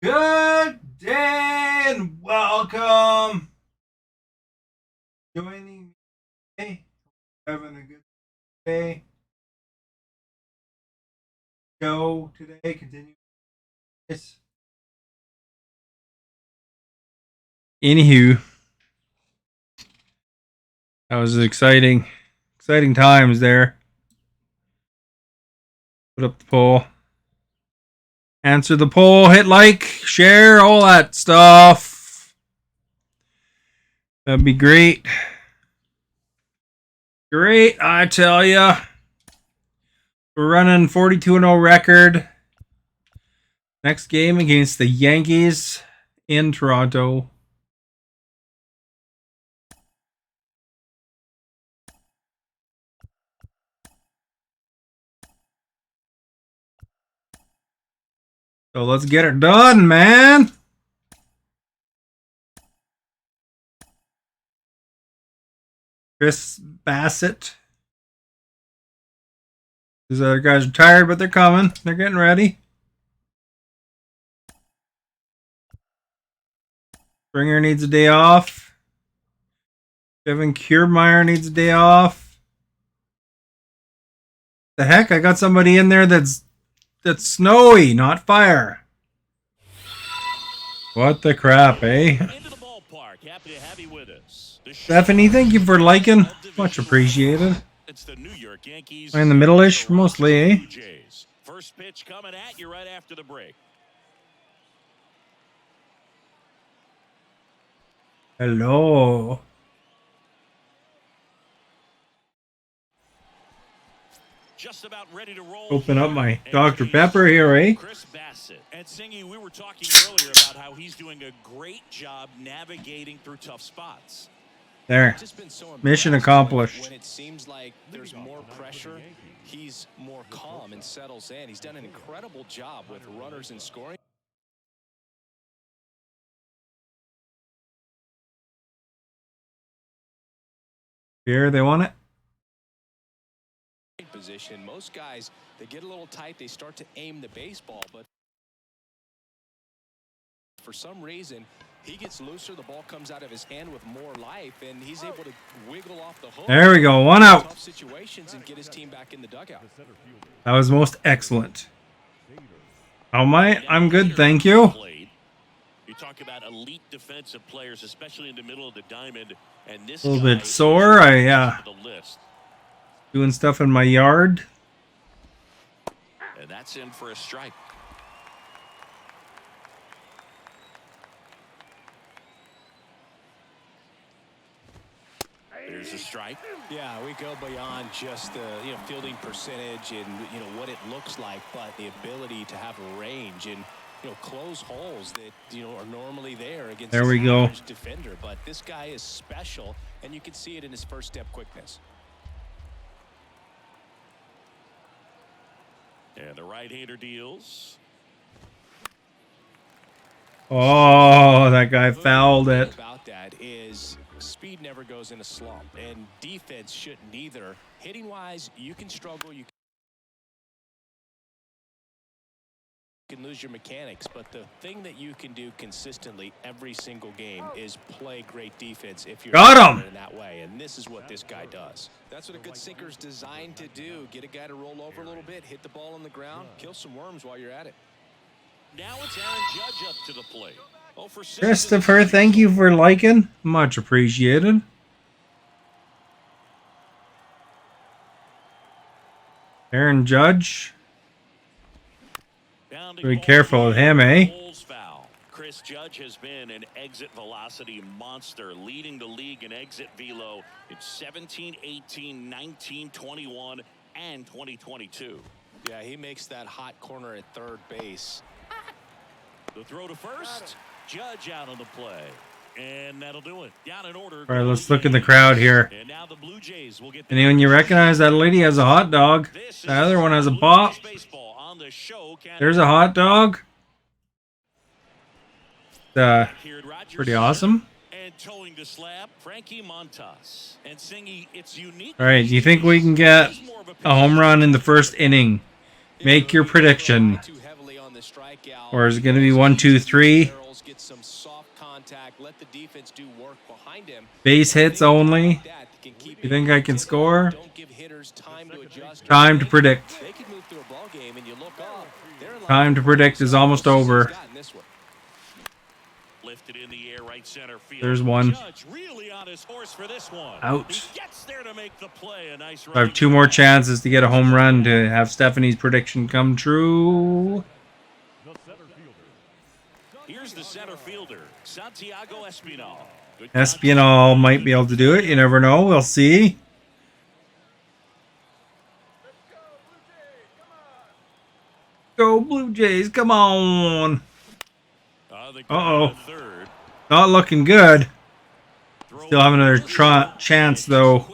Good day and welcome. Joining me, having a good day. Show today. Continue this. Anywho, that was exciting times there. Put up the poll. Answer the poll, hit like, share, all that stuff. That'd be great. Great, I tell ya. We're running 42-0 record. Next game against the Yankees in Toronto. So let's get it done, man. Chris Bassett. These other guys are tired, but they're coming. They're getting ready. Springer needs a day off. Kevin Kiermaier needs a day off. The heck? I got somebody in there that's snowy, not fire. What the crap, eh? Stephanie, thank you for liking. Much appreciated. In the middle-ish, mostly, eh? First pitch coming at you right after the break. Hello. Just about ready to roll. Open up my Dr. Pepper here, eh? Chris Bassett. And Singy, we were talking earlier about how he's doing a great job navigating through tough spots. There. Mission accomplished. When it seems like there's more pressure, he's more calm and settles in. He's done an incredible job with runners in scoring. Here, they want it. Position. Most guys, they get a little tight, they start to aim the baseball, but for some reason he gets looser, the ball comes out of his hand with more life, and he's able to wiggle off the hook. There we go, one out. Tough situations and get his team back in the dugout. That was most excellent. How am I? I'm good, thank you. You talk about elite defensive players, especially in the middle of the diamond, and this A little bit sore. Doing stuff in my yard. And that's in for a strike. There's a strike. Yeah, we go beyond just the fielding percentage and what it looks like, but the ability to have range and close holes that are normally there against there we go. Defender. But this guy is special, and you can see it in his first step quickness. And the right-hander deals. Oh, that guy fouled it. About that is speed never goes in a slump, and defense shouldn't either. Hitting-wise, you can struggle. You can lose your mechanics, but the thing that you can do consistently every single game is play great defense if you're got him in that way, and this is what this guy does. That's what a good sinker's designed to do. Get a guy to roll over a little bit, hit the ball on the ground, kill some worms while you're at it. Now it's Aaron Judge up to the plate. Oh, for Christopher, thank you for liking. Much appreciated. Aaron Judge. Be careful with him, eh? Chris Judge has been an exit velocity monster, leading the league in exit velo in 17, 18, 19, 21, and 2022. Yeah, he makes that hot corner at third base. The throw to first. Judge out on the play. And that'll do it. Down in order. All right, let's look in the crowd here. And now the Blue Jays will get anyone you recognize? That lady has a hot dog. The other one has a pop. There's a hot dog. Pretty awesome. And towing the slab, Frankie Montas. And Singy, it's unique. All right, do you think we can get a home run in the first inning? Make your prediction. the strikeout. Or is it going to be 1, 2, 3? Get some soft contact, let the defense do work behind him. Base hits only. You think I can score? Don't give hitters time to adjust. Time to predict. They can move through a ball game and you look up. Time to predict is almost over. Lifted in the air, right center field. There's one. Judge really on his horse for this one. Out. He gets there to make the play. A nice I have 2 more chances to get a home run to have Stephanie's prediction come true. Here's the center fielder, Santiago Espinal. Espinal might be able to do it. You never know. We'll see. Go Blue Jays. Come on. Uh-oh. Not looking good. Still have another chance, though.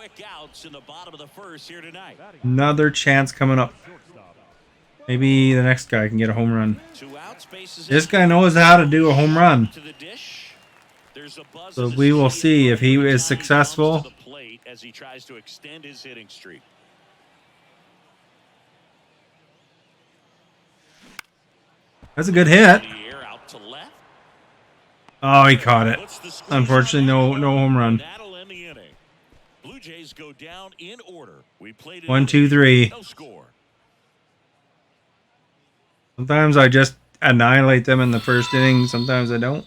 Another chance coming up. Maybe the next guy can get a home run. This guy knows how to do a home run. So we will see if he is successful. That's a good hit. Oh, he caught it. Unfortunately, no home run. Blue Jays go down in order. 1, 2, 3. Sometimes I just annihilate them in the first inning. Sometimes I don't.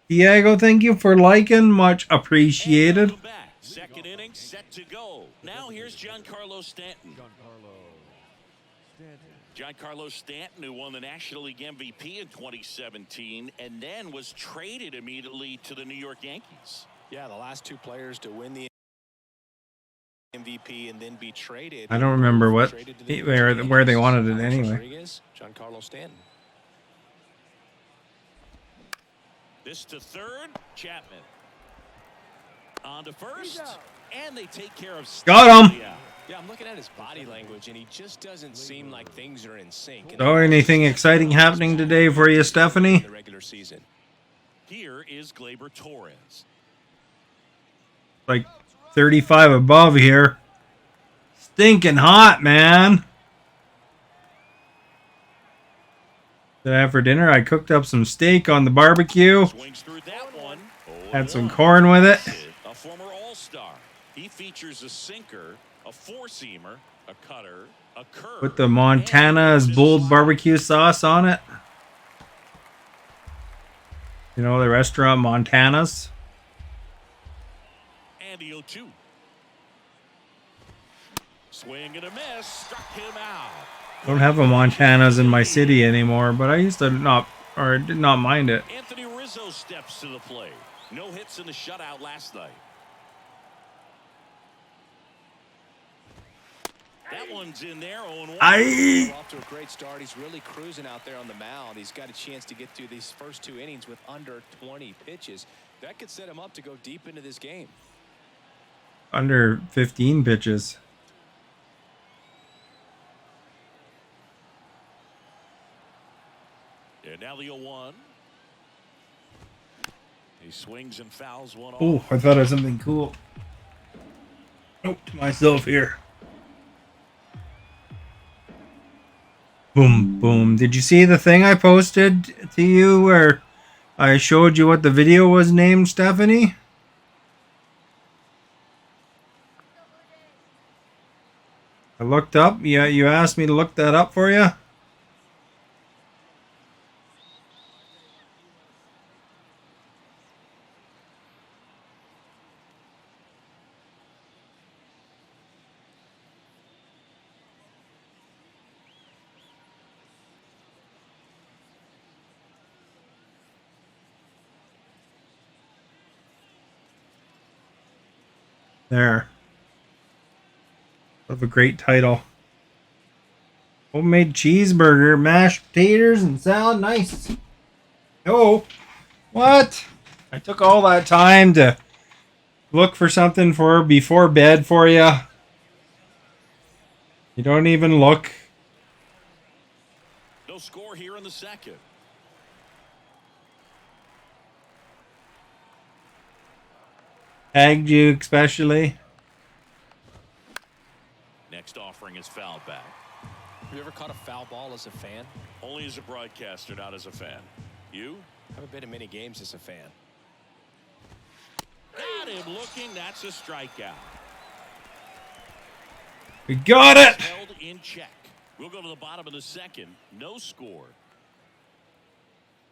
Diego, thank you for liking. Much appreciated. Second inning set to go. Now here's Giancarlo Stanton. Giancarlo Stanton, who won the National League MVP in 2017 and then was traded immediately to the New York Yankees. Yeah, the last 2 players to win the MVP and then be traded. I don't remember where they wanted it anyway. Giancarlo Stanton. This to third, Chapman. On to first, and they take care of. Got him. Yeah, I'm looking at his body language, and he just doesn't seem like things are in sync. So, anything exciting happening today for you, Stephanie? The regular season. Here is Gleyber Torres. Like 35 above here. Stinking hot, man. Did I have for dinner? I cooked up some steak on the barbecue. Had some corn with it. A former All-Star. He features a sinker, a four-seamer, a cutter, a curve. Put the Montana's bold barbecue sauce on it. You know, the restaurant Montana's. Andy 0-2. Swing and a miss. Struck him out. Don't have a Montana's in my city anymore, but I used to did not mind it. Anthony Rizzo steps to the plate. No hits in the shutout last night. That one's in there. Off to a great start. He's really cruising out there on the mound. He's got a chance to get through these first 2 innings with under 20 pitches. That could set him up to go deep into this game. Under 15 pitches. And now the 0-1. He swings and fouls one off. Oh, I thought of something cool. Nope, to myself here. Boom, boom. Did you see the thing I posted to you where I showed you what the video was named, Stephanie? I looked up. Yeah, you asked me to look that up for you. There. Of a great title. Homemade cheeseburger, mashed potatoes, and salad. Nice. Oh, what? I took all that time to look for something for before bed for you. You don't even look. No score here in the second. Tagged you especially. Next offering is fouled back. Have you ever caught a foul ball as a fan? Only as a broadcaster, not as a fan. You? Haven't been in many games as a fan. Got him looking. That's a strikeout. We got it. Held in check. We'll go to the bottom of the second. No score.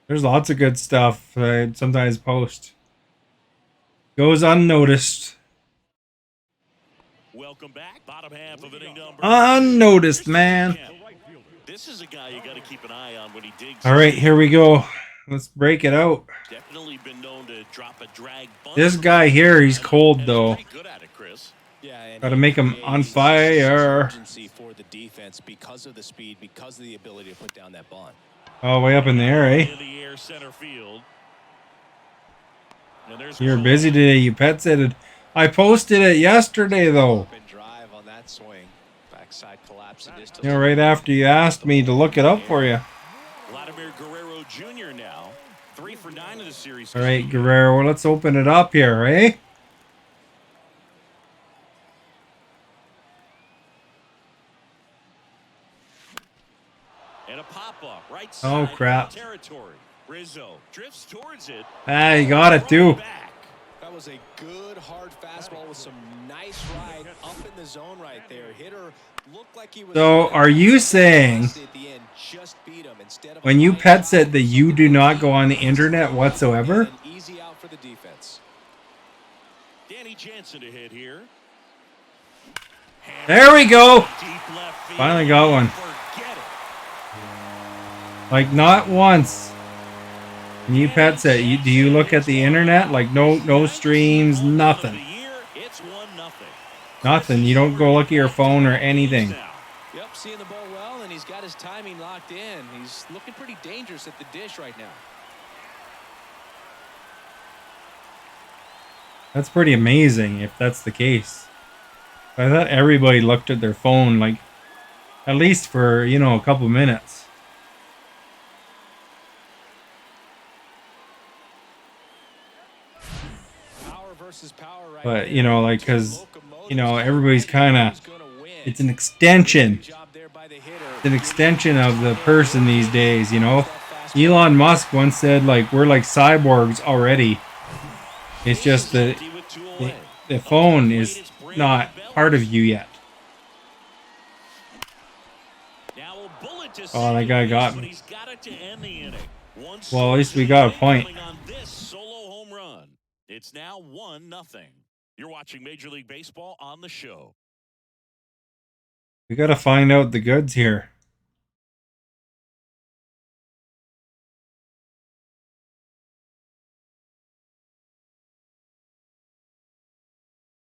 There's lots of good stuff I sometimes post. Goes unnoticed. Welcome back. Bottom half of inning number. Unnoticed, man. This is a guy you got to keep an eye on when he digs. All right, here we go. Let's break it out. Definitely been known to drop a drag bunt. This guy here, he's cold though. Pretty good at it, Chris. Yeah, Got to make him on fire. Urgency for the defense because of the speed, because of the ability to put down that bunt. Oh, way up in the air, eh? In the air, center field. And there's You're busy today. You pet sitted. I posted it yesterday though. Drive on that swing. Backside collapse. You know, right after you asked me to look it up for you. Vladimir Guerrero Jr. now 3 for 9 of the series. All right, Guerrero. Let's open it up here, eh? And a pop-up right Oh, side crap. territory. Rizzo drifts towards it. Ah, you got it too. Back. That was a good hard fastball with some nice ride up in the zone right there. Hitter looked like he was. So, are you saying at the end, just beat him instead of when you pet sit that you do not go on the internet whatsoever? an easy out for the defense. Danny Jansen to hit here. There we go. Deep left field. Finally got one. Forget it. Like not once. When you pet sit, do you look at the internet? Like no streams, nothing. It's 1-0. Nothing. You don't go look at your phone or anything. Yep, seeing the ball well, and he's got his timing locked in. He's looking pretty dangerous at the dish right now. That's pretty amazing if that's the case. I thought everybody looked at their phone like at least for, you know, a couple minutes. But, you know, like, because, you know, everybody's kind of, it's an extension. It's an extension of the person these days, you know. Elon Musk once said, like, we're like cyborgs already. It's just that the phone is not part of you yet. Oh, that guy got me. Well, at least we got a point. It's now 1-0. You're watching Major League Baseball on the show. We got to find out the goods here.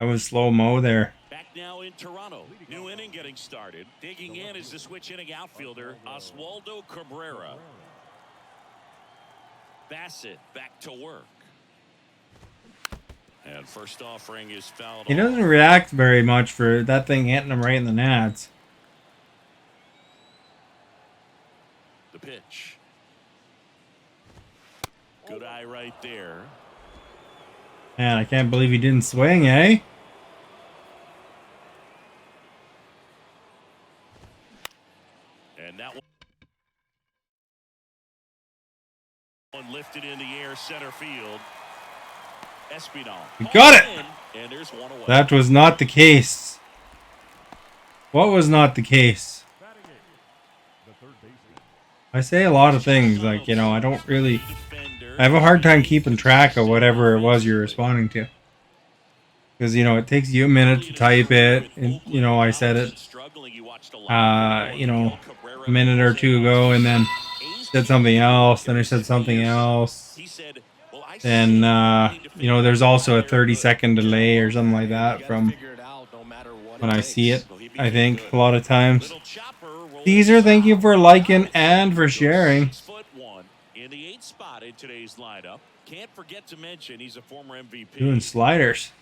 That was slow-mo there. Back now in Toronto. New inning getting started. Digging in is the switch inning outfielder, Oswaldo Cabrera. Bassett back to work. And first offering is fouled. He doesn't react very much for that thing hitting him right in the nads. The pitch. Good eye right there. Man, I can't believe he didn't swing, eh? And that one lifted in the air, center field. Espinal. We got it! And there's one away. That was not the case. What was not the case? I say a lot of things, like, you know, I don't really... I have a hard time keeping track of whatever it was you're responding to. Because, you know, it takes you a minute to type it. And, you know, I said it, you know, a minute or two ago, and then said something else, then I said something else. Then, you know, there's also a 30-second delay or something like that from when I see it, I think, a lot of times. Caesar, thank you for liking and for sharing. In the 8th spot in today's lineup. Can't forget to mention he's a former MVP. Doing sliders.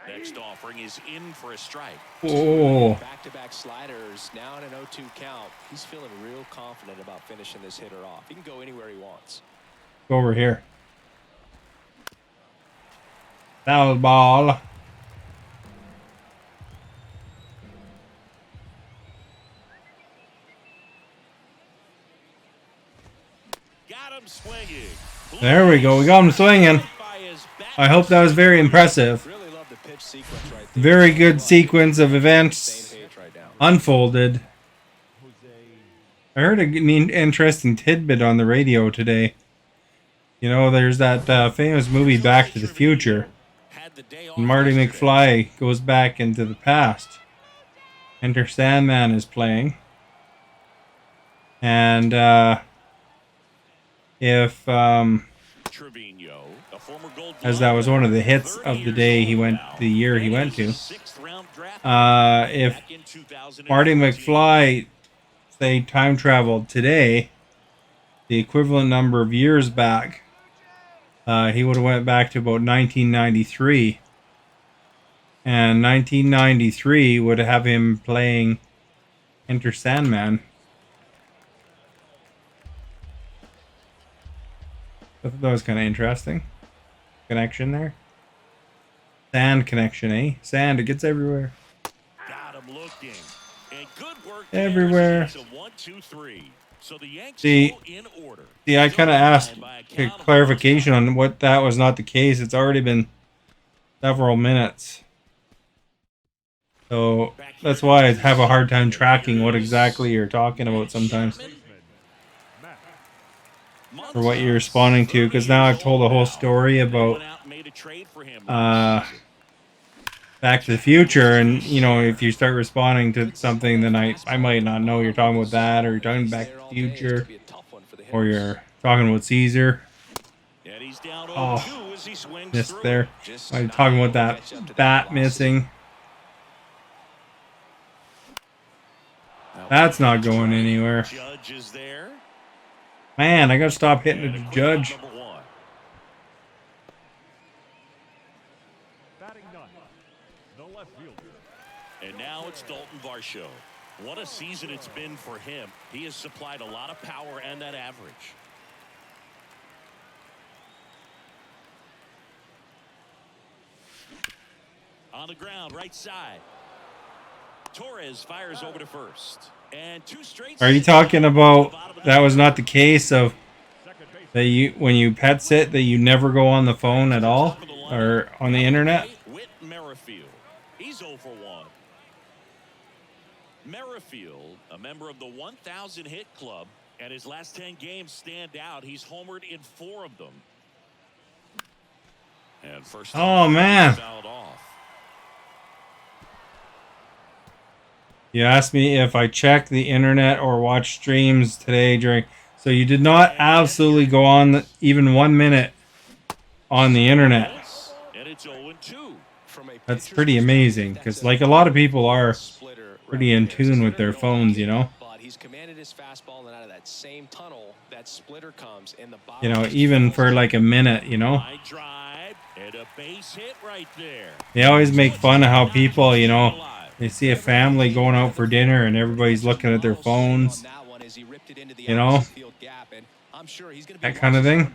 Next offering is in for a strike. Oh. Back-to-back sliders, now in an 0-2 count. He's feeling real confident about finishing this hitter off. He can go anywhere he wants. Go over here. Foul ball. There we go. We got him swinging. I hope that was very impressive. Really love the pitch sequence right there. Very good sequence of events unfolded. I heard an interesting tidbit on the radio today. You know, there's that famous movie Back to the Future. And Marty McFly goes back into the past. Enter Sandman is playing. And if as that was one of the hits of the day the year he went to. If Marty McFly, say, time traveled today, the equivalent number of years back, he would have went back to about 1993. And 1993 would have him playing Enter Sandman. I thought that was kind of interesting. Connection there. Sand connection, eh? Sand, it gets everywhere. Got him looking. And good work everywhere. It's a 1-2-3. So the Yanks See, in order. I kind of asked a clarification on what that was not the case. It's already been several minutes. So that's why I have a hard time tracking what exactly you're talking about sometimes. Or what you're responding to, because now I've told a whole story about Back to the Future, and you know, if you start responding to something, then I might not know you're talking about that, or you're talking Back to the Future, or you're talking about Caesar. Oh, missed there. I'm talking about that bat missing. That's not going anywhere. Man, I gotta stop hitting the judge. And now it's Dalton Varsho. What a season it's been for him. He has supplied a lot of power and that average. On the ground, right side. Torres fires over to first. And two straight. Are you talking about that was not the case of that you when you pet sit that you never go on the phone at all or on the internet? He's 0 for 1. Merrifield, a member of the 1,000 hit club, and his last 10 games stand out. He's homered in 4 of them. And first, oh man. You asked me if I checked the internet or watched streams today during. So you did not absolutely go on even 1 minute on the internet. That's pretty amazing because, like, a lot of people are pretty in tune with their phones, you know. You know, even for like a minute, you know. They always make fun of how people, you know. They see a family going out for dinner and everybody's looking at their phones, you know, that kind of thing.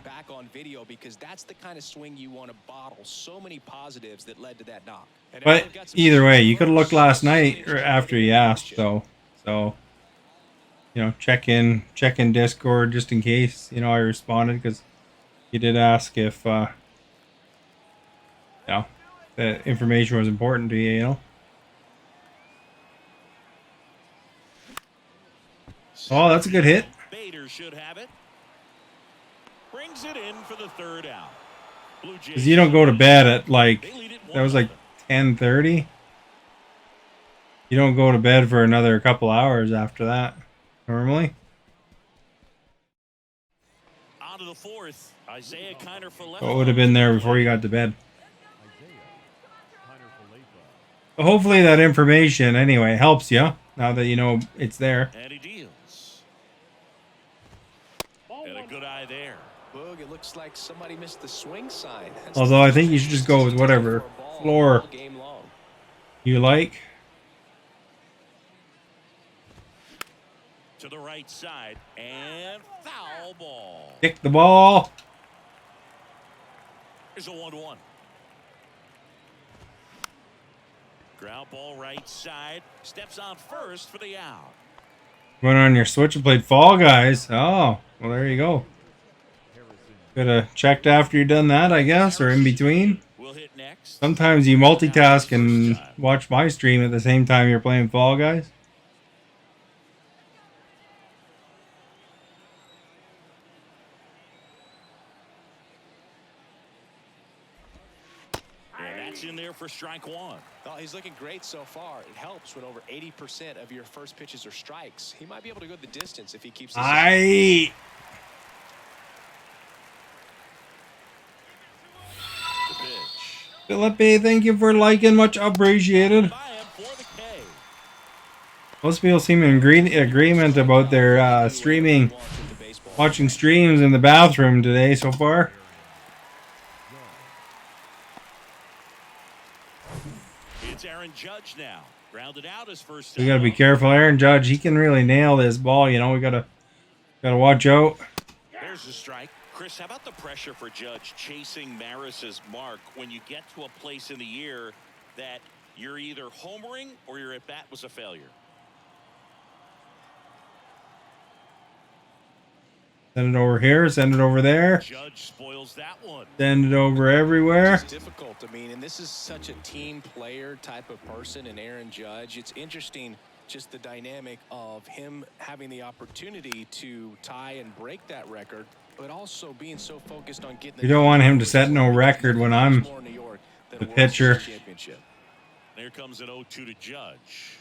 But either way, you could have looked last night or after you asked, though. So, you know, check in Discord just in case, you know, I responded because you did ask if, you know, the information was important to you, you know. Oh, that's a good hit. Bader should have it. Brings it in for the 3rd out. Because you don't go to bed at like, that was like 10:30. You don't go to bed for another couple hours after that, normally. On to the 4th. Isaiah Kiner for left. What would have been there before you got to bed? But hopefully that information, anyway, helps you now that you know it's there. And he deals. And a good eye there. Boog, it looks like somebody missed the swing sign. Although I think you should just go with whatever floor you like. To the right side and foul ball. Kick the ball. Here's a 1-1. Ground ball right side. Steps on first for the out. Went on your Switch and played Fall Guys. Oh, well, there you go. Could have checked after you done that, I guess, or in between. Will hit next. Sometimes you multitask and watch my stream at the same time you're playing Fall Guys. That's in there for strike one. Oh, he's looking great so far. It helps when over 80% of your first pitches are strikes. He might be able to go the distance if he keeps this up. The pitch. Felipe, thank you for liking. Much appreciated. By him for the K. Most people seem in agreement about their streaming, watching streams in the bathroom today so far. It's Aaron Judge now. Grounded out his first. We gotta be careful, Aaron Judge. He can really nail this ball. You know, we gotta watch out. There's the strike. Chris, how about the pressure for Judge chasing Maris's mark when you get to a place in the year that you're either homering or your at bat was a failure? Send it over here. Send it over there. Judge spoils that one. Send it over everywhere. It's difficult. I mean, and this is such a team player type of person, and Aaron Judge. It's interesting, just the dynamic of him having the opportunity to tie and break that record, but also being so focused on getting. You don't want him to set no record when I'm the pitcher. There comes an 0-2 to Judge.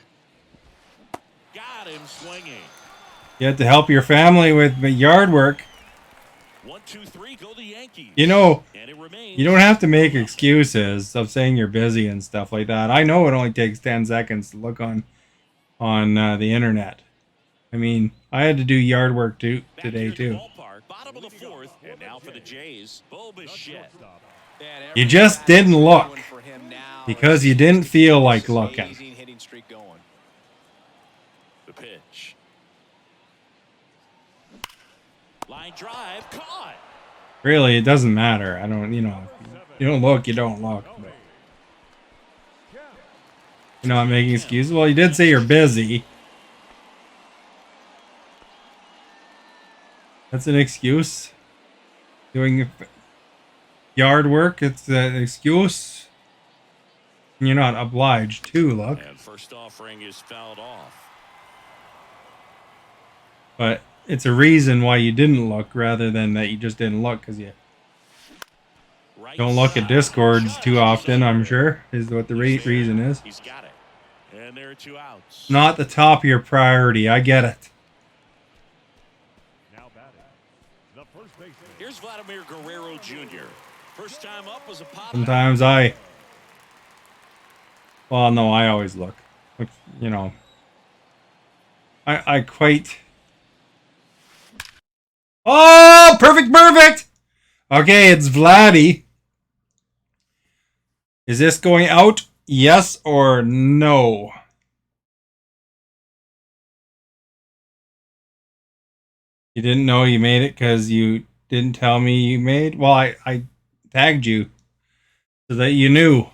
Got him swinging. You have to help your family with yard work. 1, 2, 3, go the Yankees. You know, and it remains. you don't have to make excuses of saying you're busy and stuff like that. I know it only takes 10 seconds to look on the internet. I mean, I had to do yard work today too. Bottom of the fourth, and now for the Jays. You just didn't look because you didn't feel like looking. The pitch. Line drive caught. Really, it doesn't matter. I don't, you know, you don't look, you don't look. But you're not making excuses. Well, you did say you're busy. That's an excuse. Doing yard work, it's an excuse. And you're not obliged to look. And first offering is fouled off. But it's a reason why you didn't look rather than that you just didn't look because you don't look at Discords too often, I'm sure, is what the reason is. He's got it. And there are 2 outs. Not the top of your priority. I get it. Here's Vladimir Guerrero Jr. First time up was a pop. Sometimes well, no, I always look. Which, you know, I quite. Oh, perfect. Okay, it's Vladdy. Is this going out? Yes or no? You didn't know you made it because you didn't tell me you made. Well, I tagged you so that you knew.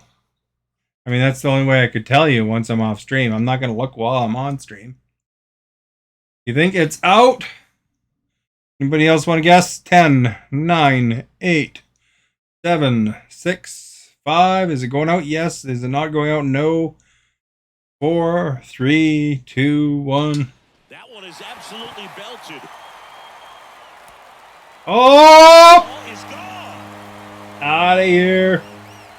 I mean, that's the only way I could tell you once I'm off stream. I'm not going to look while I'm on stream. You think it's out? Anybody else want to guess? 10, 9, 8, 7, 6, 5. Is it going out? Yes. Is it not going out? No. 4, 3, 2, 1. That one is absolutely belted. Oh! Ball is gone. Out of here.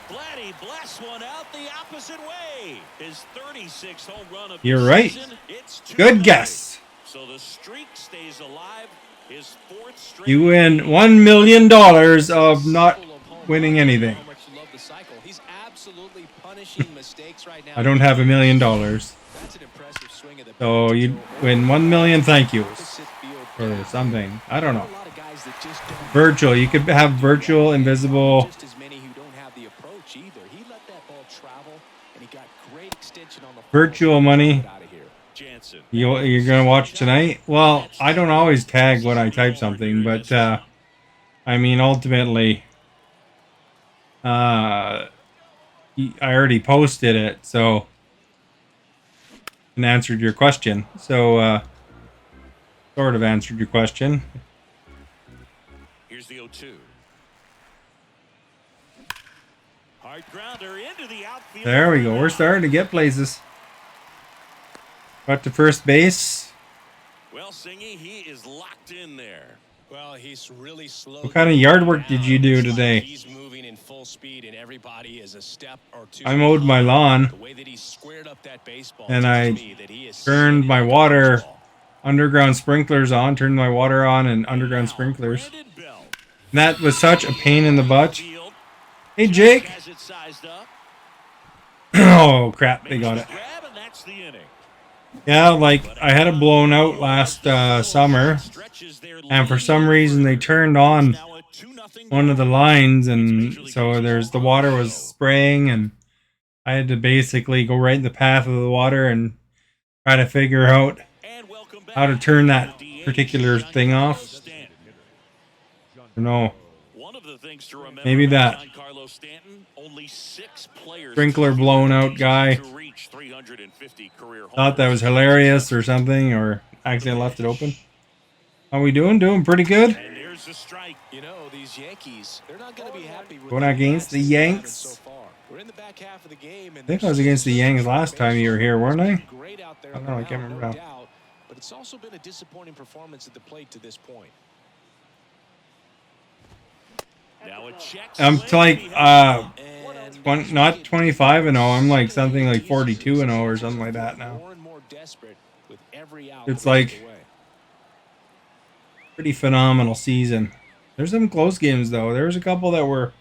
Vladdy blasts one out the opposite way. His 36th home run of You're the right. season. It's Good guess. So the streak stays alive. His 4th straight. You win $1 million of not winning anything. I don't have $1 million. So you win 1 million thank yous. Or something. I don't know. Virtual. You could have virtual, invisible. Virtual money. You're going to watch tonight? Well, I don't always tag when I type something, but I mean, ultimately, I already posted it, so, and answered your question. So, sort of answered your question. Here's the 0-2. There we go. We're starting to get places. Got to first base. Well, Singy, he is locked in there. Well, he's really slow. What kind of yard work did you do today? He's moving in full speed, and everybody is a step or two. I mowed my lawn, The way that he squared up that baseball and tells I me that he is turned my sitting water, baseball. underground sprinklers on, turned my water on, and underground sprinklers. And that was such a pain in the butt. Hey, Jake. Oh, crap. They got it. Yeah, like, I had it blown out last summer, and for some reason they turned on one of the lines, and so the water was spraying, and I had to basically go right in the path of the water and try to figure out how to turn that particular thing off. No. Maybe that sprinkler blown out guy thought that was hilarious or something, or accidentally left it open. How we doing? Doing pretty good. You know, these Yankees, they're not going to be happy with going against the Yanks. so far. We're in the back half of the game, and I think I was against the Yanks last time you were here, weren't I? Great out there I don't know. I can't remember no now. doubt, but it's also been a disappointing performance at the plate to this point. I'm like not 25-0. I'm like something like 42-0 or something like that now. More and more desperate with every out It's like pretty phenomenal season. There's some close games though. There's a couple that were,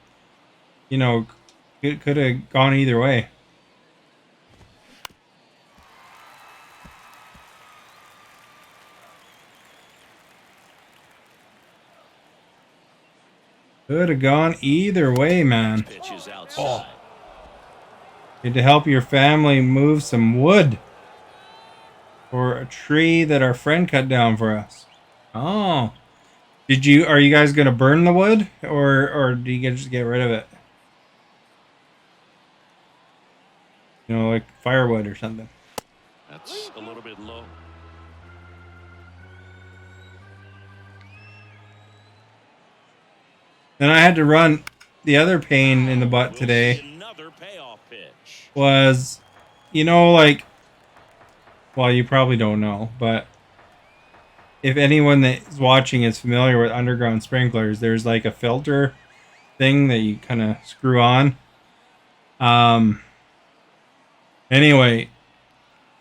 you know, could have gone either way. Could have gone either way, man. Oh. Need to help your family move some wood for a tree that our friend cut down for us. Oh. Are you guys going to burn the wood or do you just get rid of it? You know, like firewood or something. That's a little bit low. Then I had to run. The other pain in the butt today was, you know, like, well, you probably don't know, but if anyone that's watching is familiar with underground sprinklers, there's like a filter thing that you kind of screw on. Anyway,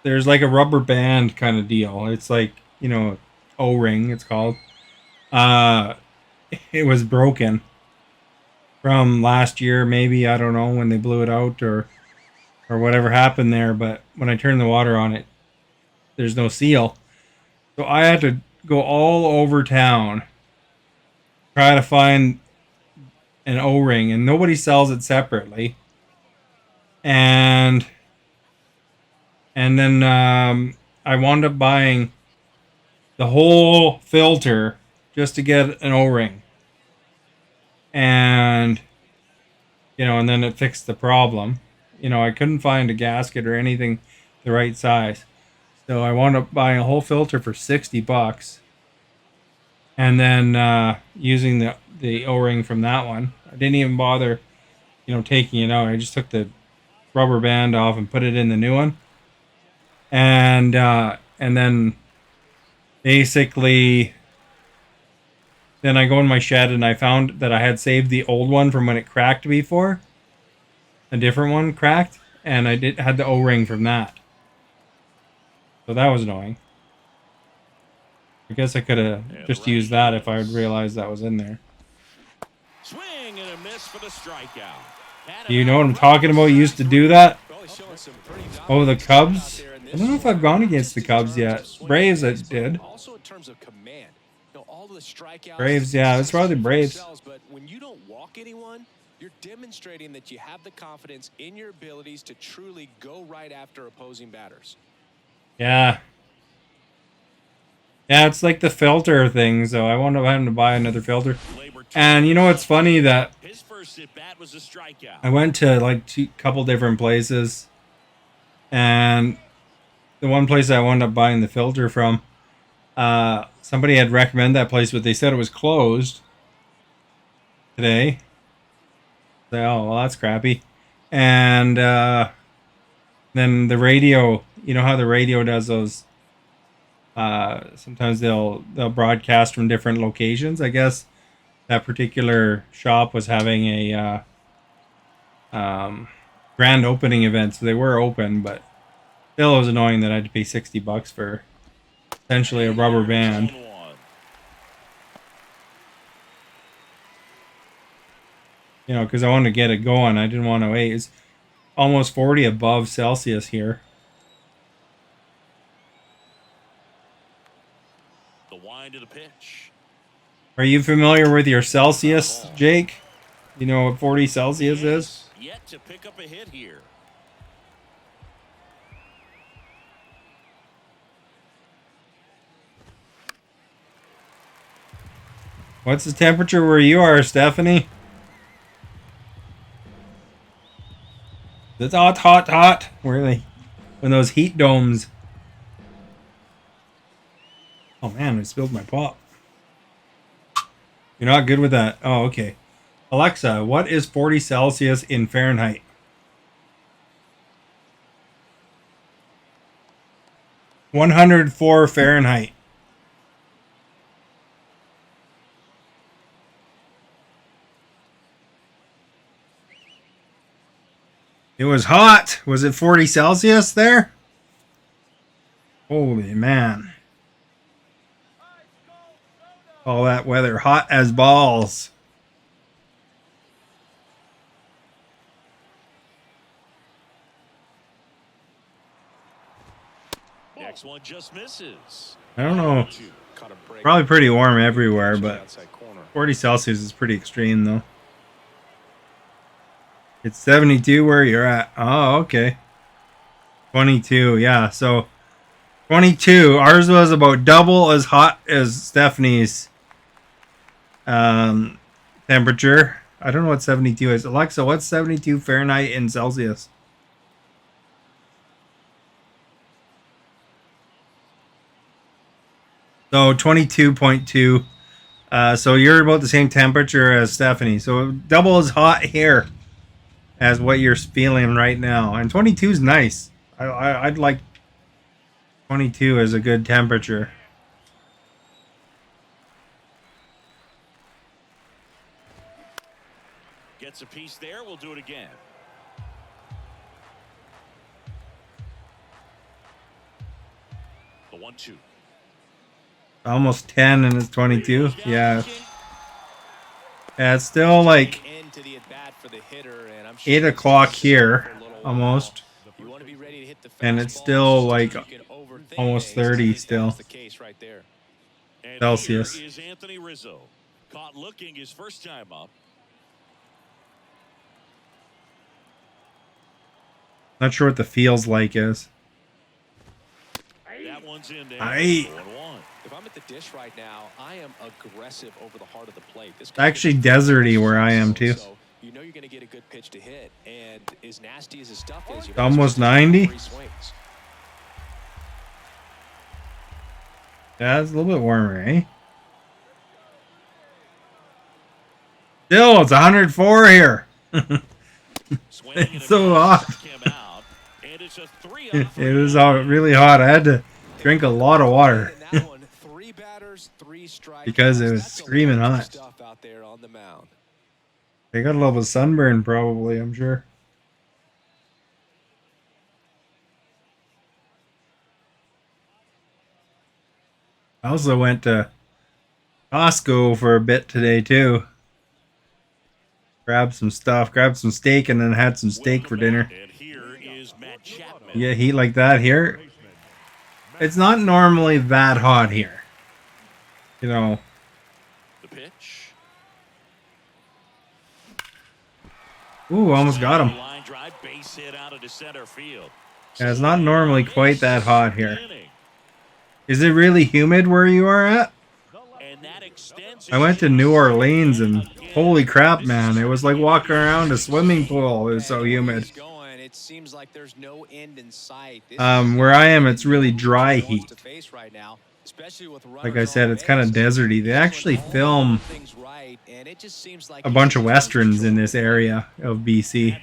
there's like a rubber band kind of deal. It's like, you know, O-ring, it's called. It was broken from last year, maybe, I don't know, when they blew it out or whatever happened there, but when I turned the water on it, there's no seal. So I had to go all over town, try to find an O-ring, and nobody sells it separately. And then I wound up buying the whole filter just to get an O-ring. And, you know, and then it fixed the problem. You know, I couldn't find a gasket or anything the right size. So I wound up buying a whole filter for $60. And then using the O-ring from that one. I didn't even bother, you know, taking it out. I just took the rubber band off and put it in the new one. And then basically, then I go in my shed and I found that I had saved the old one from when it cracked before. A different one cracked, and I had the O-ring from that. So that was annoying. I guess I could have just used that if I had realized that was in there. Swing and a miss for the strikeout. Do you know what I'm talking about? You used to do that? Oh, the Cubs? I don't know if I've gone against the Cubs yet. Braves, I did. Also in terms of command, you know, all the strikeouts. Braves, yeah, it's probably Braves. But when you don't walk anyone, you're demonstrating that you have the confidence in your abilities to truly go right after opposing batters. Yeah. Yeah, it's like the filter thing, so I wound up having to buy another filter. And you know what's funny, that I went to like a couple different places, and the one place I wound up buying the filter from, somebody had recommended that place, but they said it was closed today. So, oh, well, that's crappy. And then the radio, you know how the radio does those. Sometimes they'll broadcast from different locations. I guess that particular shop was having a grand opening event, so they were open, but still it was annoying that I had to pay $60 for essentially a rubber band. You know, because I wanted to get it going. I didn't want to wait. It's almost 40 above Celsius here. The wind to the pitch. Are you familiar with your Celsius, Jake? You know what 40 Celsius is? Yet to pick up a hit here. What's the temperature where you are, Stephanie? It's hot, hot, hot. Really? When those heat domes. Oh man, I spilled my pop. You're not good with that. Oh, okay. Alexa, what is 40 Celsius in Fahrenheit? (104 Fahrenheit). It was hot. Was it 40 Celsius there? Holy man. All that weather hot as balls. Next one just misses. I don't know. Probably pretty warm everywhere, but 40 Celsius is pretty extreme though. It's 72 where you're at. Oh, okay. 22, yeah. So 22. Ours was about double as hot as Stephanie's temperature. I don't know what 72 is. Alexa, what's 72 Fahrenheit in Celsius? So 22.2. So you're about the same temperature as Stephanie. So double as hot here as what you're feeling right now. And 22 is nice. I'd like 22 as a good temperature. Gets a piece there. We'll do it again. The 1-2. Almost 10 and it's 22. Yeah. Yeah, it's still like 8 o'clock here, almost. And it's still like almost 30 still. Celsius. Is Anthony Rizzo caught looking his first time up. Not sure what the feels like is. That one's in there. If I'm at the dish right now, I am aggressive over the heart of the plate. This It's actually deserty where I am too. So you know you're going to get a good pitch to hit, and as nasty as his stuff is, you Almost 90. Yeah, it's a little bit warmer, eh? Still, it's 104 here. It's so hot. It was really hot. I had to drink a lot of water because it was screaming hot. They got a little bit of sunburn probably, I'm sure. I also went to Costco for a bit today too. Grabbed some stuff, grabbed some steak, and then had some steak for dinner. You get heat like that here? It's not normally that hot here. You know. The pitch. Ooh, almost got him. Yeah, it's not normally quite that hot here. Is it really humid where you are at? I went to New Orleans and holy crap, man. It was like walking around a swimming pool. It was so humid. Where I am, it's really dry heat. Like I said, it's kind of deserty. They actually film a bunch of westerns in this area of BC.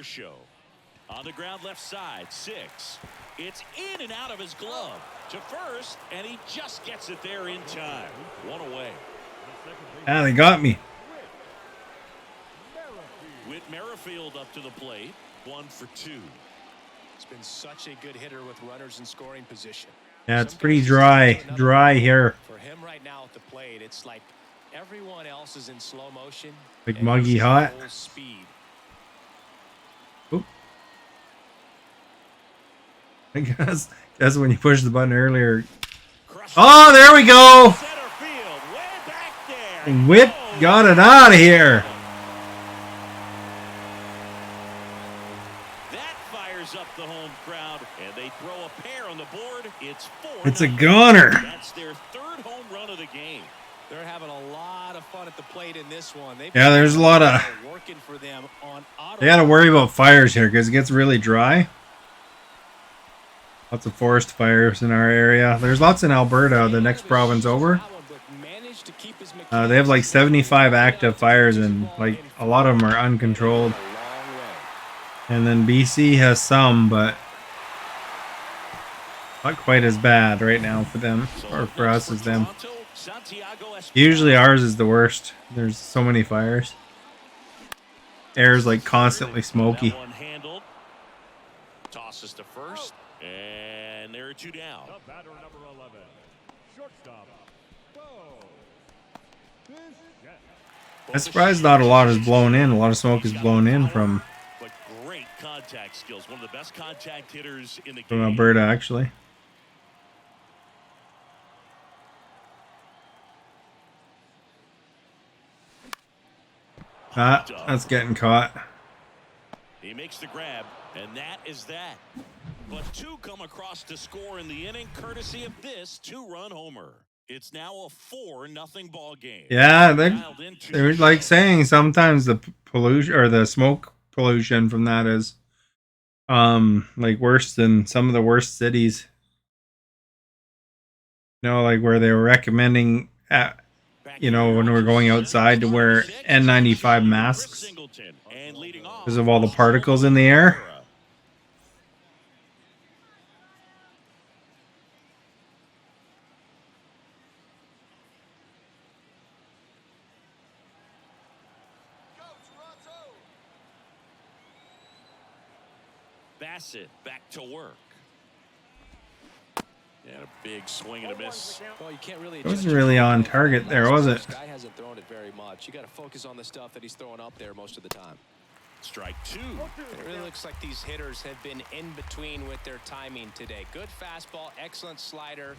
Show. On the ground left side, 6. It's in and out of his glove to first, and he just gets it there in time. 1 away. Ah, they got me. Whit Merrifield up to the plate. 1 for 2. It's been such a good hitter with runners in scoring position. Yeah, it's pretty dry here. For him right now at the plate, it's like everyone else is in slow motion. Like muggy hot. Speed. Oop. I guess that's when you push the button earlier. Oh, there we go. Whit got it out of here. That fires up the home crowd, and they throw a pair on the board. It's 4. It's a goner. That's their 3rd home run of the game. They're having a lot of fun at the plate in this one. Yeah, there's a lot of working for them on auto. They got to worry about fires here because it gets really dry. Lots of forest fires in our area. There's lots in Alberta, the next province over. They have like 75 active fires, and like a lot of them are uncontrolled. And then BC has some, but not quite as bad right now for them, or for us as them. Usually ours is the worst. There's so many fires. Air's like constantly smoky. Tosses to first, and there are 2 down. Batter number 11, shortstop. I'm surprised not a lot is blown in. A lot of smoke is blown in from Great contact skills. One of the best contact hitters in the game. From Alberta, actually. Ah, that's getting caught. He makes the grab, and that is that. But 2 come across to score in the inning, courtesy of this 2-run homer. It's now a 4-0 ball game. Yeah, they're like saying sometimes the pollution or the smoke pollution from that is like worse than some of the worst cities. You know, like where they were recommending when we're going outside to wear N95 masks because of all the particles in the air. Bassett back to work. And a big swing and a miss. Well, you can't really. It wasn't really on target there, was it? This guy hasn't thrown it very much. You got to focus on the stuff that he's throwing up there most of the time. Strike 2. It really looks like these hitters have been in between with their timing today. Good fastball, excellent slider,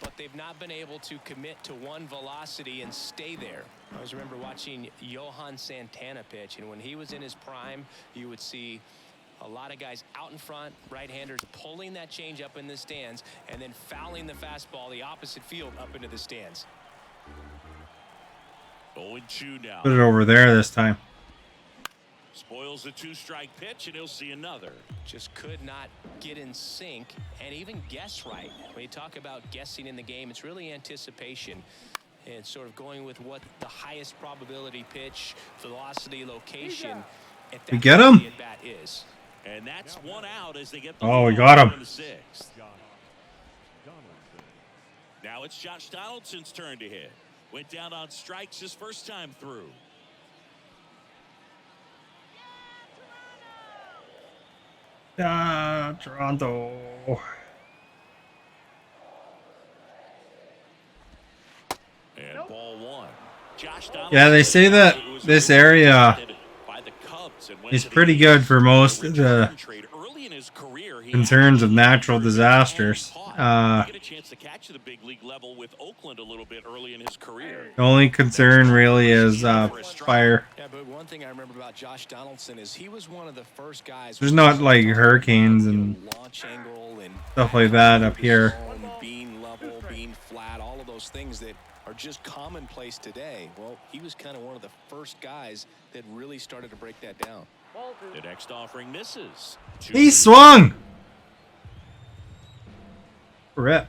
but they've not been able to commit to one velocity and stay there. I always remember watching Johan Santana pitch, and when he was in his prime, you would see a lot of guys out in front, right-handers pulling that change up in the stands and then fouling the fastball the opposite field up into the stands. 0-2 now. Put it over there this time. Spoils the 2-strike pitch, and he'll see another. Just could not get in sync and even guess right. When you talk about guessing in the game, it's really anticipation and sort of going with what the highest probability pitch, velocity, location. We get him? Bat is. And that's 1 out as they get the we got him. in the 6th. Now it's Josh Donaldson's turn to hit. Went down on strikes his first time through. Toronto. And ball 1. Josh Yeah, they say that this area is pretty good for most of the concerns of natural disasters. The only concern really is fire. Yeah, but one thing I remember about Josh Donaldson is he was one of the first guys. There's not like hurricanes and launch angle and stuff like that up here. Being level, being flat, all of those things that are just commonplace today. Well, he was kind of one of the first guys that really started to break that down. The next offering misses. He swung. Rip.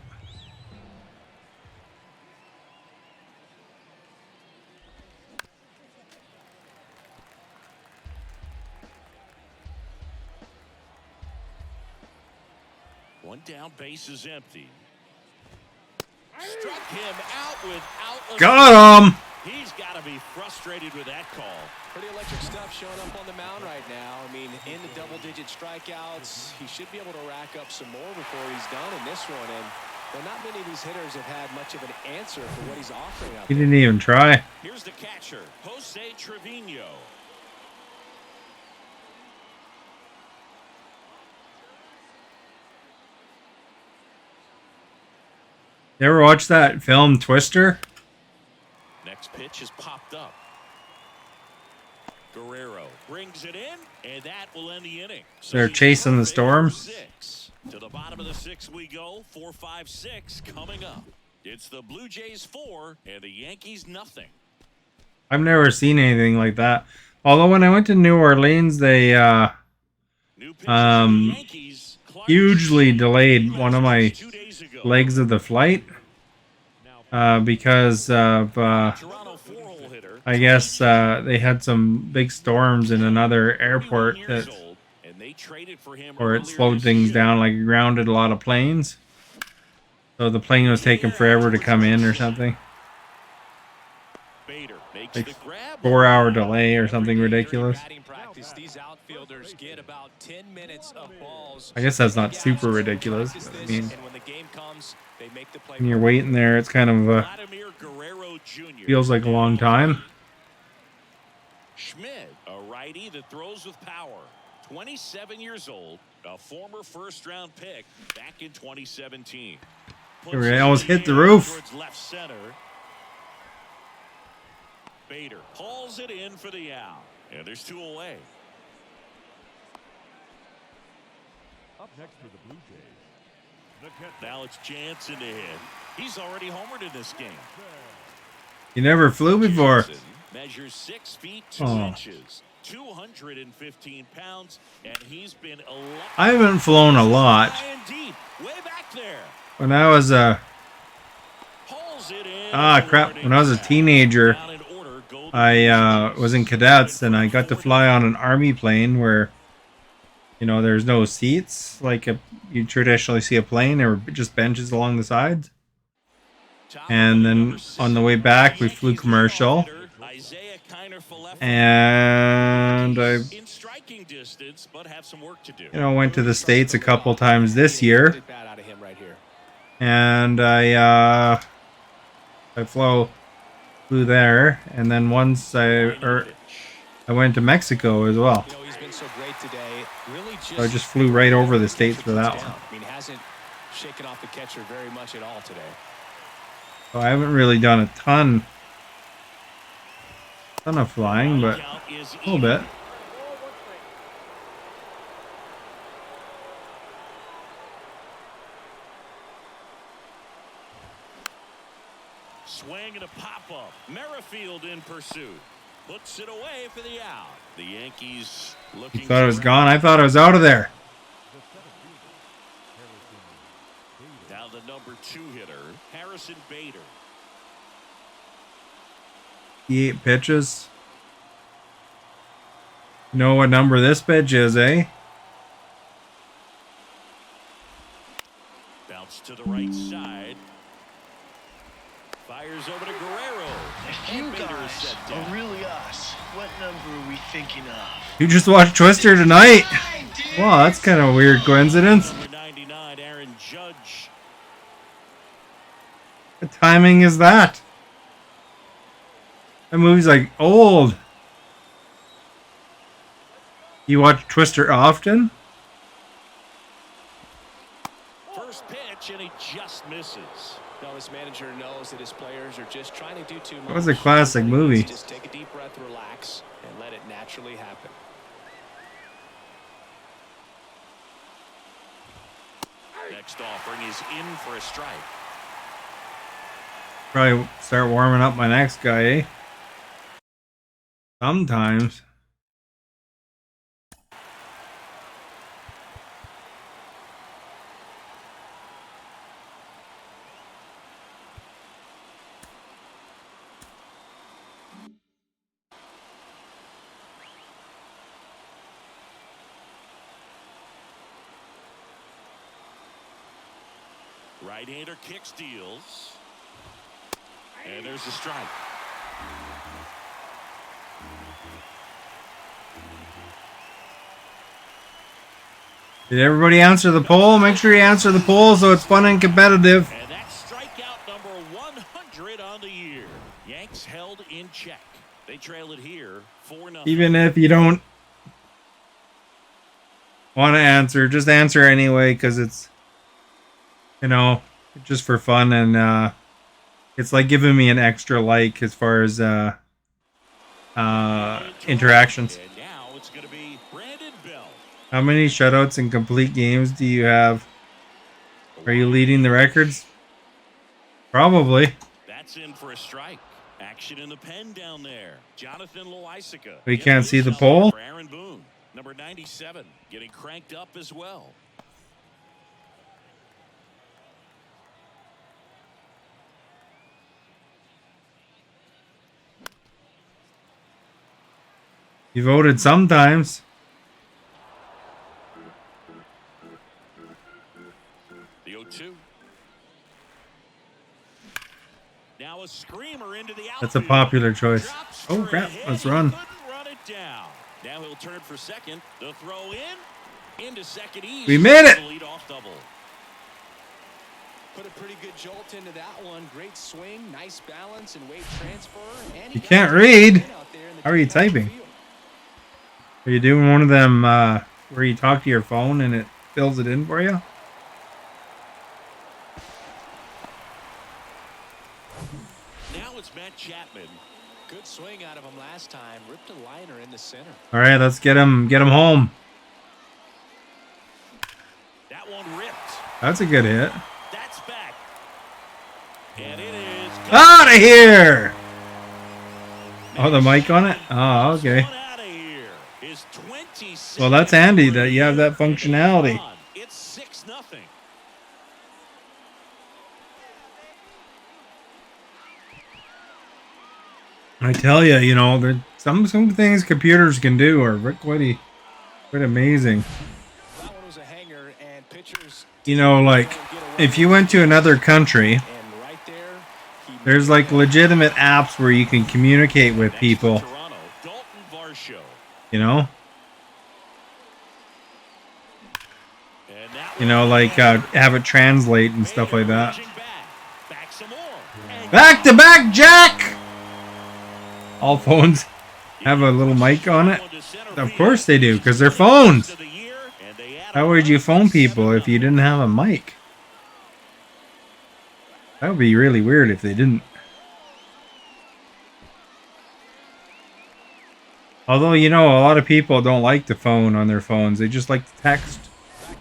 One down, base is empty. Struck him out without a Got him! He's got to be frustrated with that call. Pretty electric stuff showing up on the mound right now. I mean, in the double-digit strikeouts, he should be able to rack up some more before he's done in this one. And well, not many of these hitters have had much of an answer for what he's offering out He there. didn't even try. Here's the catcher, Jose Trevino. You ever watch that film Twister? Next pitch is popped up. Guerrero brings it in, and that will end the inning. So They're chasing the storms. 6. To the bottom of the 6 we go. 4, 5, 6 coming up. It's the Blue Jays 4 and the Yankees nothing. I've never seen anything like that. Although when I went to New Orleans, they New pitcher for the Yankees, Clark hugely Schmidt, delayed one of my 2 days ago. legs of the flight because of Toronto 4-hole hitter. I guess they had some big storms in another airport 21 years that, old, and they traded for him or it earlier slowed this things year. down, like it grounded a lot of planes. So the plane was taking forever to come in or something. Bader makes Like the grab. 4-hour delay or something ridiculous. Batting practice, these outfielders get about 10 minutes of balls. I guess that's not super ridiculous. But I mean, And when the game comes, they make the play. when you're waiting there, it's kind of Vladimir Guerrero Jr. feels like a long time. Schmidt, a righty that throws with power. 27 years old, a former first-round pick back in 2017. Puts They it almost in hit the air roof. towards left center. Bader hauls it in for the out. And there's 2 away. Up next for the Blue Jays, the catcher. Now it's Jansen to hit. He's already homered in this game. You never flew before. Jansen measures 6 feet 2 Oh. inches, 215 pounds, and he's been electric. I haven't flown a lot. High and deep, way back there. When I was Hauls it in. crap, when I was a teenager, Down in order, go to I was in cadets and I got to fly on an army plane where, you know, there's no seats like you traditionally see a plane. There were just benches along the sides. And then on the way back, we flew commercial. And I, in striking distance, but have some work to do. you know, went to the States a couple times this year. Bat out of him right here. And I flew there. And then once I went to Mexico as well. You know, he's been so great today. Really So I just flew right over the States for that one. I mean, hasn't shaken off the catcher very much at all today. So I haven't really done a ton of flying, but a little bit. Swing and a pop-up. Merrifield in pursuit. Puts it away for the out. The Yankees looking. You thought it was gone? I thought I was out of there. Now the number 2 hitter, Harrison Bader. 8 pitches. You know what number this pitch is, eh? Bounce to the right side. Fires over to Guerrero. If you guys are really us, what number are we thinking of? You just watched Twister tonight. Wow, that's kind of a weird coincidence. Number 99, Aaron Judge. What timing is that? That movie's like old. You watch Twister often? First pitch, and he just misses. No, this manager knows that his players are just trying to do too much. That was a classic movie. Just take a deep breath, relax, and let it naturally happen. Next offering is in for a strike. Probably start warming up my next guy, eh? Sometimes. Right-hander kicks, deals. And there's a strike. Did everybody answer the poll? Make sure you answer the poll so it's fun and competitive. And that's strikeout number 100 on the year. Yanks held in check. They trail it here 4-0. Even if you don't want to answer, just answer anyway because it's, you know, just for fun, and it's like giving me an extra like as far as interactions. And now it's going to be Brandon Bell. How many shutouts in complete games do you have? Are you leading the records? Probably. That's in for a strike. Action in the pen down there. Jonathan Loisaca. We can't see the poll. For Aaron Boone, number 97, getting cranked up as well. You voted sometimes. The 0-2. Now a screamer into the outfield. That's a popular choice. Drops Oh for crap, a hit. let's He run. couldn't run it down. Now he'll turn for second. The throw into second easy. We made it. The leadoff double. Put a pretty good jolt into that one. Great swing, nice balance, and weight transfer. And You can't read. How are you typing? Are you doing one of them where you talk to your phone and it fills it in for you? Now it's Matt Chapman. Good swing out of him last time. Ripped a liner in the center. All right, let's get him home. That one ripped. That's a good hit. That's back. And it is Out of here! Oh, the mic on it? Oh, okay. One out of here. His 26th Well, that's handy that you have that functionality. It's 6-0. I tell you, you know, there some things computers can do are quite amazing. That one was a hanger, and pitchers. You know, like if you went to another country, And right there, he there's like legitimate apps where you can communicate with people. Toronto, Dalton Varsho. You know, And that you know, like have it translate and stuff like that. Back some more. And Back to back, Jack. All phones have a little mic on it. Of course they do, because they're phones. How would you phone people if you didn't have a mic? That would be really weird if they didn't. Although, you know, a lot of people don't like to phone on their phones. They just like to text.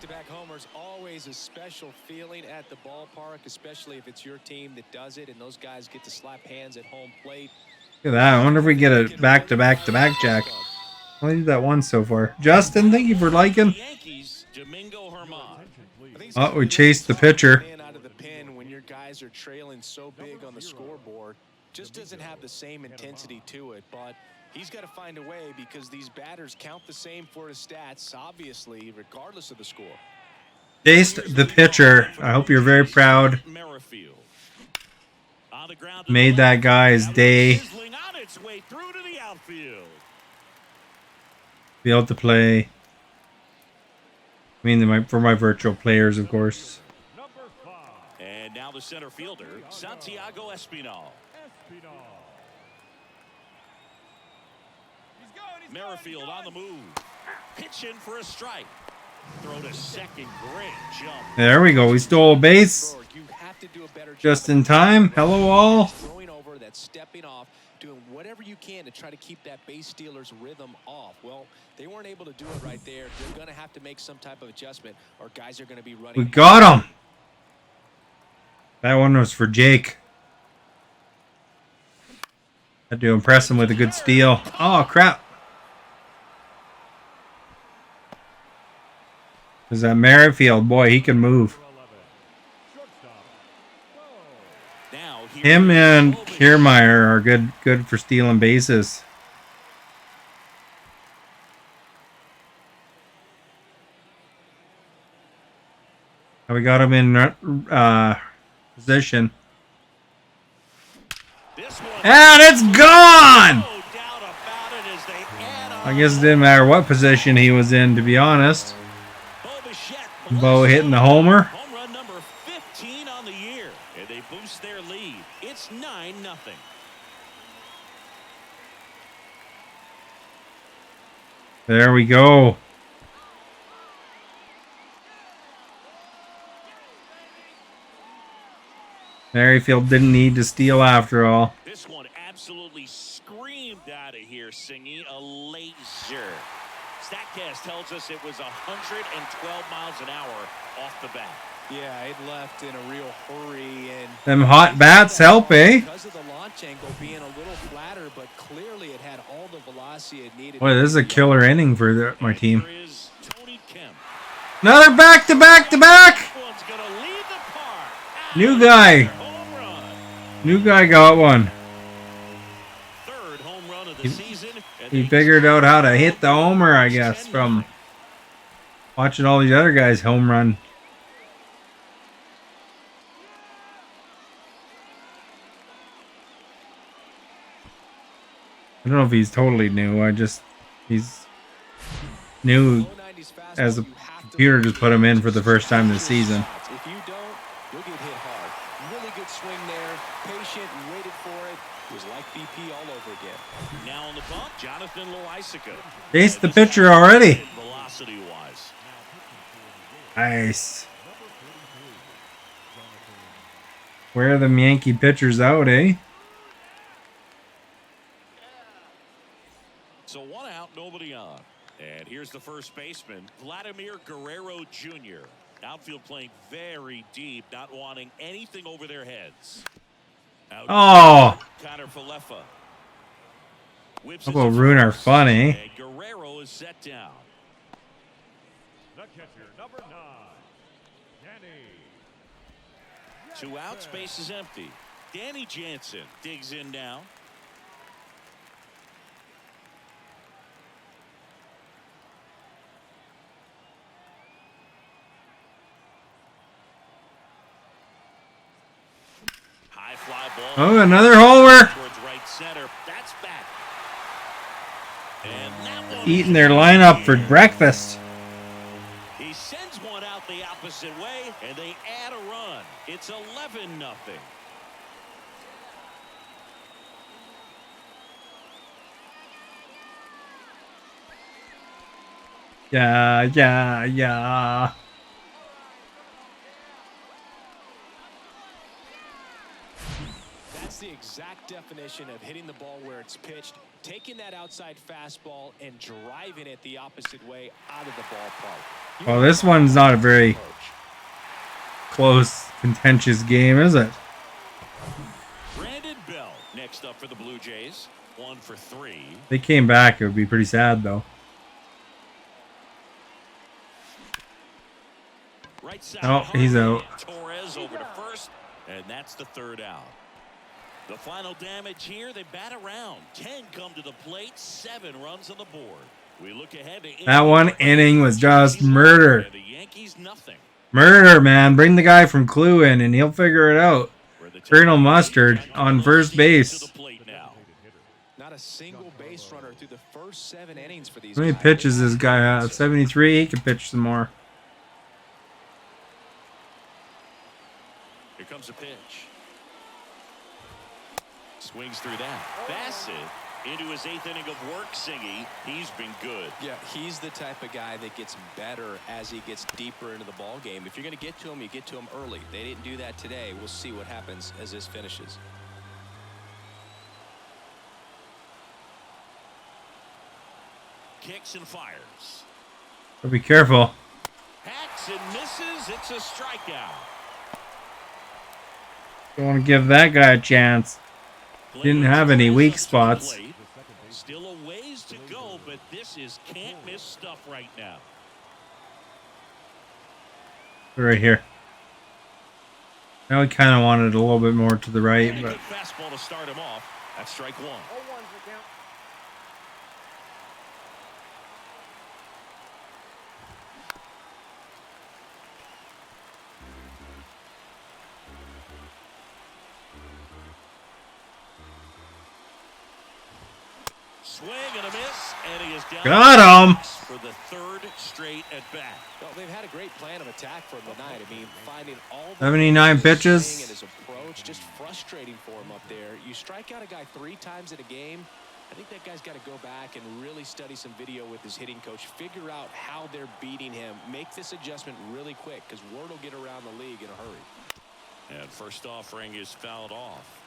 back-to-back homers, always a special feeling at the ballpark, especially if it's your team that does it, and those guys get to slap hands at home plate. Look at that. I wonder if we get a back-to-back-to-back, Jack. I only did that once so far. Justin, thank you for liking. Yankees, Domingo Herman. Oh, we chased the pitcher. Out of the pen when your guys are trailing so big on the scoreboard, just doesn't have the same intensity to it, but he's got to find a way because these batters count the same for his stats, obviously, regardless of the score. Chased the pitcher. I hope you're very proud. Merrifield. On the ground, Made that guy's day. sizzling on its way through to the outfield. Be able to play. I mean, for my virtual players, of course. Number 5. And now the center fielder, Santiago Espinal. Merrifield on the move. Pitching for a strike. Throw to second. Great jump. There we go. We stole a base. You have to do a better job Just in time. Hello, all. throwing over, that stepping off, doing whatever you can to try to keep that base stealer's rhythm off. Well, they weren't able to do it right there. They're going to have to make some type of adjustment, or guys are going to be running. We got him. That one was for Jake. Had to impress him with a good steal. Oh, crap. There's that Merrifield. Boy, he can move. Now, Him and Kiermaier are good for stealing bases. We got him in position. And it's gone! I guess it didn't matter what position he was in, to be honest. Bo hitting the homer. Home run number 15 on the year. And they boost their lead. It's 9-0. There we go. Merrifield didn't need to steal after all. This one absolutely screamed out of here, Singy. A laser. StatCast tells us it was 112 miles an hour off the bat. Yeah, it left in a real hurry, and Them hot bats help, eh? because of the launch angle being a little flatter, but clearly it had all the velocity it needed. Boy, this is a killer inning for my team. Here is Tony Kemp. Another back-to-back-to-back! One's gonna lead the park. New guy. Home run. New guy got one. Third home run of the season. And He they figured out how to hit the homer, I guess, from watching all these other guys home run. I don't know if he's totally new. He's new as the computer just put him in for the first time this season. If you don't, you'll get hit hard. Really good swing there. Patient and waited for it. It was like BP all over again. Now on the bump, Jonathan Loisaca. Chased the pitcher already. Velocity-wise. Nice. Where are them Yankee pitchers out, eh? So one out, nobody on. And here's the first baseman, Vladimir Guerrero Jr. Outfield playing very deep, not wanting anything over their heads. Out Oh! Connor Falefa. Whips How it about to ruin our first, fun, eh? and Guerrero is set down. The catcher, number 9, Danny. 2 outs, base is empty. Danny Jansen digs in now. High fly ball. Oh, another homer. Towards right center. That's back. And that one Eating their lineup for breakfast. He sends one out the opposite way, and they add a run. It's 11-0. Yeah. That's the exact definition of hitting the ball where it's pitched, taking that outside fastball and driving it the opposite way out of the ballpark. Well, this one's not a very close, contentious game, is it? Brandon Bell next up for the Blue Jays. 1 for 3. If they came back, it would be pretty sad, though. Right side. Oh, he's out. Torres over to first, and that's the 3rd out. The final damage here, they bat around. 10 come to the plate, 7 runs on the board. We look ahead to That one inning was just murder. and the Yankees nothing. Murder, man. Bring the guy from Clue in, and he'll figure it out. Colonel Mustard on first base. To the plate now. Not a single base runner through the first 7 innings for these How many guys. pitches this guy has? 73. He can pitch some more. Here comes a pitch. Swings through that. Bassett into his 8th inning of work, Singy. He's been good. Yeah, he's the type of guy that gets better as he gets deeper into the ball game. If you're going to get to him, you get to him early. They didn't do that today. We'll see what happens as this finishes. Kicks and fires. So be careful. Hacks and misses. It's a strikeout. Don't want to give that guy a chance. Didn't have any weak spots. Still a ways to go, but this is can't miss stuff right now. Right here. Now we kind of wanted a little bit more to the right, And a but good fastball to start him off. That's strike 1. Swing and a miss, and he is down. Got him. For the third straight at bat. Well, they've had a great plan of attack from tonight. I mean, finding all the 79 his pitches. swing and his approach, just frustrating for him up there. You strike out a guy 3 times in a game. I think that guy's got to go back and really study some video with his hitting coach, figure out how they're beating him, make this adjustment really quick because word will get around the league in a hurry. And first offering is fouled off.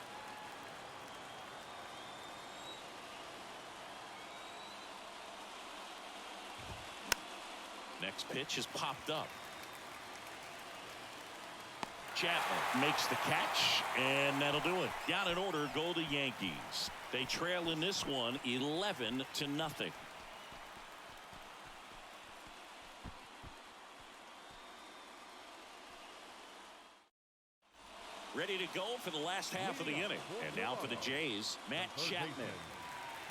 Next pitch is popped up. Chapman makes the catch, and that'll do it. Down in order go the Yankees. They trail in this one 11-0. Ready to go for the last half of the inning. And now for the Jays, Matt Chapman.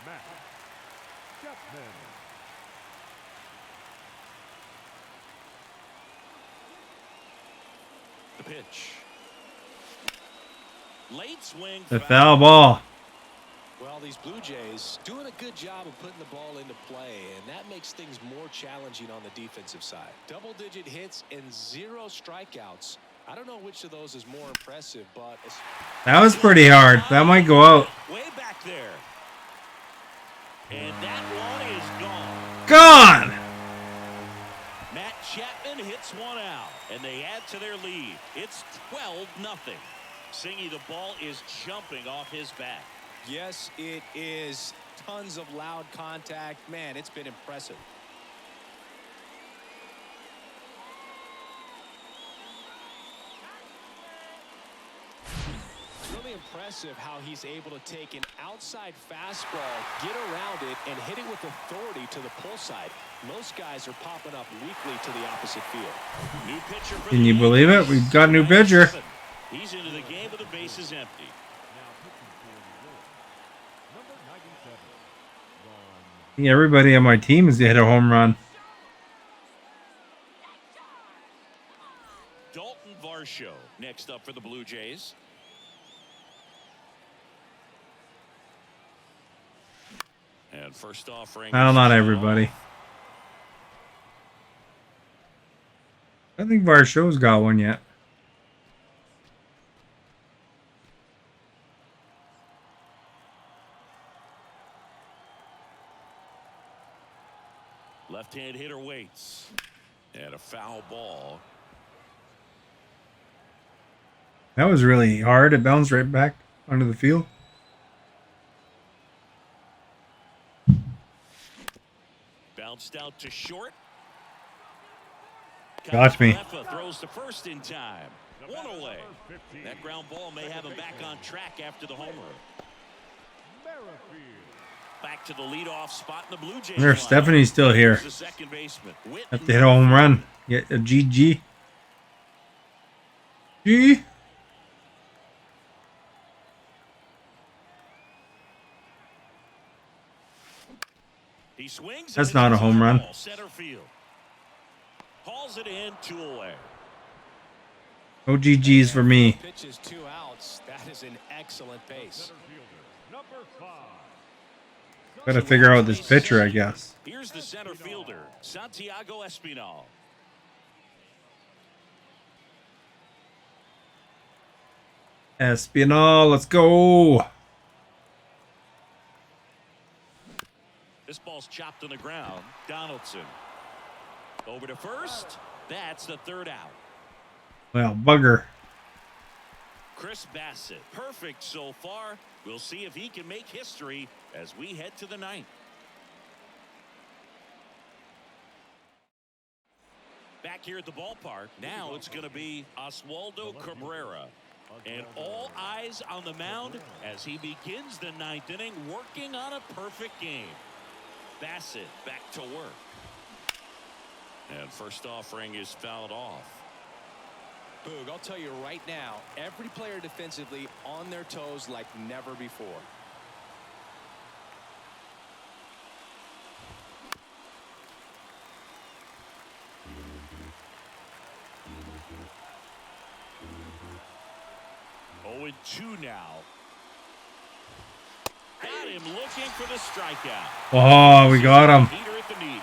Matt Chapman. The pitch. Late swing. The foul ball. Well, these Blue Jays doing a good job of putting the ball into play, and that makes things more challenging on the defensive side. Double-digit hits and 0 strikeouts. I don't know which of those is more impressive, but That was pretty hard. That might go out. Way back there. And that one is gone. Gone. Matt Chapman hits one out, and they add to their lead. It's 12-0. Singy, the ball is jumping off his bat. yes, it is. Tons of loud contact. Man, it's been impressive. Really impressive how he's able to take an outside fastball, get around it, and hit it with authority to the pull side. Most guys are popping up weakly to the opposite field. New pitcher for Can the you believe it? Yankees. We've got a new pitcher. He's into the game with the bases empty. Now pitching for New York, number 97, Ron. I think everybody on my team has hit a home run. Dalton Varsho next up for the Blue Jays. And first offering. Well, not everybody. I don't think Varsho's got one yet. Left-hand hitter waits. And a foul ball. That was really hard. It bounced right back onto the field. Bounced out to short. Got me. Kalefa throws to first in time. One away. That ground ball may have him back on track after the homer. Back to the leadoff spot in the Blue Jays. There, lineup. Stephanie's still here. The second baseman. Have to hit a home run. Get a GG. G. He swings. That's and not a it's home run. ball, center field. Hauls it in, 2 away. No GGs for me. Pitches 2 outs. That is an excellent pace. Center fielder, number 5. Gotta figure out this pitcher, I guess. Here's the center fielder, Santiago Espinal. Espinal, let's go. This ball's chopped on the ground. Donaldson. Over to first. That's the 3rd out. Well, bugger. Chris Bassett. Perfect so far. We'll see if he can make history as we head to the 9th. Back here at the ballpark. Now it's going to be Oswaldo Cabrera. And all eyes on the mound as he begins the 9th inning, working on a perfect game. Bassett back to work. And first offering is fouled off. Boog, I'll tell you right now, every player defensively on their toes like never before. Oh, and 2 now. Got him looking for the strikeout. Oh, we got him. Heater at the knees.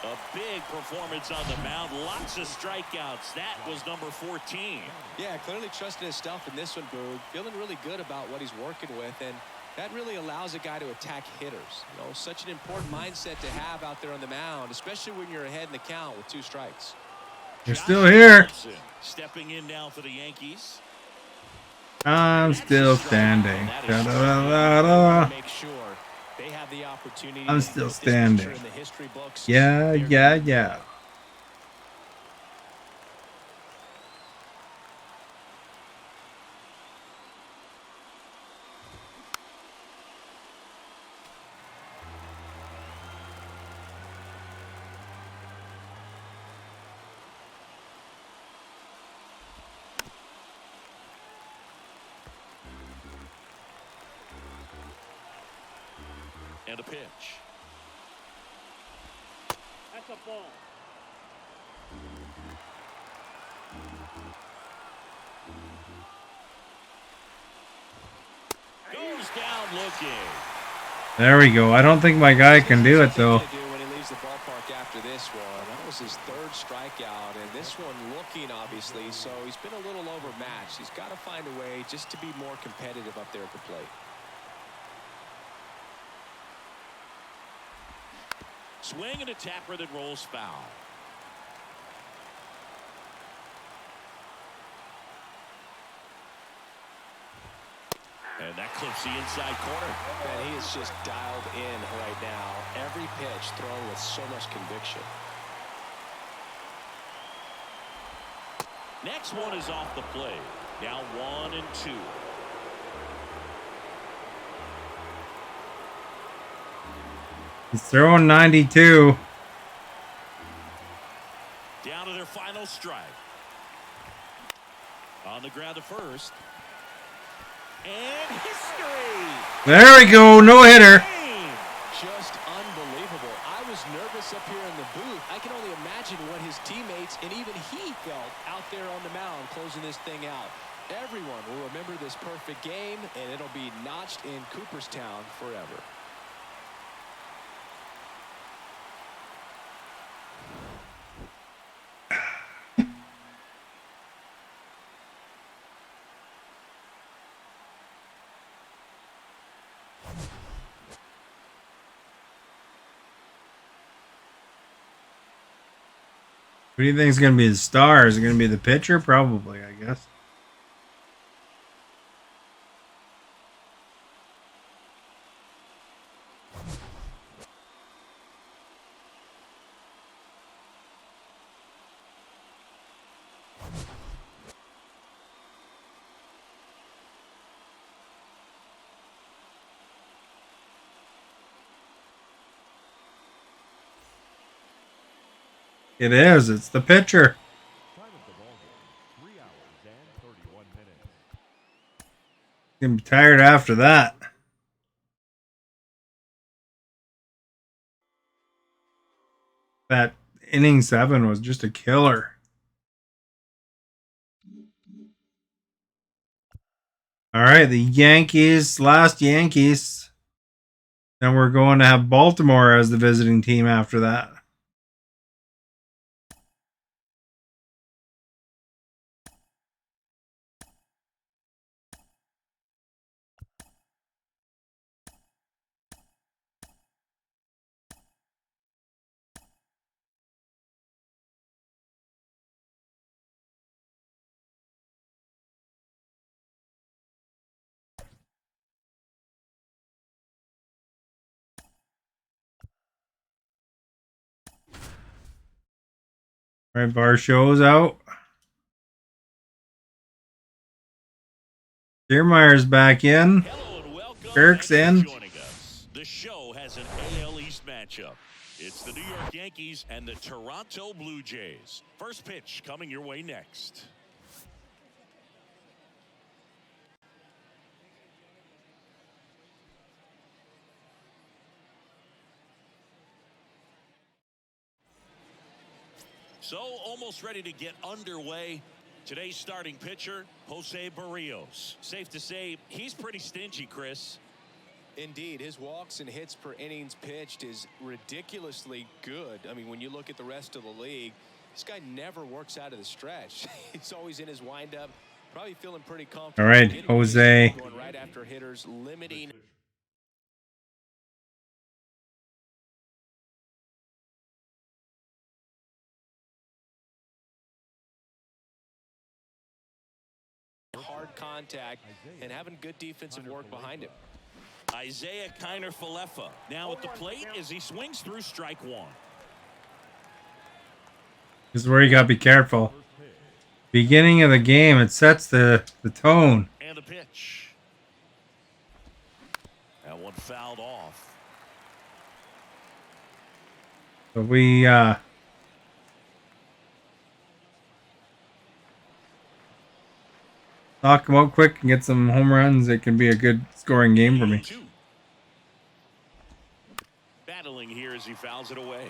A big performance on the mound. Lots of strikeouts. That was number 14. Yeah, clearly trusting his stuff in this one, Boog. Feeling really good about what he's working with, and that really allows a guy to attack hitters. You know, such an important mindset to have out there on the mound, especially when you're ahead in the count with 2 strikes. You're still here. Stepping in now for the Yankees. I'm still standing. Da-da-da-da-da. Make sure they have the opportunity. I'm to still put this picture standing. in the history books. Yeah, yeah, yeah. And a pitch. That's a ball. Goes down looking. There we go. I don't think my guy can do it though. When he leaves the ballpark after this one, that was his 3rd strikeout, and this one looking obviously, so he's been a little overmatched. He's got to find a way just to be more competitive up there at the plate. Swing and a tapper that rolls foul. And that clips the inside corner. Man, he is just dialed in right now. Every pitch thrown with so much conviction. Next one is off the plate. Now 1-2. He's throwing 92. Down to their final strike. On the ground to first. And history. There we go. No hitter. Just unbelievable. I was nervous up here in the booth. I can only imagine what his teammates and even he felt out there on the mound closing this thing out. Everyone will remember this perfect game, and it'll be notched in Cooperstown forever. What do you think is going to be the star? Is it going to be the pitcher? Probably, I guess. It is. It's the pitcher. Time of the ball game, 3 hours and 31 minutes. Gonna be tired after that. That inning 7 was just a killer. All right, the Yankees, last Yankees. Then we're going to have Baltimore as the visiting team after that. All right, Bar shows out. Kiermaier's back in. Hello and welcome. Kirk's Thanks in. for joining us. The show has an AL East matchup. It's the New York Yankees and the Toronto Blue Jays. First pitch coming your way next. So almost ready to get underway. Today's starting pitcher, Jose Barrios. Safe to say he's pretty stingy, Chris. Indeed, his walks and hits per innings pitched is ridiculously good. I mean, when you look at the rest of the league, this guy never works out of the stretch. He's always in his windup, probably feeling pretty comfortable. All right, Getting Jose. going right after hitters, limiting. Hard contact and having good defensive work behind him. Isaiah Kiner-Falefa now at the plate as he swings through strike one. This is where you gotta be careful. Beginning of the game, it sets the tone. And the pitch. That one fouled off. So we knock them out quick and get some home runs. It can be a good scoring game for me. Battling here as he fouls it away.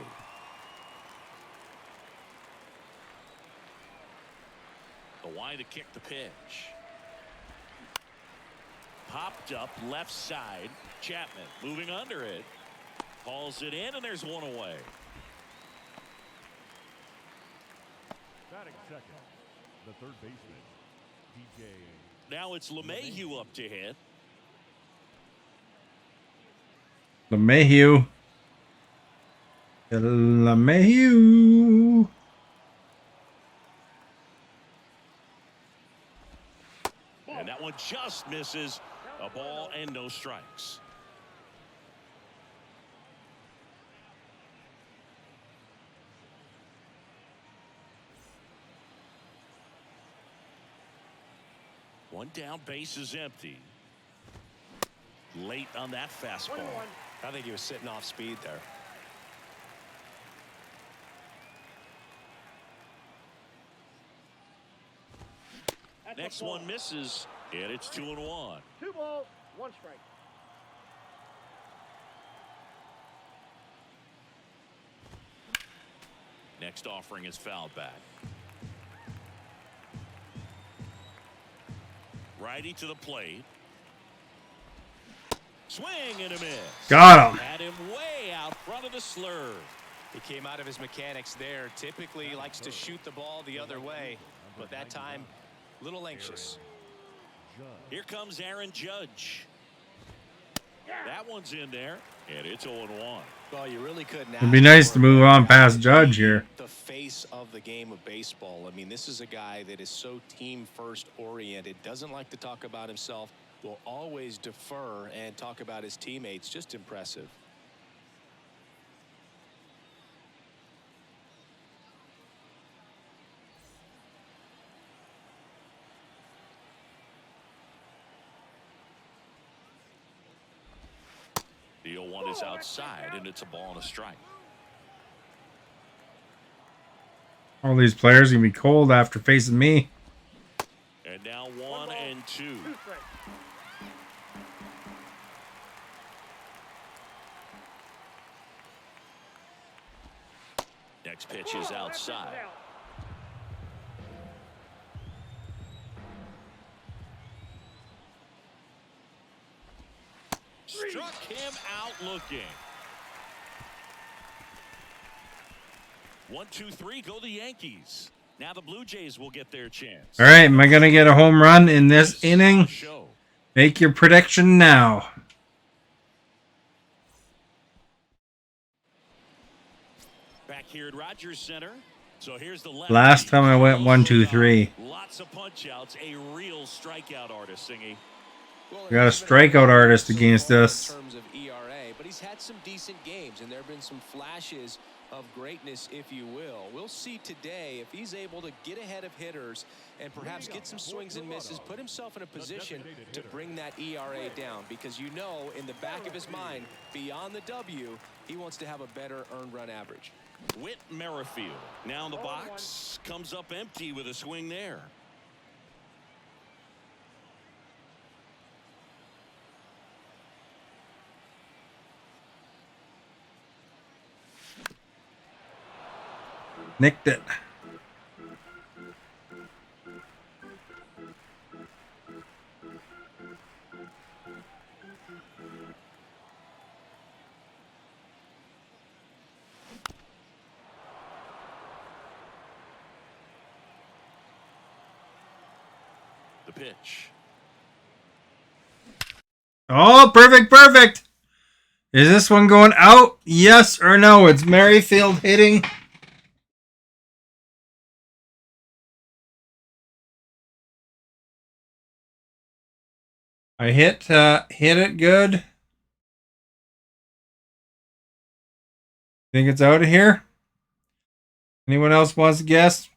The wide to kick the pitch. Popped up left side. Chapman moving under it. Hauls it in, and there's one away. Batting second, the third baseman, DJ. Now it's LeMahieu up to hit. LeMahieu. LeMahieu. And that one just misses. A ball and no strikes. One down, base is empty. Late on that fastball. I think he was sitting off speed there. Next one misses, and it's 2-1. 2 balls, 1 strike. Next offering is fouled back. Righty to the plate. Swing and a miss. Got him. Had him way out front of the slurve. He came out of his mechanics there. Typically he likes to shoot the ball the other way, but that time a little anxious. Here comes Aaron Judge. That one's in there, and it's 0-1. Well, you really couldn't. It'd be nice to move on past Judge here. The face of the game of baseball. I mean, this is a guy that is so team first oriented, doesn't like to talk about himself, will always defer and talk about his teammates. Just impressive. The 0-1 is outside, and it's a ball and a strike. All these players are gonna be cold after facing me. And now 1 and 2. 2 strikes. Next pitch is outside. Struck him out looking. 1, 2, 3, go the Yankees. Now the Blue Jays will get their chance. All right, am I gonna get a home run in this inning? Show. Make your prediction now. Back here at Rogers Center. So here's the left. Last time I went 1, 2, 3. Lots of punch outs. A real strikeout artist, Singy. Well, We got a strikeout artist against us. In terms of ERA, but he's had some decent games, and there have been some flashes of greatness, if you will. We'll see today if he's able to get ahead of hitters and perhaps get some swings and misses, put himself in a position to bring that ERA down, because you know in the back of his mind, beyond the W, he wants to have a better earned run average. Whit Merrifield now in the box, comes up empty with a swing there. Nicked it. a pitch. Oh, perfect, perfect. Is this one going out? Yes or no? It's Merrifield hitting. I hit it good. Think it's out of here? Anyone else wants to guess?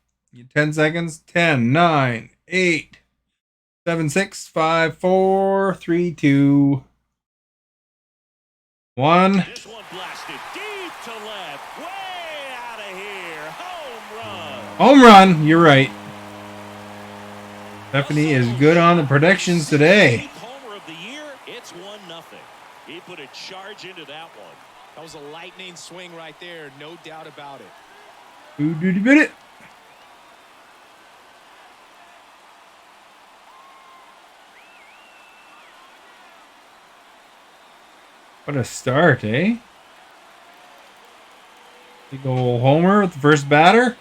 10 seconds. 10, 9, 8, 7, 6, 5, 4, 3, 2, 1. This one blasted deep to left. Way out of here. Home run. Home run. You're right. Stephanie is good on the predictions today. Homer of the year. It's 1-0. He put a charge into that one. That was a lightning swing right there, no doubt about it. Who did you it? What a start, eh? Big ol' homer with the first batter.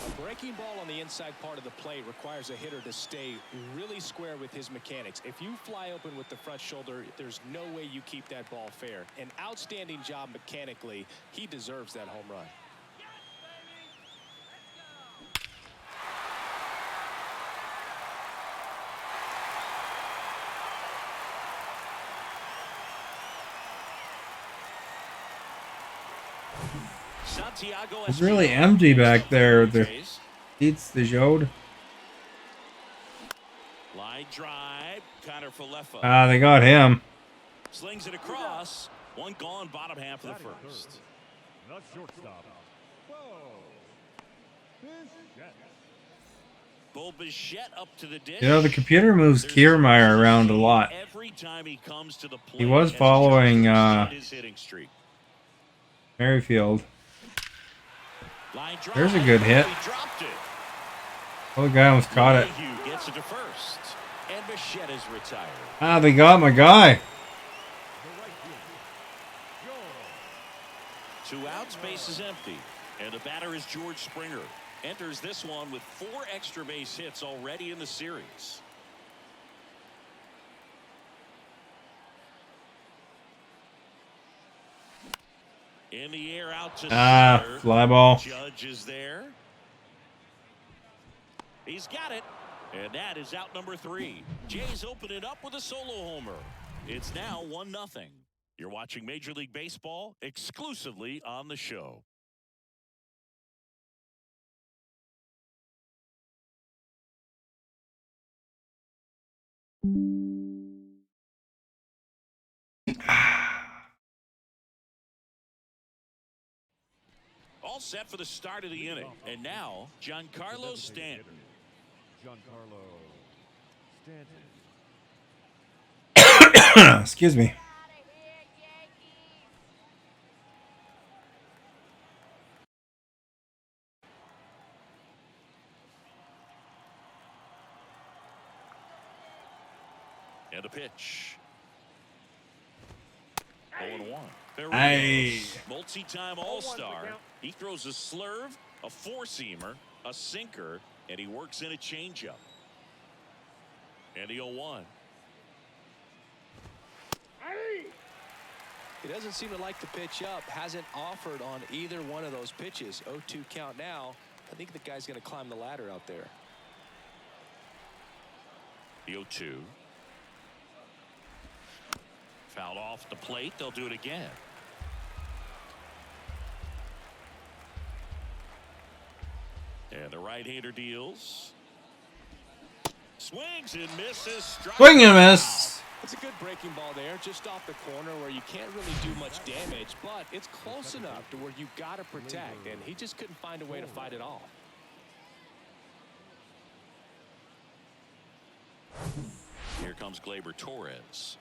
A breaking ball on the inside part of the plate requires a hitter to stay really square with his mechanics. If you fly open with the front shoulder, there's no way you keep that ball fair. An outstanding job mechanically. He deserves that home run. Santiago It's really empty back there. The seats they showed. Line drive, Connor Falefa. Ah, they got him. Slings it across. One gone, bottom half of the first. The shortstop. Bo Bichette up to the dish. You know, the computer moves Kiermaier around a lot. Every time he comes to the plate, He was following his hitting streak. Merrifield. Line drive. There's a good hit. He dropped it. Oh, the guy almost caught it. Mayhew gets it to first, and Bichette is retired. Ah, they got my guy. 2 outs, base is empty, and the batter is George Springer. Enters this one with 4 extra base hits already in the series. In the air, out to center. Fly ball. Judge is there. He's got it, and that is out number 3. Jays open it up with a solo homer. It's now 1-0. You're watching Major League Baseball exclusively on the show. All set for the start of the inning. And now, Giancarlo Stanton. Giancarlo Stanton. Excuse me. And a pitch. 0-1. Hey. Multi-time All-Star. He throws a slurve, a four-seamer, a sinker, and he works in a changeup. And the 0-1. He doesn't seem to like the pitch up. Hasn't offered on either one of those pitches. 0-2 count now. I think the guy's going to climb the ladder out there. The 0-2. Fouled off the plate. They'll do it again. And the right-hander deals. Swings and misses. Swing and miss. It's a good breaking ball there, just off the corner where you can't really do much damage, but it's close enough to where you got to protect, and he just couldn't find a way to fight it off. Here comes Gleyber Torres.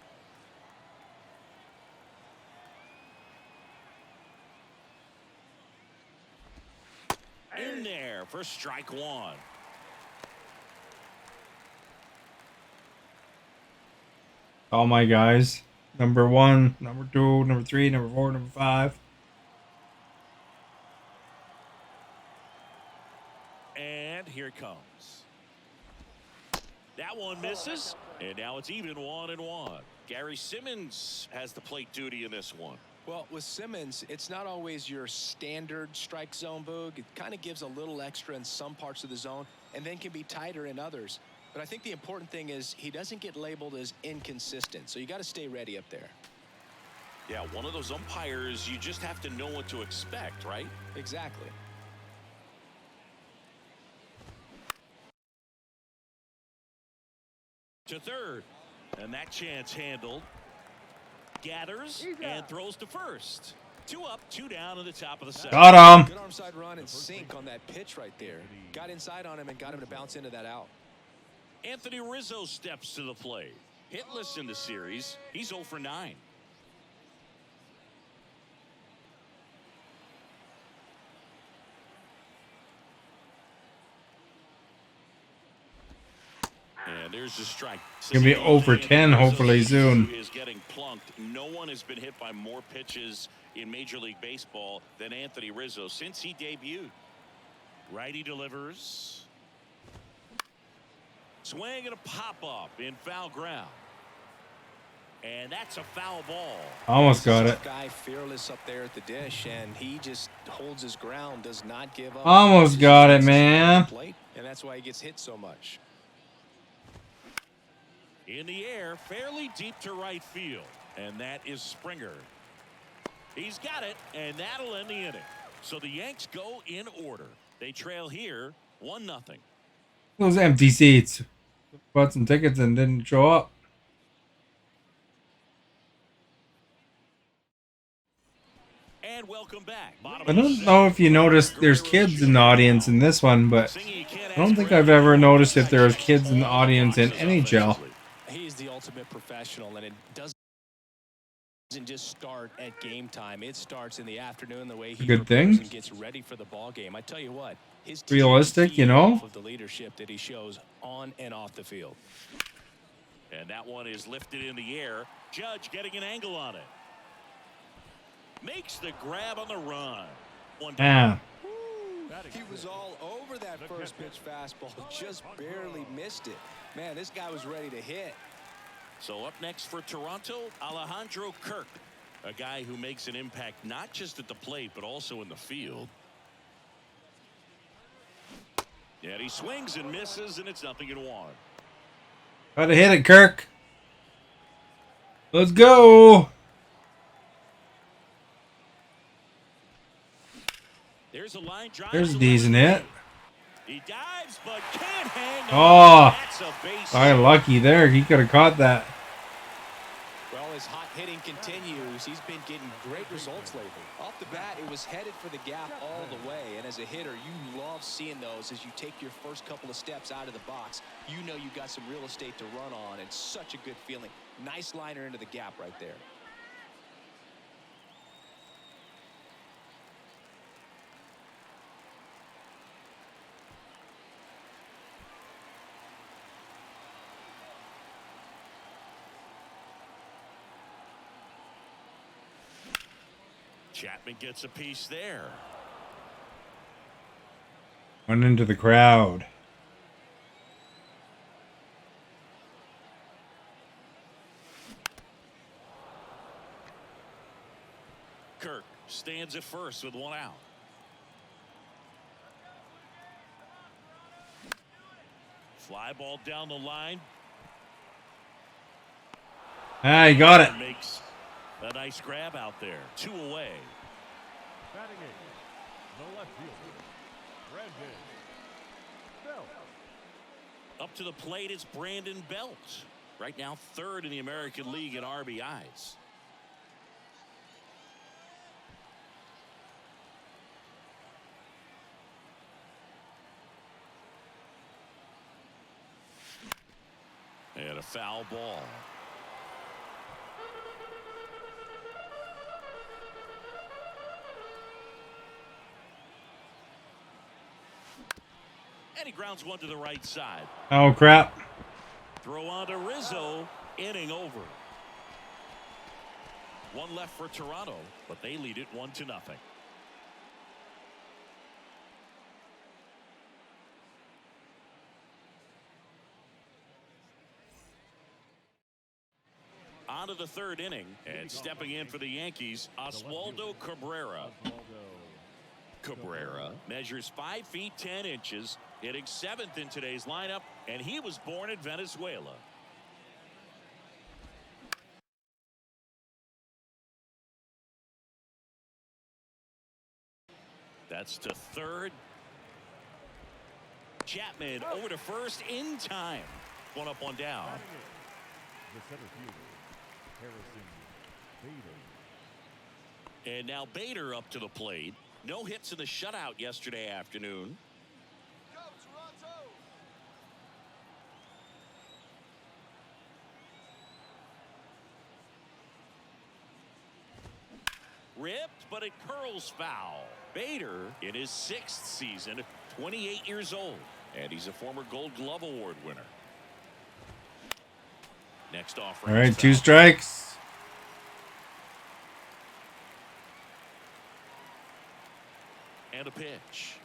In there for strike 1. All my guys. Number 1, number 2, number 3, number 4, number 5. here it comes. That one misses, and now it's even 1-1. Gary Simmons has the plate duty in this one. Well, with Simmons, it's not always your standard strike zone, Boog. It kind of gives a little extra in some parts of the zone and then can be tighter in others. But I think the important thing is he doesn't get labeled as inconsistent, so you got to stay ready up there. Yeah, one of those umpires, you just have to know what to expect, right? Exactly. To third, and that chance handled. Gathers and throws to first. 2 up, 2 down at the top of the second. Got him. Good arm side run and sink on that pitch right there. Got inside on him and got him to bounce into that out. Anthony Rizzo steps to the plate. Hitless in the series. He's 0 for 9. And there's the strike. Gonna be over 10 hopefully soon. Is getting plunked. No one has been hit by more pitches in Major League Baseball than Anthony Rizzo since he debuted. Righty delivers. Swing and a pop-up in foul ground. And that's a foul ball. Almost got it. Guy fearless up there at the dish, and he just holds his ground, does not give up. Almost got it, man. And that's why he gets hit so much. In the air, fairly deep to right field. And that is Springer. He's got it, and that'll end the inning. So the Yanks go in order. They trail here 1-0. Those empty seats. Bought some tickets and didn't show up. And welcome back. I don't know if you noticed there's kids in the audience in this one, but I don't think I've ever noticed if there was kids in the audience in NHL. He's the ultimate professional, and it doesn't just start at game time. It starts in the afternoon the way he Good thing. and gets ready for the ball game. I tell you what, his Realistic, you know. of the leadership that he shows on and off the field. And that one is lifted in the air. Judge getting an angle on it. Makes the grab on the run. Yeah. He was all over that first pitch fastball, just barely missed it. Man, this guy was ready to hit. So up next for Toronto, Alejandro Kirk, a guy who makes an impact not just at the plate but also in the field. And he swings and misses, and it's 0-1. Gotta hit it, Kirk. Let's go. There's a line drive. There's a decent hit. He dives but can't hang Oh, on. That's a base sorry, hit. lucky there. He could have caught that. Well, his hot hitting continues. He's been getting great results lately. Off the bat, it was headed for the gap all the way. And as a hitter, you love seeing those as you take your first couple of steps out of the box. You know you got some real estate to run on, and such a good feeling. Nice liner into the gap right there. Chapman gets a piece there. Went into the crowd. Kirk stands at first with 1 out. Fly ball down the line. Ah, he got it. Makes a nice grab out there. 2 away. Batting eighth, the left fielder, Brandon Belt. Up to the plate, it's Brandon Belt. Right now, 3rd in the American League in RBIs. And a foul ball. And he grounds one to the right side. Oh, crap. Throw on to Rizzo. Inning over. 1 left for Toronto, but they lead it 1-0. On to the third inning, and stepping in for the Yankees, Oswaldo Cabrera. Cabrera measures 5 feet 10 inches, hitting 7th in today's lineup, and he was born in Venezuela. That's to third. Chapman over to first in time. One up, one down. The center fielder, Harrison Bader. And now Bader up to the plate. No hits in the shutout yesterday afternoon. Go, Toronto! Ripped, but it curls foul. Bader in his 6th season, 28 years old, and he's a former Gold Glove Award winner. Next off. All right, 2 strikes. And a pitch.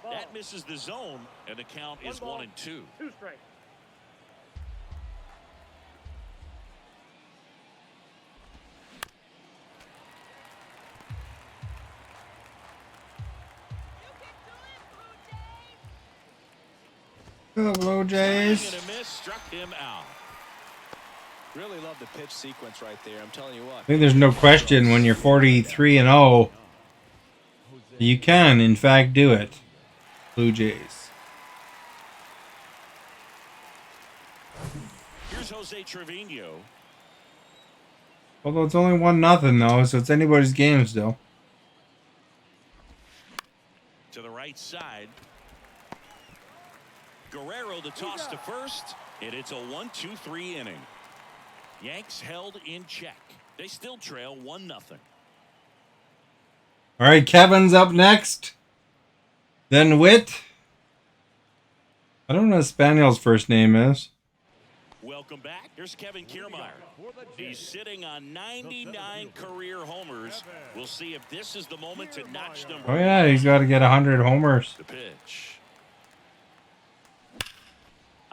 That misses the zone, and the count is 1-2. 2 strikes. Go Blue Jays. Swing and a miss, struck him out. Really love the pitch sequence right there. I'm telling you what. I think there's no question when you're 43-0, you can in fact do it. Blue Jays. Here's Jose Trevino. Although it's only 1-0 though, so it's anybody's game still. To the right side. Guerrero the toss to first, and it's a 1-2-3 inning. Yanks held in check. They still trail 1-0. All right, Kevin's up next. Then Witt. I don't know what Spaniel's first name is. Welcome back. Here's Kevin Kiermaier. He's sitting on 99 career homers. We'll see if this is the moment to notch number. Oh yeah, he's got to get 100 homers. The pitch.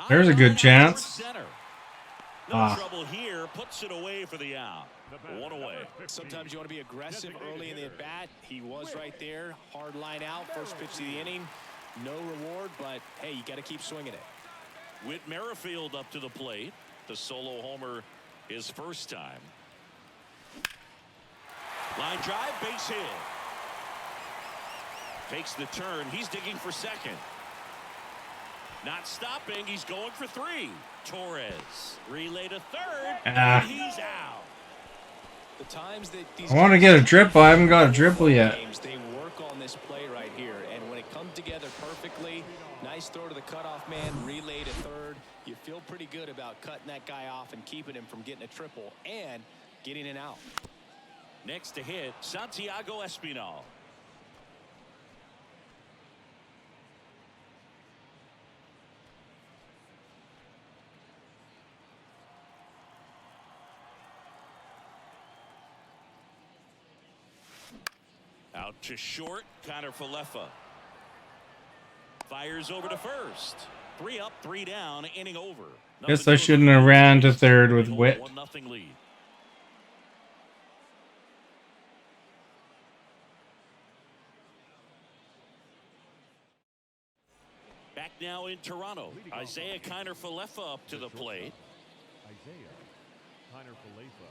There's a good chance. No trouble here. Puts it away for the out. 1 away. Sometimes you want to be aggressive early in the at-bat. He was right there. Hard line out. First pitch of the inning. No reward, but hey, you got to keep swinging it. Whit Merrifield up to the plate. The solo homer his first time. Line drive, base hit. Takes the turn. He's digging for second. Not stopping. He's going for 3. Torres relay to third. And he's out. The times that these I want to get a triple. I haven't got a triple yet. They work on this play right here, and when it comes together perfectly, nice throw to the cutoff man, relay to third. You feel pretty good about cutting that guy off and keeping him from getting a triple and getting an out. Next to hit, Santiago Espinal. Out to short, Connor Falefa. Fires over to first. 3 up, 3 down, inning over. Guess I shouldn't have ran to third with Witt. 1-0 lead. Back now in Toronto. Isaiah Kiner Falefa up to the plate. Isaiah Kiner Falefa.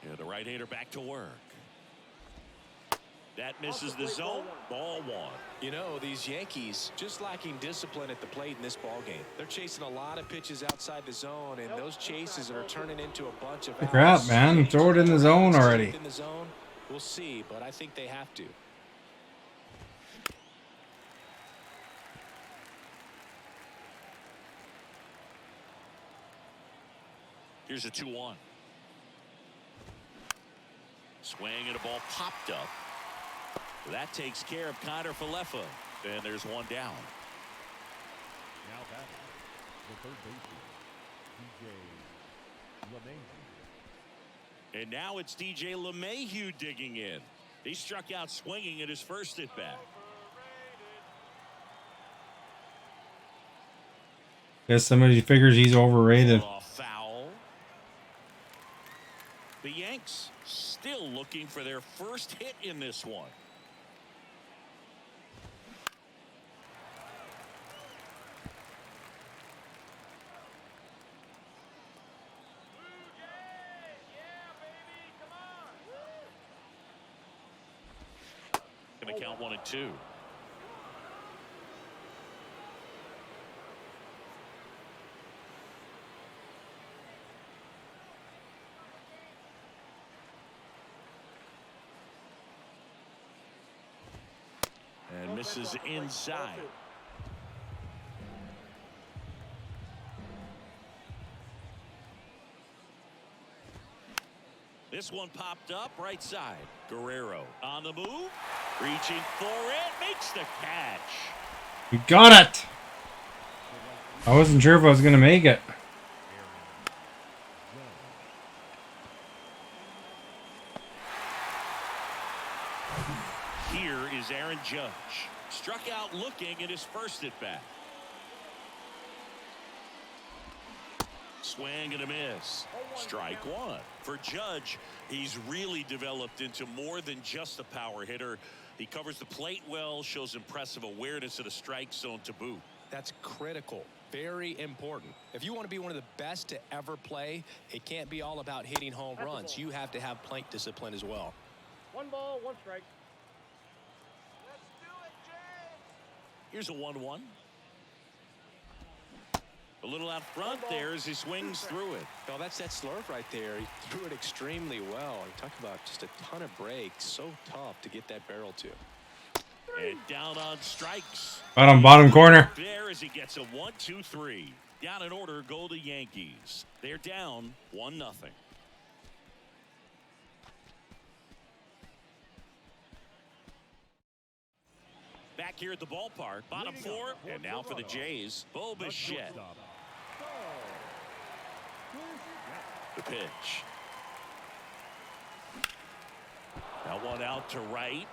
Yeah, the right-hander back to work. That misses the zone. Ball 1. You know, these Yankees just lacking discipline at the plate in this ball game. They're chasing a lot of pitches outside the zone, and those chases are turning into a bunch of Crap, outs. man. Throw it in the zone already. In the zone, we'll see, but I think they have to. Here's a 2-1. Swing and a ball popped up. That takes care of Connor Falefa. And there's 1 down. Now batting, the third baseman, DJ LeMahieu. And now it's DJ LeMahieu digging in. He struck out swinging at his first at bat. Guess somebody figures he's overrated. A foul. The Yanks still looking for their first hit in this one. Going to count 1-2. And misses inside. This one popped up right side. Guerrero on the move. Reaching for it. Makes the catch. You got it! I wasn't sure if I was going to make it. Here is Aaron Judge. Struck out looking at his first at bat. Swing and a miss. Strike one. For Judge, he's really developed into more than just a power hitter. He covers the plate well, shows impressive awareness of the strike zone to boot. That's critical. Very important. If you want to be one of the best to ever play, it can't be all about hitting home runs. You have to have plate discipline as well. 1 ball, 1 strike. Here's a 1-1. A little out front there as he swings through it. Well, that's that slurve right there. He threw it extremely well. You talk about just a ton of breaks. So tough to get that barrel to. And down on strikes. Bottom corner. There as he gets a 1-2-3. Down in order go the Yankees. They're down 1-0. Back here at the ballpark, bottom 4, and now for the Jays, Bo Bichette. The pitch. Now one out to right.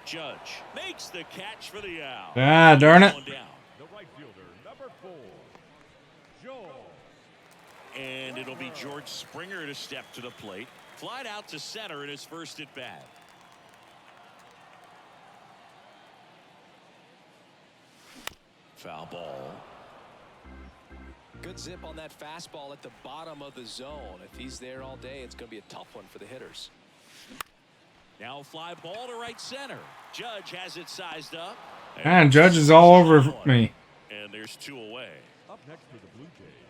Judge makes the catch for the out. Ah, darn it. One down. The right fielder, number 4, Joe. And it'll be George Springer to step to the plate. Flied out to center in his first at bat. Foul ball. Good zip on that fastball at the bottom of the zone. If he's there all day, it's going to be a tough one for the hitters. Now fly ball to right center. Judge has it sized up. And Judge is all over me. And there's 2 away. Up next for the Blue Jays,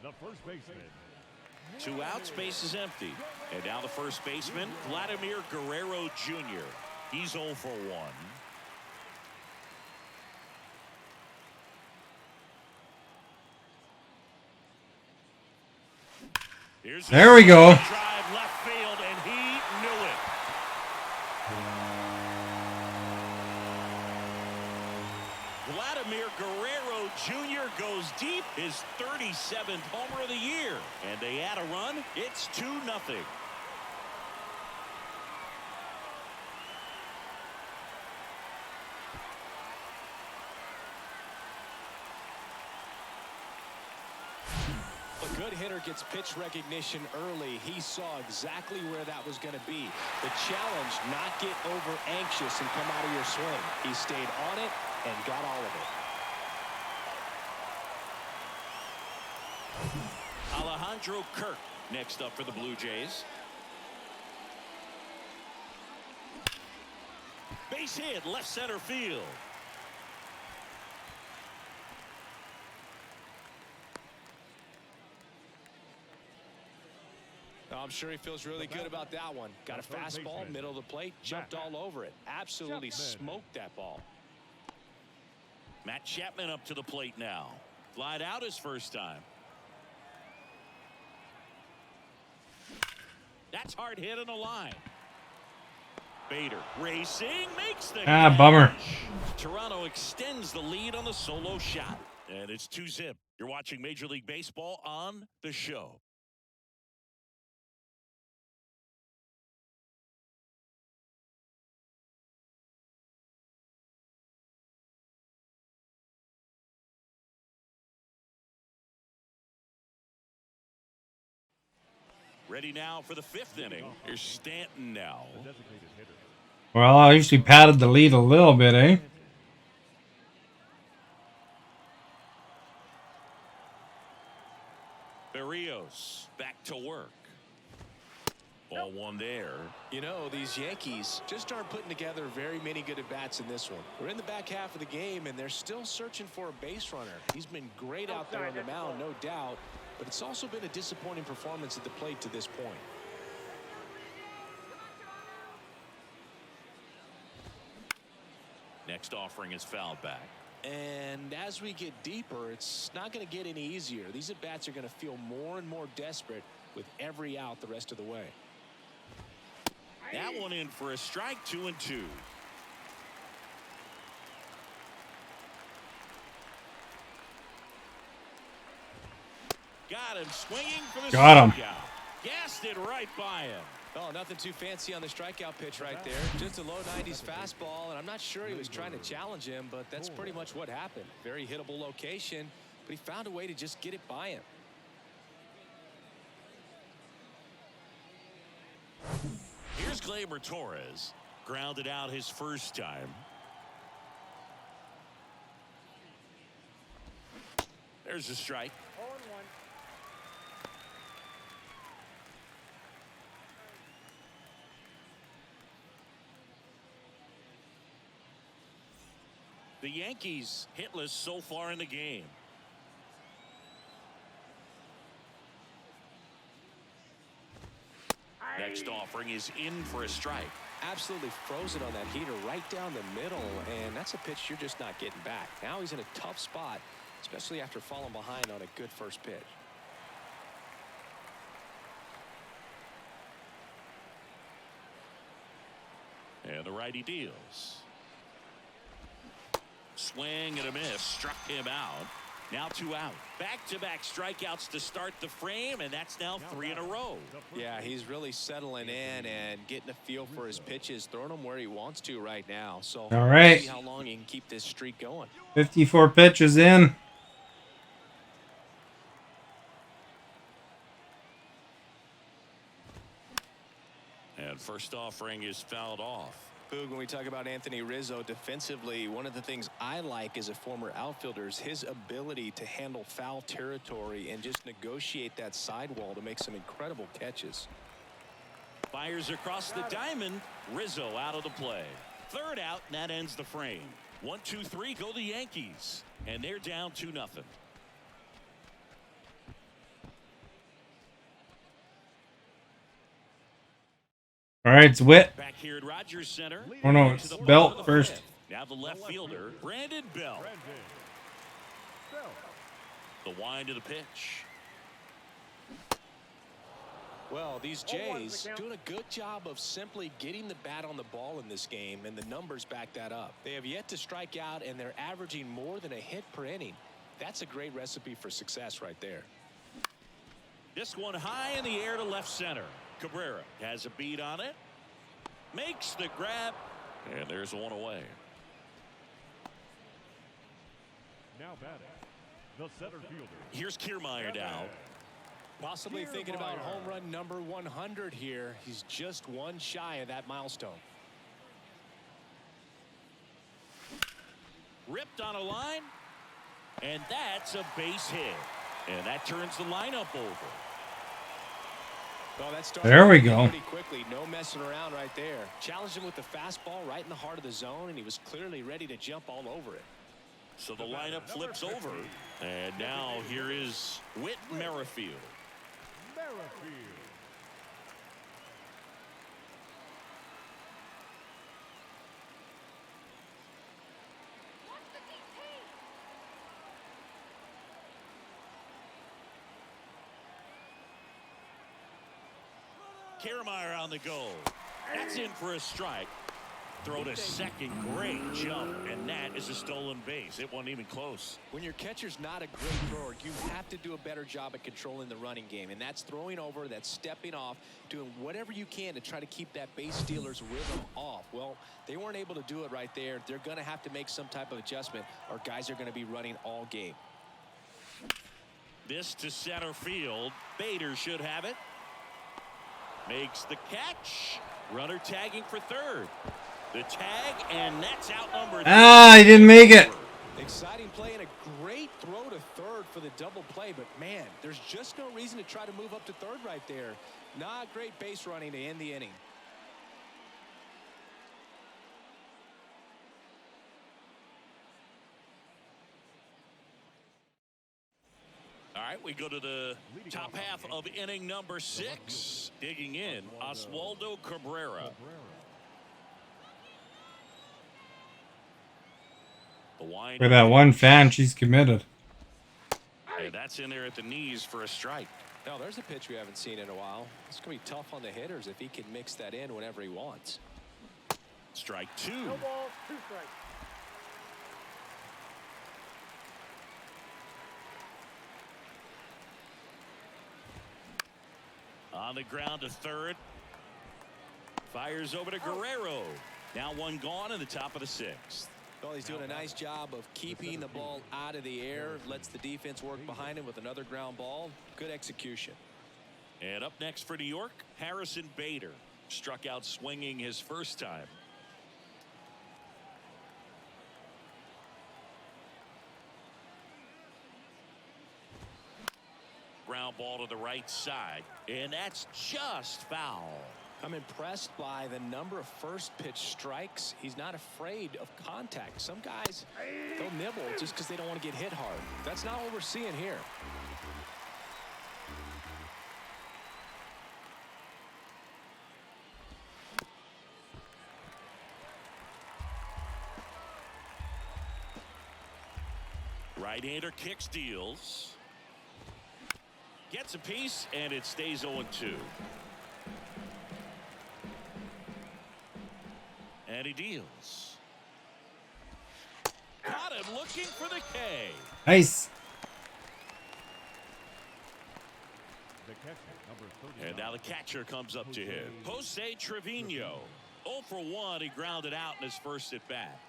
the first baseman. 2 outs, base is empty. And now the first baseman, Vladimir Guerrero Jr. He's 0 for 1. There we go. Drive left field, and he knew it. Vladimir Guerrero Jr. goes deep, his 37th homer of the year. And they add a run. It's 2-0. A good hitter gets pitch recognition early. He saw exactly where that was going to be. The challenge, not get over anxious and come out of your swing. He stayed on it and got all of it. Alejandro Kirk next up for the Blue Jays. Base hit, left center field. I'm sure he feels really good about that one. Got a fastball, middle of the plate, jumped all over it. Absolutely smoked that ball. Matt Chapman up to the plate now. Flied out his first time. That's hard hit in the line. Bader racing, makes the catch. Bummer. Toronto extends the lead on the solo shot. And it's 2-0. You're watching Major League Baseball on The Show. Ready now for the 5th inning. Here's Stanton now. The designated hitter. Well, I usually padded the lead a little bit, eh? Berrios back to work. Ball one there. You know, these Yankees just aren't putting together very many good at-bats in this one. We're in the back half of the game, and they're still searching for a base runner. He's been great out there on the mound, no doubt, but it's also been a disappointing performance at the plate to this point. Next offering is fouled back. And as we get deeper, it's not going to get any easier. These at-bats are going to feel more and more desperate with every out the rest of the way. That one in for a strike, 2-2. Got him swinging for the Got him. strikeout. Gassed it right by him. Oh, nothing too fancy on the strikeout pitch right there. Just a low 90s fastball, and I'm not sure he was trying to challenge him, but that's pretty much what happened. Very hittable location, but he found a way to just get it by him. Here's Gleyber Torres. Grounded out his first time. There's a strike. 0-1. The Yankees hitless so far in the game. Next offering is in for a strike. Absolutely frozen on that heater right down the middle, and that's a pitch you're just not getting back. Now he's in a tough spot, especially after falling behind on a good first pitch. And the righty deals. Swing and a miss. Struck him out. Now 2 out. Back-to-back strikeouts to start the frame, and that's now 3 in a row. Yeah, he's really settling in and getting a feel for his pitches, throwing them where he wants to right now. So All right. see how long he can keep this streak going. 54 pitches in. And first offering is fouled off. Boog, when we talk about Anthony Rizzo defensively, one of the things I like as a former outfielder is his ability to handle foul territory and just negotiate that sidewall to make some incredible catches. Fires across the diamond. Rizzo out of the play. 3rd out, and that ends the frame. 1, 2, 3 go the Yankees, and they're down 2-0. All right, it's Witt. Back here at Rogers Center. Oh, no, To it's the bottom Belt of the first. 5th. Now the left fielder, Brandon Belt. Brandon Belt. The wind of the pitch. Well, these 0-1's Jays the count. doing a good job of simply getting the bat on the ball in this game, and the numbers back that up. They have yet to strike out, and they're averaging more than a hit per inning. That's a great recipe for success right there. This one high in the air to left center. Cabrera has a beat on it. Makes the grab. And there's one away. Now batting, the center fielder. Here's Kiermaier now. Possibly thinking about home run number 100 here. He's just one shy of that milestone. Ripped on a line. And that's a base hit. And that turns the lineup over. Well, that There we go. pretty quickly. No messing around right there. Challenged him with the fastball right in the heart of the zone, and he was clearly ready to jump all over it. So the lineup flips over. And now here is Whit Merrifield. Merrifield. Kiermaier on the go. That's in for a strike. Throw to second. Great jump. And that is a stolen base. It wasn't even close. When your catcher's not a great thrower, you have to do a better job at controlling the running game. And that's throwing over, that's stepping off, doing whatever you can to try to keep that base stealer's rhythm off. Well, they weren't able to do it right there. They're going to have to make some type of adjustment, or guys are going to be running all game. This to center field. Bader should have it. Makes the catch. Runner tagging for third. The tag, and that's out number 3. Ah, he didn't make it. Exciting play and a great throw to third for the double play, but man, there's just no reason to try to move up to third right there. Not great base running to end the inning. All right, we go to the top half of inning number 6. Digging in, Oswaldo Cabrera. The wind. For that one fan, she's committed. And that's in there at the knees for a strike. Now, there's a pitch we haven't seen in a while. It's going to be tough on the hitters if he can mix that in whenever he wants. Strike 2. No ball, 2 strikes. On the ground to third. Fires over to Guerrero. Now one gone in the top of the 6th. Well, he's doing a nice job of keeping the ball out of the air. Lets the defense work behind him with another ground ball. Good execution. And up next for New York, Harrison Bader. Struck out swinging his first time. Ground ball to the right side, and that's just foul. I'm impressed by the number of first pitch strikes. He's not afraid of contact. Some guys, they'll nibble just because they don't want to get hit hard. That's not what we're seeing here. Right-hander kicks, deals. Gets a piece, and it stays 0-2. And he deals. Caught him looking for the K. Nice. The catcher, number 39. And now the catcher comes up to him. Jose Trevino. 0 for 1. He grounded out in his first at bat.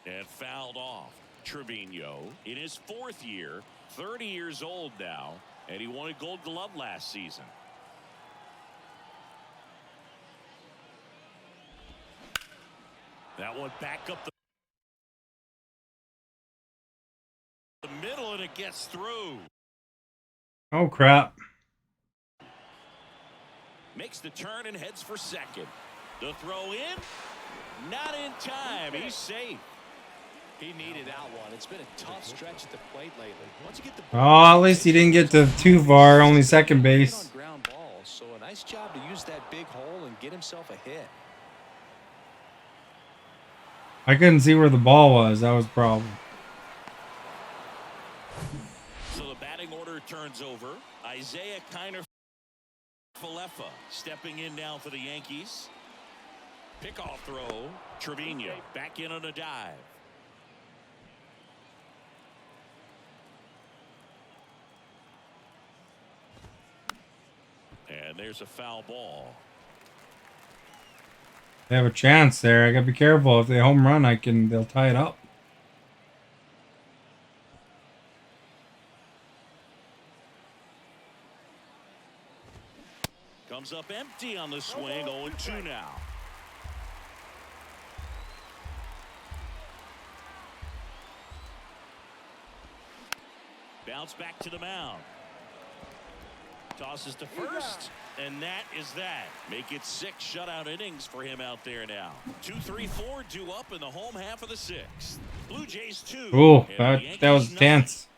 And fouled off. Trevino in his 4th year, 30 years old now, and he won a Gold Glove last season. That one back up the middle, and it gets through. Oh, crap. Makes the turn and heads for second. The throw in, not in time. He's safe. He needed that one. It's been a tough stretch at the plate lately. Once you get the Oh, at least he didn't get to too far. Only second base. on ground balls, so a nice job to use that big hole and get himself a hit. I couldn't see where the ball was. That was the problem. So the batting order turns over. Isaiah Kiner-Falefa stepping in now for the Yankees. Pickoff throw. Trevino back in on a dive. And there's a foul ball. They have a chance there. I gotta be careful. If they home run, they'll tie it up. Comes up empty on the swing. 0-2 now. Bounce back to the mound. Tosses to first, and that is that. Make it 6 shutout innings for him out there now. 2, 3, 4 due up in the home half of the 6th. Blue Jays 2. Ooh, and the that was Yankees tense.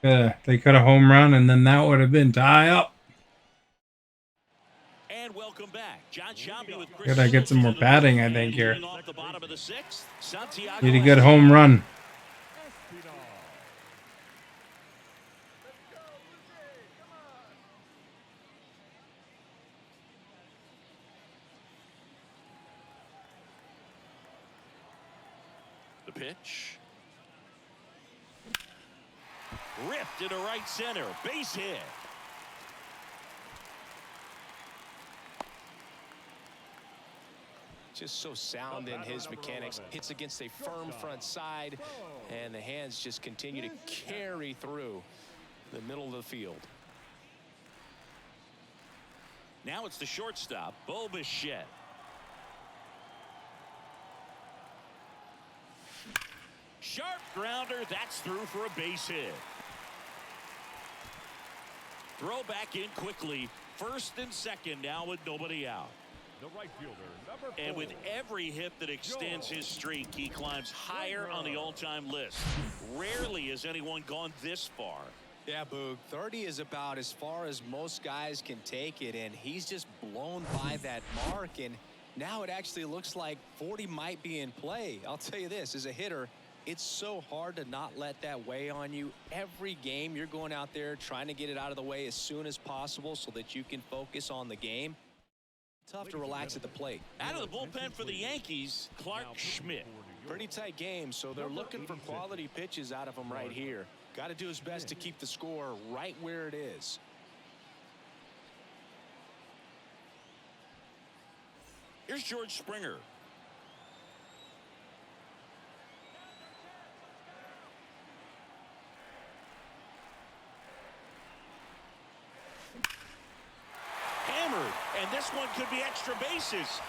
They could have home run, and then that would have been tie up. And welcome back. John Shambi with Chris Gotta get some more Singleton batting, I and think, here. leading off the bottom of the 6th. Santiago Need a good home run. The pitch. Ripped into right center. Base hit. Just so sound in his mechanics. Hits against a firm front side, and the hands just continue to carry through the middle of the field. Now it's the shortstop, Bo Bichette. Sharp grounder, that's through for a base hit. Throw back in quickly. First and second now with nobody out. The right fielder, number 4. And with every hit that extends his streak, he climbs higher on the all-time list. Rarely has anyone gone this far. Yeah, Boog, 30 is about as far as most guys can take it, and he's just blown by that mark, and now it actually looks like 40 might be in play. I'll tell you this, as a hitter, it's so hard to not let that weigh on you. Every game you're going out there trying to get it out of the way as soon as possible so that you can focus on the game. Tough to relax at the plate. Out of the bullpen for the Yankees, Clark Schmidt. Pretty tight game, so they're looking for quality pitches out of him right here. Got to do his best to keep the score right where it is. Here's George Springer. Hammered, and this one could be extra bases.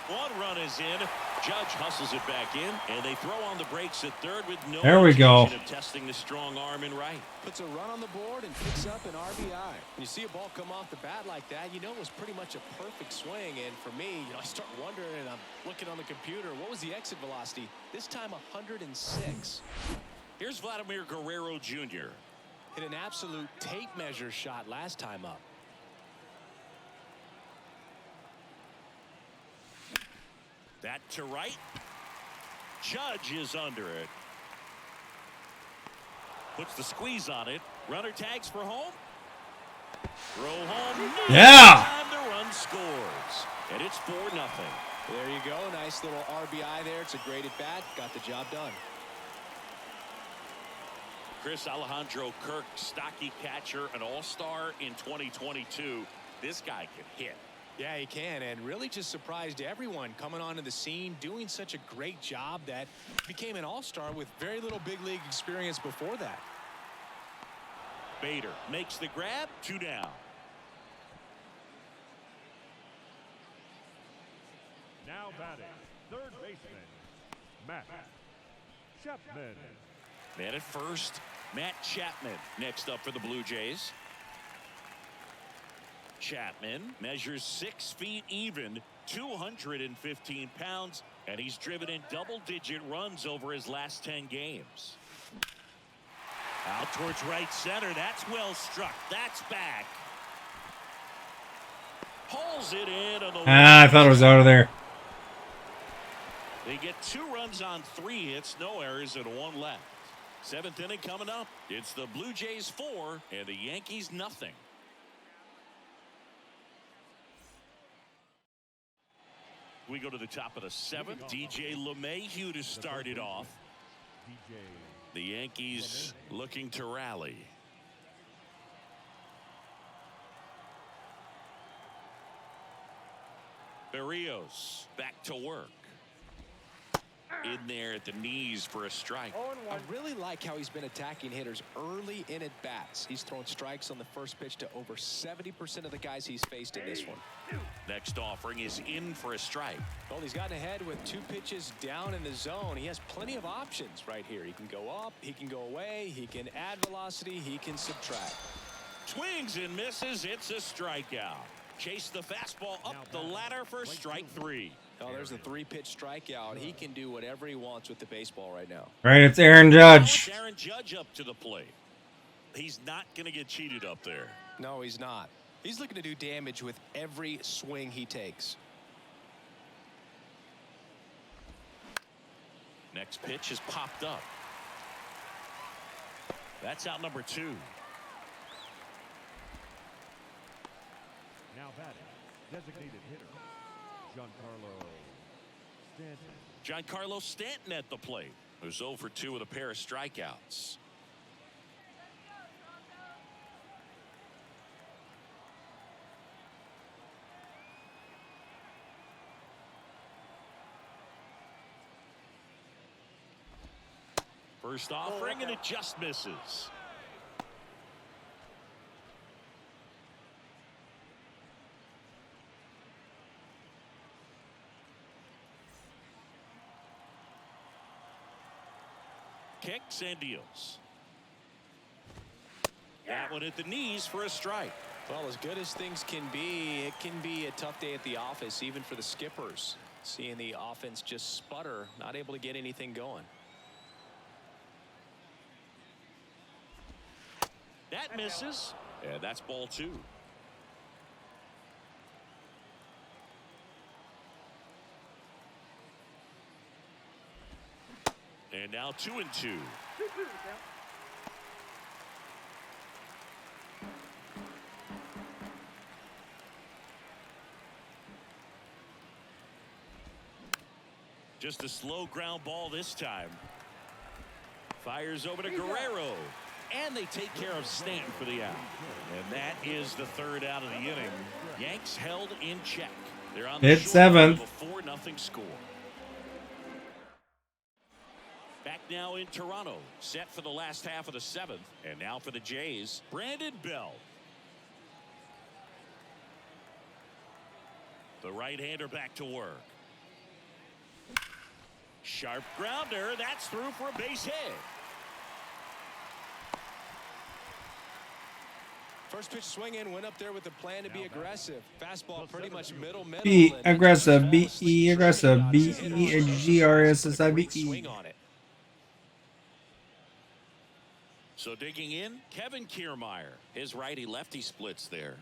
One run is in. Judge hustles it back in, and they throw on the brakes at third with no There we go. intention of testing the strong arm in right. Puts a run on the board and picks up an RBI. When you see a ball come off the bat like that, you know it was pretty much a perfect swing. And for me, I start wondering, and I'm looking on the computer, what was the exit velocity? This time 106. Here's Vladimir Guerrero Jr. Hit an absolute tape measure shot last time up. That to right. Judge is under it. Puts the squeeze on it. Runner tags for home. Throw home. Yeah. Time the run scores. And it's 4-0. There you go. Nice little RBI there. It's a great at bat. Got the job done. Chris Alejandro Kirk, stocky catcher, an all-star in 2022. This guy can hit. Yeah, he can, and really just surprised everyone coming onto the scene, doing such a great job that became an all-star with very little big league experience before that. Bader makes the grab, 2 down. Now batting, third baseman, Matt Chapman. Man at first, Matt Chapman next up for the Blue Jays. Chapman measures 6 feet even, 215 pounds, and he's driven in double-digit runs over his last 10 games. Out towards right center. That's well struck. That's back. Pulls it in on the I thought it was out of there. They get 2 runs on 3 hits, no errors, and 1 left. 7th inning coming up. It's the Blue Jays 4 and the Yankees nothing. We go to the top of the 7th. DJ LeMahieu to start it off. The Yankees looking to rally. Berrios back to work. In there at the knees for a strike. I really like how he's been attacking hitters early in at bats. He's thrown strikes on the first pitch to over 70% of the guys he's faced in this one. Next offering is in for a strike. Well, he's gotten ahead with 2 pitches down in the zone. He has plenty of options right here. He can go up, he can go away, he can add velocity, he can subtract. Swings and misses. It's a strikeout. Chase the fastball up the ladder for strike 3. Oh, there's the 3-pitch strikeout. He can do whatever he wants with the baseball right now. Right, it's Aaron Judge. It's Aaron Judge up to the plate. He's not going to get cheated up there. No, he's not. He's looking to do damage with every swing he takes. Next pitch is popped up. That's out number 2. Now batting, designated hitter, Giancarlo Stanton at the plate, who's 0 for 2 with a pair of strikeouts. First offering, and it just misses. Kicks and deals. That one at the knees for a strike. Well, as good as things can be, it can be a tough day at the office, even for the skippers. Seeing the offense just sputter, not able to get anything going. That misses, and that's ball 2. And now 2-2. Just a slow ground ball this time. Fires over to Guerrero. And they take care of Stanton for the out. And that is the 3rd out of the inning. Yanks held in check. They're on the It's short 7th. of a 4-0 score. Back now in Toronto, set for the last half of the 7th. And now for the Jays, Brandon Belt. The right-hander back to work. Sharp grounder. That's through for a base hit. First pitch swinging, went up there with the plan to be aggressive. Fastball pretty much middle. Be and aggressive. Be just fall aggressive. asleep. BEAGRSSIVE. Swing on it. So digging in, Kevin Kiermaier. His righty-lefty splits there.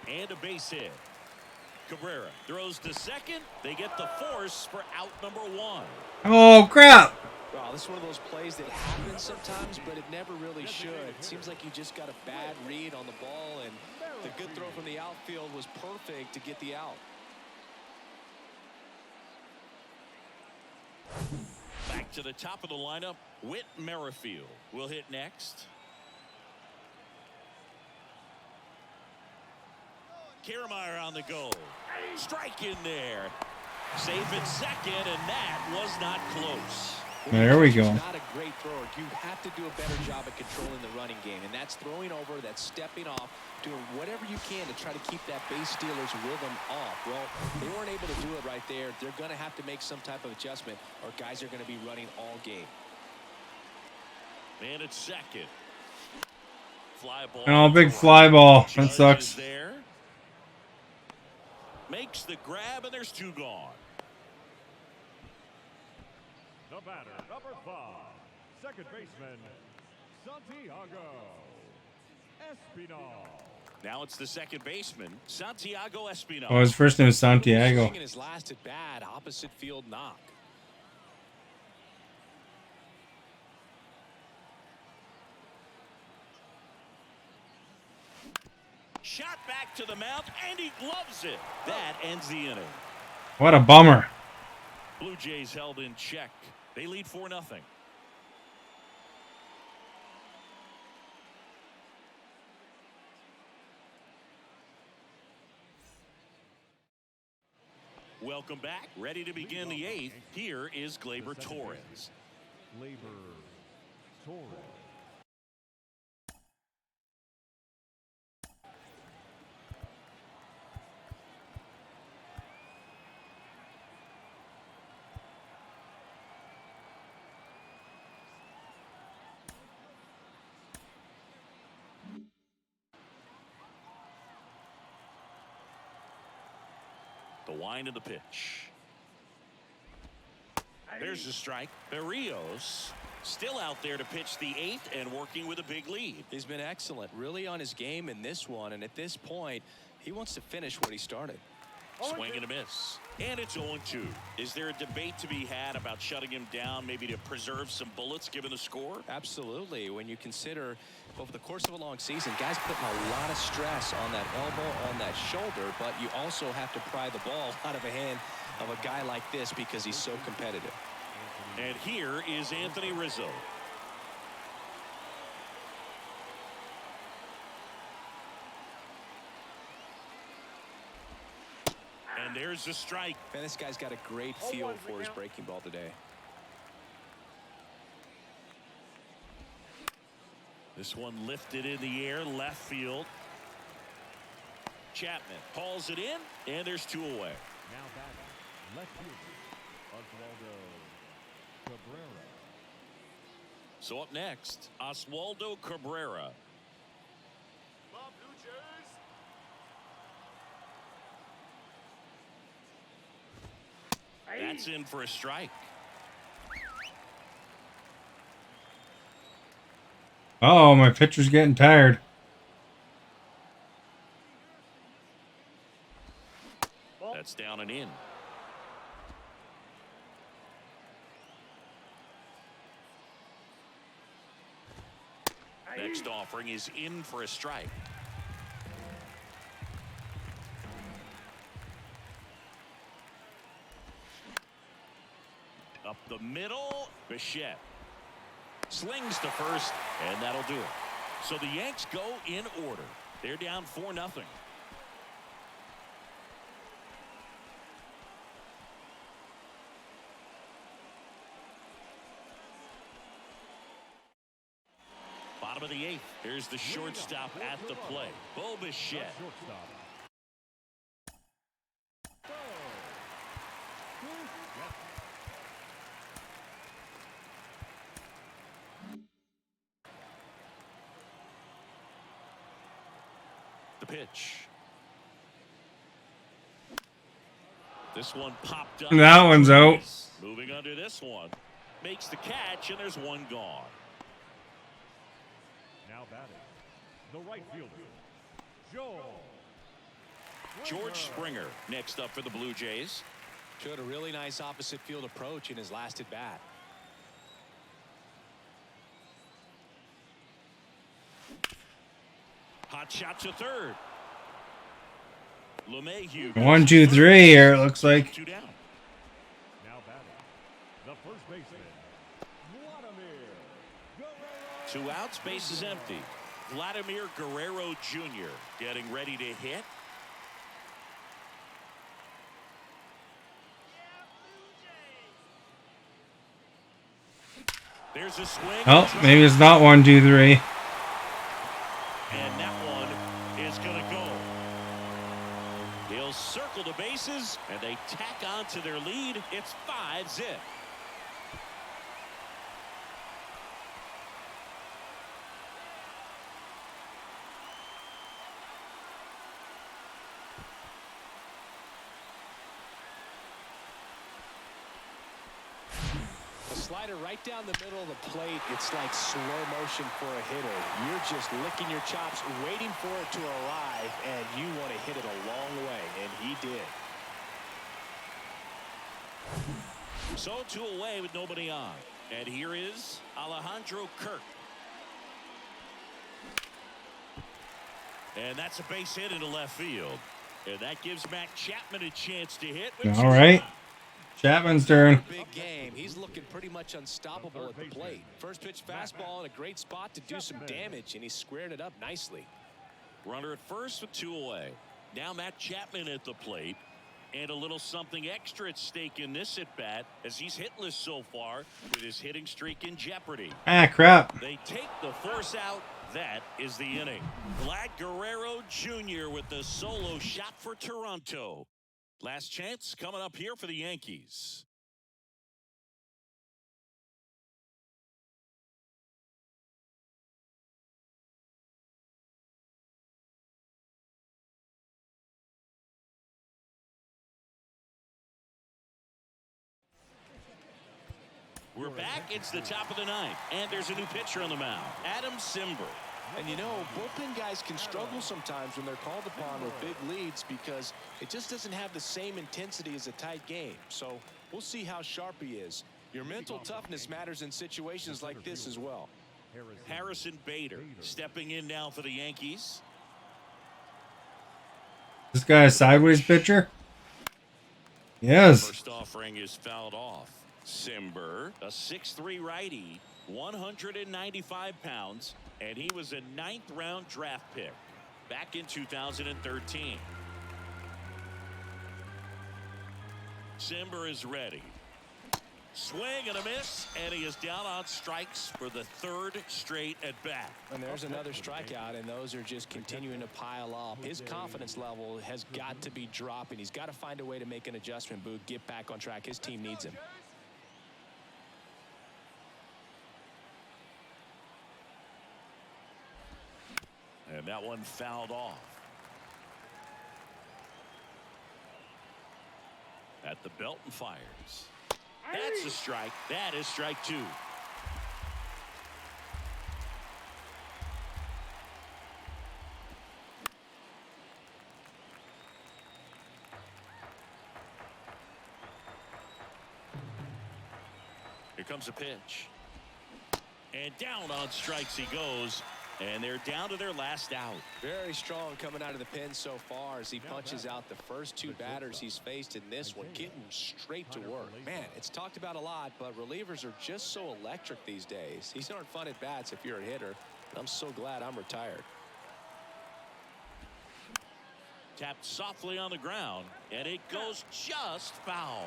And a base hit. Cabrera throws to second. They get the force for out number 1. Oh, crap. Wow, this is one of those plays that happens sometimes, but it never really should. It seems like you just got a bad read on the ball, and the good throw from the outfield was perfect to get the out. Back to the top of the lineup, Whit Merrifield will hit next. Kiermaier on the go. Strike in there. Safe at second, and that was not close. There we go. Not a great thrower. You have to do a better job at controlling the running game, and that's throwing over, that's stepping off, doing whatever you can to try to keep that base stealer's rhythm off. Well, they weren't able to do it right there. They're going to have to make some type of adjustment, or guys are going to be running all game. Man at second. Fly ball. Oh, big fly ball. That sucks. There. Makes the grab, and there's 2 gone. The batter, number 5, second baseman, Santiago Espinal. Now it's the second baseman, Santiago Espinal. Oh, his first name is Santiago. Swinging his last at bat, opposite field knock. Shot back to the mount, and he gloves it. That ends the inning. What a bummer. Blue Jays held in check. They lead 4-0. Welcome back. Ready to begin the 8th. Here is Gleyber Torres. Gleyber Torres. The wind of the pitch. There's the strike. Berrios still out there to pitch the 8th and working with a big lead. He's been excellent, really on his game in this one, and at this point, he wants to finish what he started. Swing and a miss. And it's 0-2. Is there a debate to be had about shutting him down, maybe to preserve some bullets given the score? Absolutely. When you consider over the course of a long season, guys putting a lot of stress on that elbow, on that shoulder, but you also have to pry the ball out of the hand of a guy like this because he's so competitive. And here is Anthony Rizzo. And there's the strike. Man, this guy's got a great feel for his breaking ball today. This one lifted in the air, left field. Chapman hauls it in, and there's 2 away. Now batting, left fielder, Oswaldo Cabrera. So up next, Oswaldo Cabrera. That's in for a strike. Oh, my pitcher's getting tired. That's down and in. Next offering is in for a strike. Up the middle, Bichette slings to first, and that'll do it. So the Yanks go in order. They're down 4-0. Bottom of the 8th. Here's the shortstop at the plate, Bo Bichette. Shortstop. The pitch. This one popped up. That one's out. Moving under this one. Makes the catch, and there's one gone. Now batting, the right fielder, Joe. George Springer next up for the Blue Jays. Showed a really nice opposite field approach in his last at bat. Hot shot to third. LeMahieu. 1, 2, 3 here, it looks like. 2 down. Now batting, the first baseman, Vladimir Guerrero. 2 outs, base is empty. Vladimir Guerrero Jr. getting ready to hit. There's a swing. Oh, maybe it's not 1, 2, 3. And that one is going to go. He'll circle the bases, and they tack on to their lead. It's 5-zip. Slider right down the middle of the plate. It's like slow motion for a hitter. You're just licking your chops, waiting for it to arrive, and you want to hit it a long way, and he did. So 2 away with nobody on. And here is Alejandro Kirk. And that's a base hit into left field. And that gives Matt Chapman a chance to hit. All right. Chapman's turn. Big game. He's looking pretty much unstoppable at the plate. First pitch fastball in a great spot to do some damage, and he squared it up nicely. Runner at first with 2 away. Now Matt Chapman at the plate. And a little something extra at stake in this at bat as he's hitless so far with his hitting streak in jeopardy. Ah, crap. They take the force out. That is the inning. Vlad Guerrero Jr. with the solo shot for Toronto. Last chance coming up here for the Yankees. We're back. It's the top of the 9th, and there's a new pitcher on the mound, Adam Simber. And you know, bullpen guys can struggle sometimes when they're called upon with big leads because it just doesn't have the same intensity as a tight game. So we'll see how sharp he is. Your mental toughness matters in situations like this as well. Harrison Bader stepping in now for the Yankees. This guy a sideways pitcher? Yes. First offering is fouled off. Simber, a 6'3" righty, 195 pounds, and he was a 9th-round draft pick back in 2013. Simber is ready. Swing and a miss, and he is down on strikes for the 3rd straight at bat. And there's another strikeout, and those are just continuing to pile up. His confidence level has got to be dropping. He's got to find a way to make an adjustment, Boog, get back on track. His team needs him. And that one fouled off. At the belt and fires. That's a strike. That is strike 2. Here comes a pitch. And down on strikes he goes. And they're down to their last out. Very strong coming out of the pen so far as he punches out the first 2 batters he's faced in this one, getting straight to work. Man, it's talked about a lot, but relievers are just so electric these days. These aren't fun at bats if you're a hitter. I'm so glad I'm retired. Tapped softly on the ground, and it goes just foul.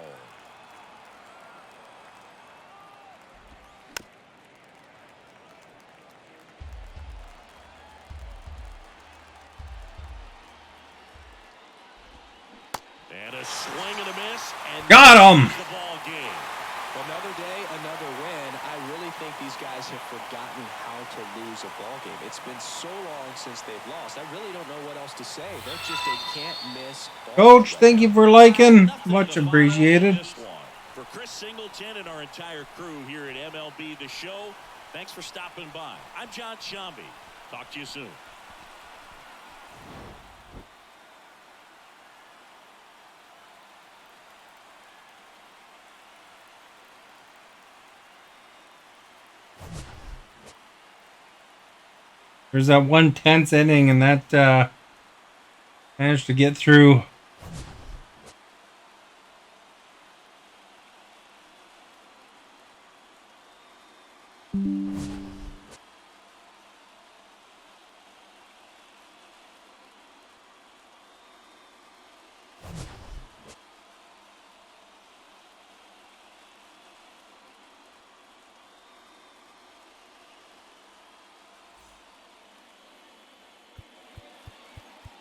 And a swing and a miss. And got him. The ball game. Another day, another win. I really think these guys have forgotten how to lose a ball game. It's been so long since they've lost. I really don't know what else to say. They're just a can't miss. Coach, thank you for liking. Much appreciated. For Chris Singleton and our entire crew here at MLB The Show, thanks for stopping by. I'm John Shambi. Talk to you soon. There's that 1 tenth inning, and that managed to get through.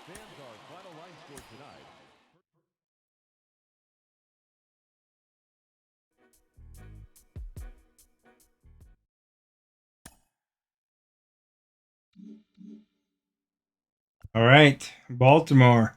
Stands our final line score tonight. All right, Baltimore.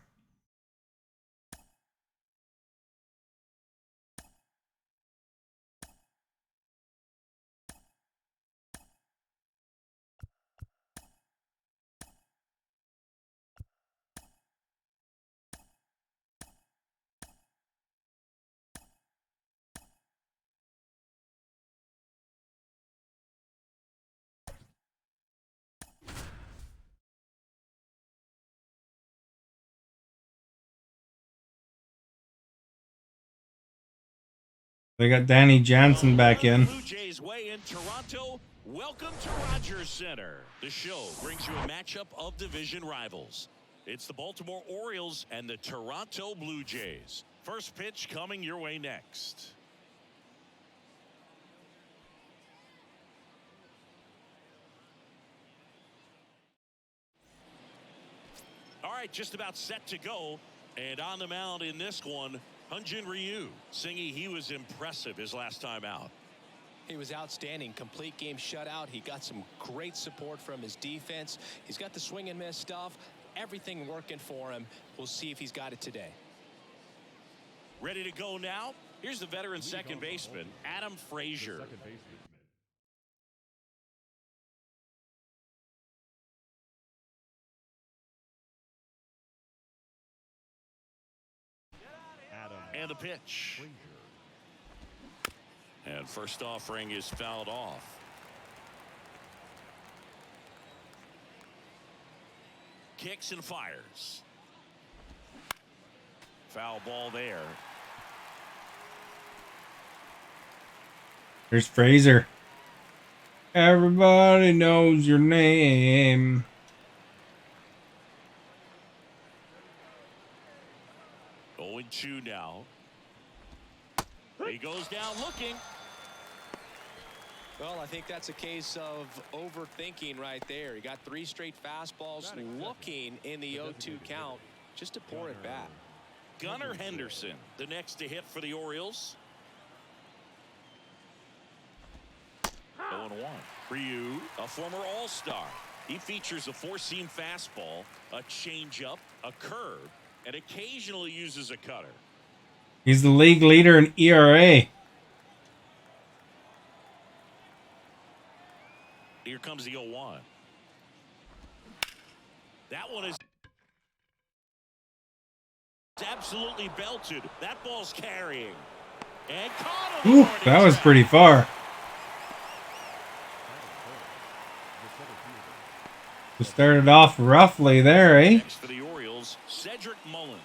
They got Danny Jansen back in. Blue Jays way in Toronto. Welcome to Rogers Center. The show brings you a matchup of division rivals. It's the Baltimore Orioles and the Toronto Blue Jays. First pitch coming your way next. All right, just about set to go. And on the mound in this one, Hyun-Jin Ryu. Singy, he was impressive his last time out. He was outstanding. Complete game shutout. He got some great support from his defense. He's got the swing and miss stuff. Everything working for him. We'll see if he's got it today. Ready to go now? Here's the veteran second baseman, Adam Frazier. Second baseman. And the pitch. And first offering is fouled off. Kicks and fires. Foul ball there. There's Fraser. Everybody knows your name. 0-2 now. He goes down looking. Well, I think that's a case of overthinking right there. He got 3 straight fastballs looking in the 0-2 count just to pour it back. Gunnar Henderson, the next to hit for the Orioles. 0-1. Ryu, a former All-Star. He features a 4-seam fastball, a changeup, a curve, and occasionally uses a cutter. He's the league leader in ERA. Here comes the 0-1. That one is absolutely belted. That ball's carrying. And caught him. Ooh, that was pretty far. We started off roughly there, eh? Next for the Orioles, Cedric Mullins.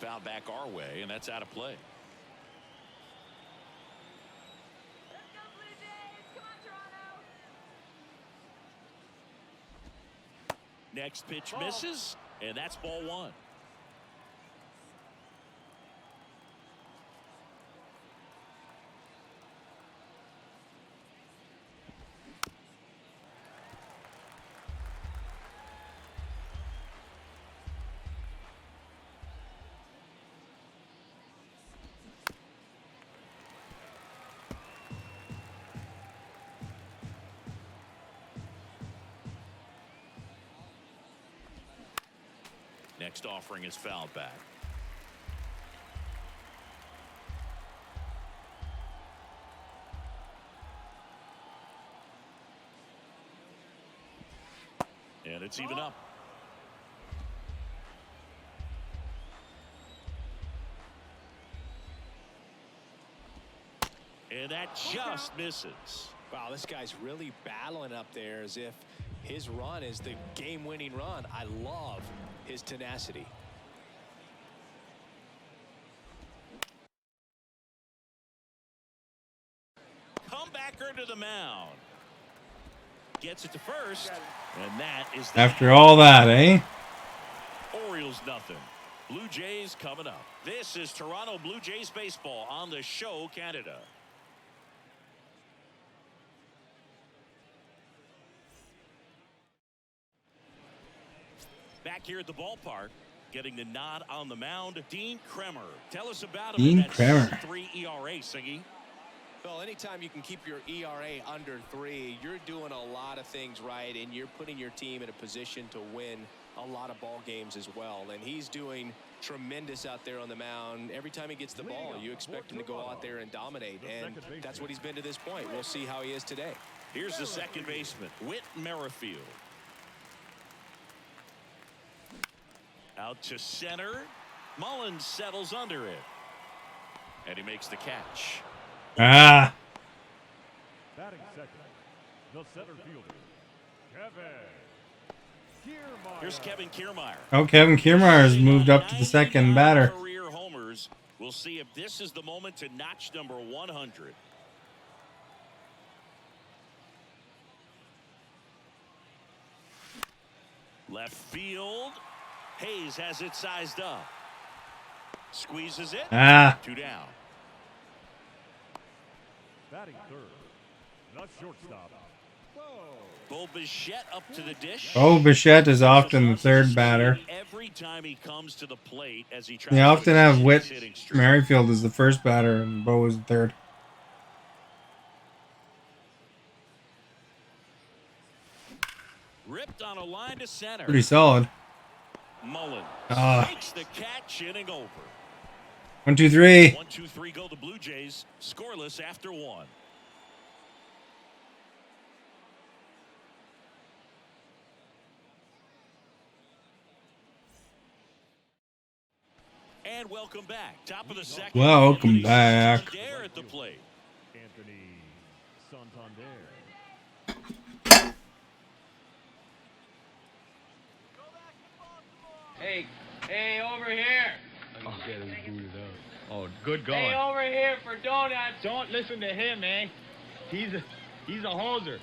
Foul back our way, and that's out of play. Let's go Blue Jays! Come on, Toronto! Next pitch misses, and that's ball 1. Next offering is fouled back. And it's even up. And that just misses. Wow, this guy's really battling up there as if his run is the game-winning run. I love his tenacity. Comebacker to the mound. Gets it to first. And that is After all that, eh? Orioles nothing. Blue Jays coming up. This is Toronto Blue Jays baseball on the Show Canada. Back here at the ballpark, getting the nod on the mound, Dean Kremer. Tell us about him. Dean in that Kremer. 3 ERA, Siggy. Well, anytime you can keep your ERA under 3, you're doing a lot of things right, and you're putting your team in a position to win a lot of ball games as well. And he's doing tremendous out there on the mound. Every time he gets the ball, you expect him to go out there and dominate, and that's what he's been to this point. We'll see how he is today. Here's the second baseman, Whit Merrifield. Out to center. Mullins settles under it. And he makes the catch. Ah. Batting second, the center fielder, Kevin Kiermaier. Here's Kevin Kiermaier. Oh, Kevin Kiermaier has moved up to the second 99 batter. Career homers. We'll see if this is the moment to notch number 100. Left field. Hayes has it sized up. Squeezes it. Ah. 2 down. Batting third, the shortstop, Bo Bichette up to the dish. Oh, Bichette is often the third batter. Every time he comes to the plate as he tries They to often have extend Whit his hitting streak. Merrifield as the first batter and Bo is the third. Ripped on a line to center. Pretty solid. Mullins Ah. makes the catch, inning over. 1, 2, 3. 1, 2, 3 go the Blue Jays. Scoreless after 1. And welcome back. Top of the second. Welcome back. There at the plate. Anthony Santander. Hey, over here. Oh, good Hey, going. over here for donuts. Don't listen to him, eh? He's a hoser.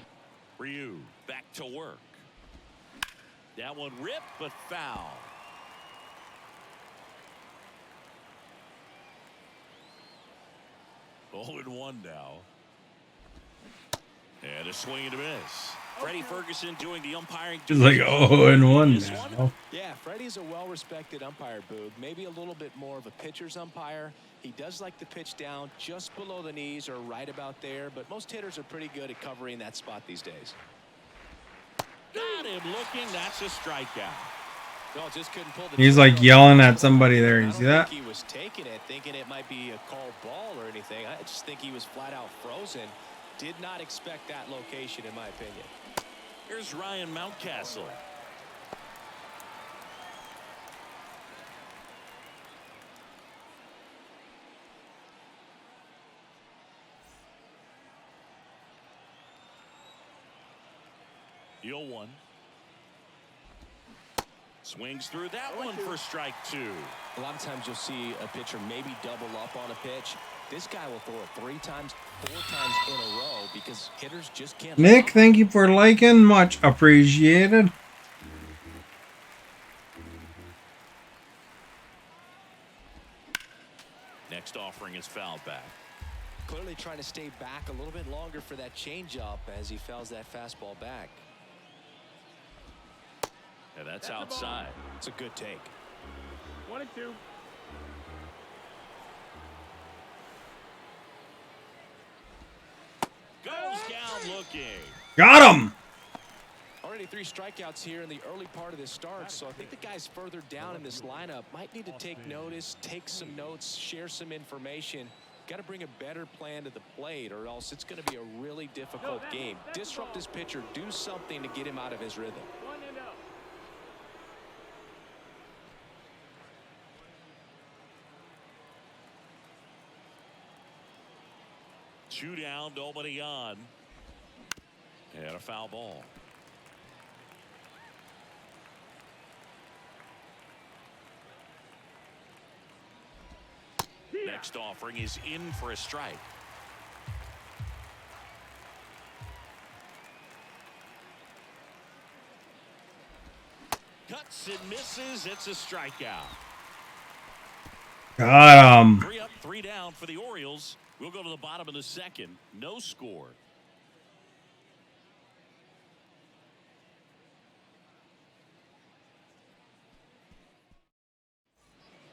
Ryu back to work. That one ripped, but foul. Oh, and 1 now. And a swing and a miss. Freddie Ferguson doing the umpiring. It's like 0-1 now. Yeah, Freddie's a well-respected umpire, Boog. Maybe a little bit more of a pitcher's umpire. He does like to pitch down just below the knees or right about there, but most hitters are pretty good at covering that spot these days. Got him looking. That's a strikeout. No, just couldn't pull the He's trigger like on yelling that. at somebody there. You I see don't that? think he was taking it, thinking it might be a called ball or anything. I just think he was flat out frozen. Did not expect that location, in my opinion. Here's Ryan Mountcastle. The 0-1. Swings through that one for strike 2. A lot of times you'll see a pitcher maybe double up on a pitch. This guy will throw it 3 times, 4 times in a row because hitters just can't. Nick, thank you for liking. Much appreciated. Next offering is fouled back. Clearly trying to stay back a little bit longer for that changeup as he fouls that fastball back. And that's outside. It's a good take. 1 and 2. Goes down looking. Got him. Already 3 strikeouts here in the early part of this start, so I think the guys further down in this lineup might need to take notice, take some notes, share some information. Got to bring a better plan to the plate or else it's going to be a really difficult game. Disrupt his pitcher, do something to get him out of his rhythm. 1 and out. Two down, nobody on. And a foul ball. Next offering is in for a strike. Cuts and misses. It's a strikeout. Got him. 3 up, 3 down for the Orioles. We'll go to the bottom of the second. No score.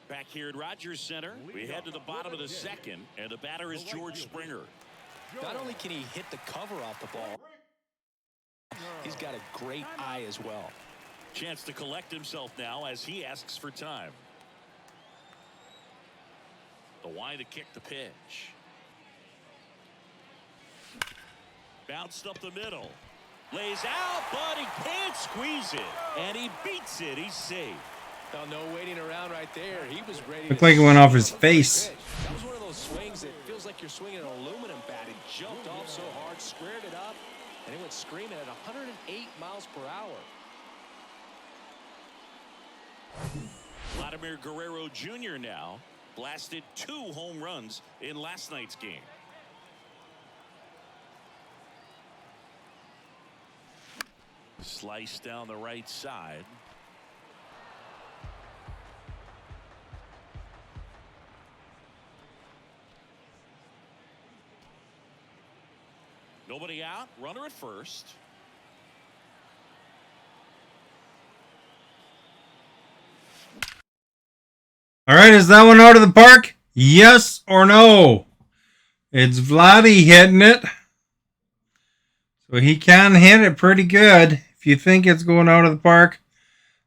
Back here at Rogers Center, we head to the bottom of the second, and the batter is George Springer. Not only can he hit the cover off the ball, he's got a great eye as well. Chance to collect himself now as he asks for time. The wide to kick the pitch. Bounced up the middle. Lays out, but he can't squeeze it. And he beats it. He's safe. Well, no waiting around right there. He was ready. Looked like it went off his face. That was one of those swings that feels like you're swinging an aluminum bat. It jumped off so hard, squared it up, and it went screaming at 108 miles per hour. Vladimir Guerrero Jr. now blasted 2 home runs in last night's game. Slice down the right side. Nobody out. Runner at first. All right, is that one out of the park? Yes or no? It's Vladdy hitting it. So he can hit it pretty good. If you think it's going out of the park,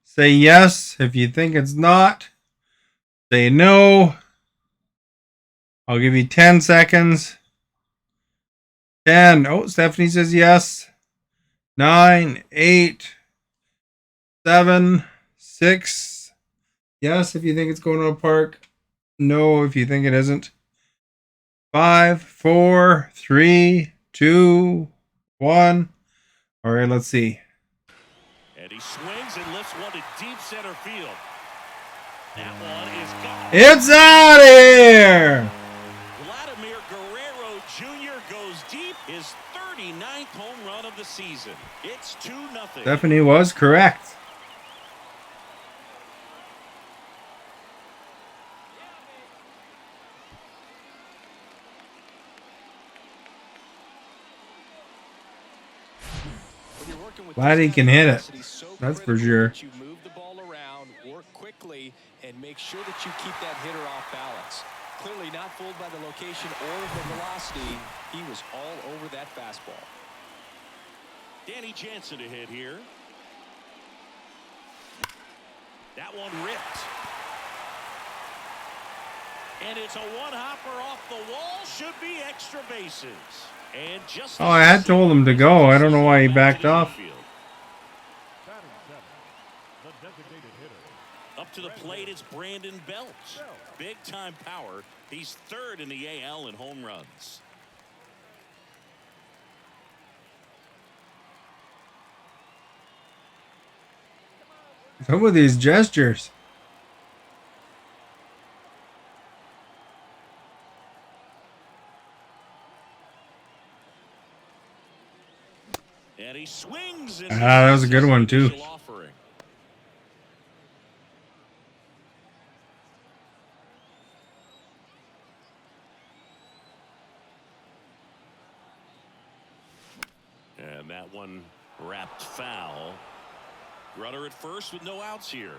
say yes. If you think it's not, say no. I'll give you 10 seconds. 10. Oh, Stephanie says yes. 9, 8, 7, 6. Yes, if you think it's going to a park. no if you think it isn't. 5, 4, 3, 2, 1. All right, let's see. And he swings and lifts one to deep center field. That one is gone. It's out of here. Vladimir Guerrero Jr. goes deep, his 39th home run of the season. It's 2-0. Stephanie was correct. Glad he can hit it. That's for sure. You move the ball around, work quickly, and make sure that you keep that hitter off balance. Clearly not fooled by the location or the velocity. He was all over that fastball. Danny Jansen to hit here. That one ripped. And it's a one-hopper off the wall. Should be extra bases. And just Oh, I had told him to go. I don't know why he backed off. Batting seventh, the designated hitter. Up to the plate, it's Brandon Belt. Big-time power. He's third in the AL in home runs. Some of these gestures. And he swings. And That was a good one, too. Offering. And that one wrapped foul. Runner at first with no outs here.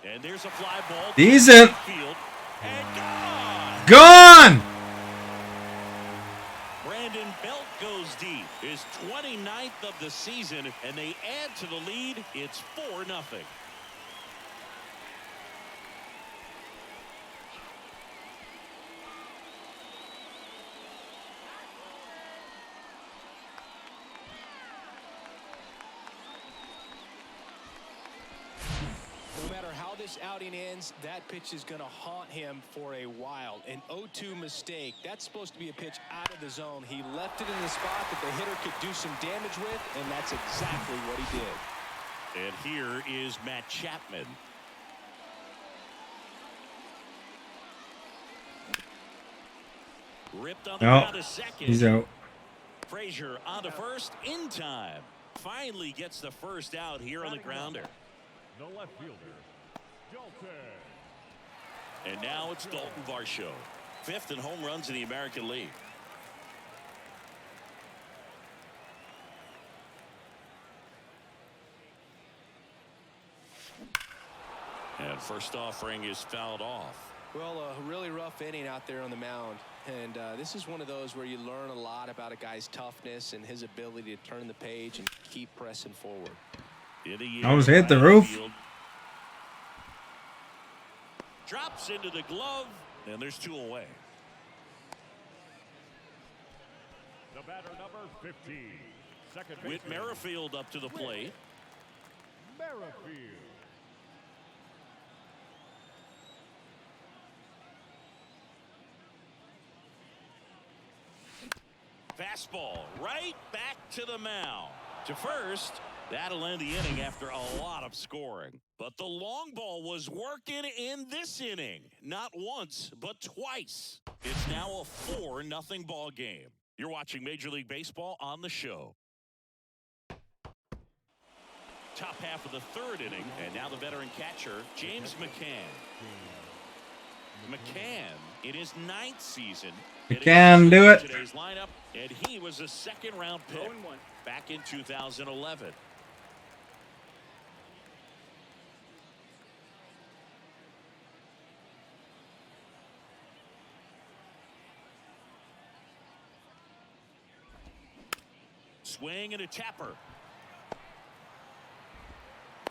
And there's a fly ball. Decent. Field. And gone. Gone. Brandon Belt goes deep. His 29th of the season, and they add to the lead. It's 4-0. No matter how this outing ends, that pitch is going to haunt him for a while. An 0-2 mistake. That's supposed to be a pitch out of the zone. He left it in the spot that the hitter could do some damage with, and that's exactly what he did. And here is Matt Chapman. Ripped on the ground to second. He's out. Frazier on to first in time. Finally gets the first out here on the grounder. The left fielder, Dalton. And now it's Dalton Varsho, 5th in home runs in the American League. And first offering is fouled off. Well, a really rough inning out there on the mound. And this is one of those where you learn a lot about a guy's toughness and his ability to turn the page and keep pressing forward. I was hit the roof. Field. Drops into the glove, and there's 2 away. The batter number 15. Second Whit baseman, Merrifield up to the plate. Merrifield. Fastball right back to the mound. To first, that'll end the inning after a lot of scoring. But the long ball was working in this inning. Not once, but twice. It's now a 4-0 ball game. You're watching Major League Baseball on the show. Top half of the 3rd inning, and now the veteran catcher, James McCann. McCann in his 9th season. McCann, do it. Today's lineup, and he was a 2nd-round pick back in 2011. Swing and a tapper.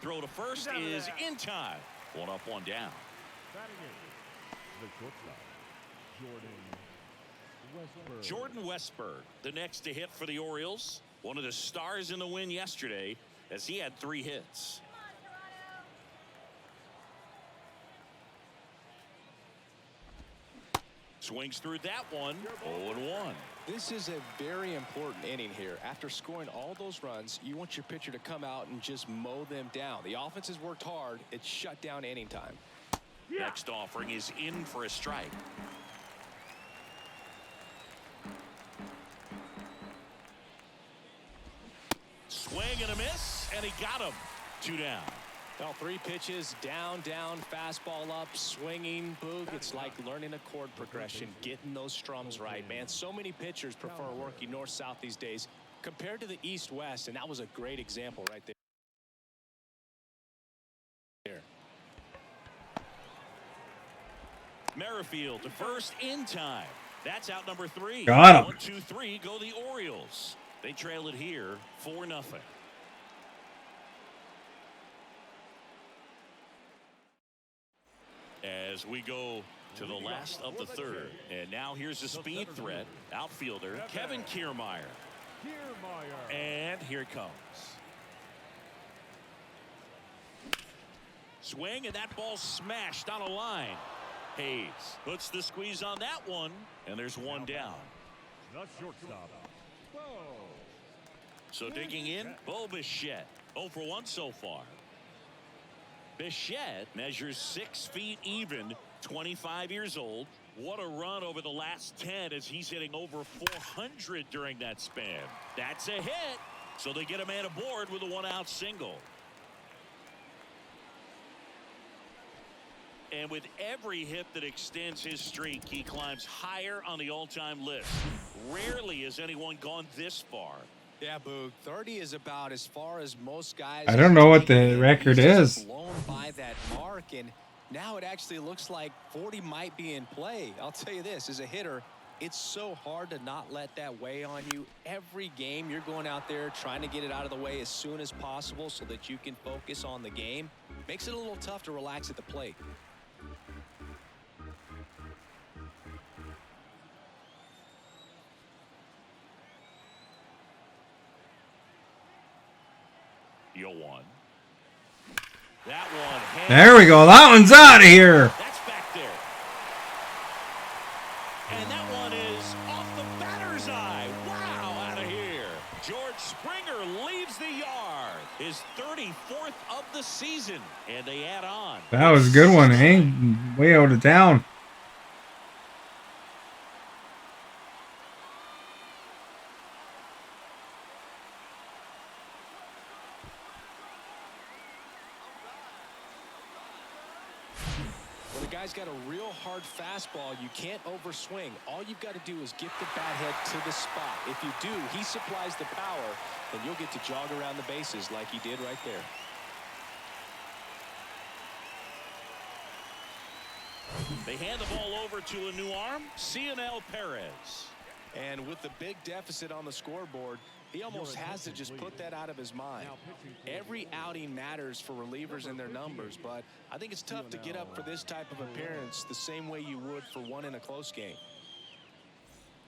Throw to first is in time. 1 up, 1 down. Batting in, the shortstop, Jordan Westburg. Jordan Westburg, the next to hit for the Orioles. one of the stars in the win yesterday, as he had 3 hits. Swings through that one. 0-1. This is a very important inning here. After scoring all those runs, you want your pitcher to come out and just mow them down. The offense has worked hard. It's shut down inning time. Next offering is in for a strike. Swing and a miss, and he got him. 2 down. Well, 3 pitches, down, fastball up, swinging, boog. It's like learning a chord progression, getting those strums right, man. So many pitchers prefer working north-south these days compared to the east-west, and that was a great example right there. Merrifield to first in time. That's out number 3. Got him. 1, 2, 3 go the Orioles. They trail it here 4-0. As we go to the last of the 3rd. And now here's a speed threat. Outfielder Kevin Kiermaier. And here it comes. Swing, and that ball smashed on a line. Hayes puts the squeeze on that one, and there's 1 down. The shortstop. Bo. So digging in, Bo Bichette. 0 for 1 so far. Bichette measures 6 feet even, 25 years old. What a run over the last 10 as he's hitting over 400 during that span. That's a hit. So they get a man aboard with a 1-out single. And with every hit that extends his streak, he climbs higher on the all-time list. Rarely has anyone gone this far. Yeah, Boog. 30 is about as far as most guys. I don't know what the record He's just is. blown by that mark, and now it actually looks like 40 might be in play. I'll tell you this, as a hitter, it's so hard to not let that weigh on you. Every game you're going out there trying to get it out of the way as soon as possible so that you can focus on the game. Makes it a little tough to relax at the plate. You'll one. That one. There we go. That one's out of here. That's back there. And that one is off the batter's eye. Wow, out of here. George Springer leaves the yard. His 34th of the season. And they add on. That was a good one, eh? Way out of town. Guy's got a real hard fastball. You can't overswing. All you've got to do is get the bat head to the spot. If you do, he supplies the power, and you'll get to jog around the bases like he did right there. They hand the ball over to a new arm, Cionel Perez. And with the big deficit on the scoreboard, he almost has to just put that out of his mind. Every outing matters for relievers and their numbers, but I think it's tough to get up for this type of appearance the same way you would for one in a close game.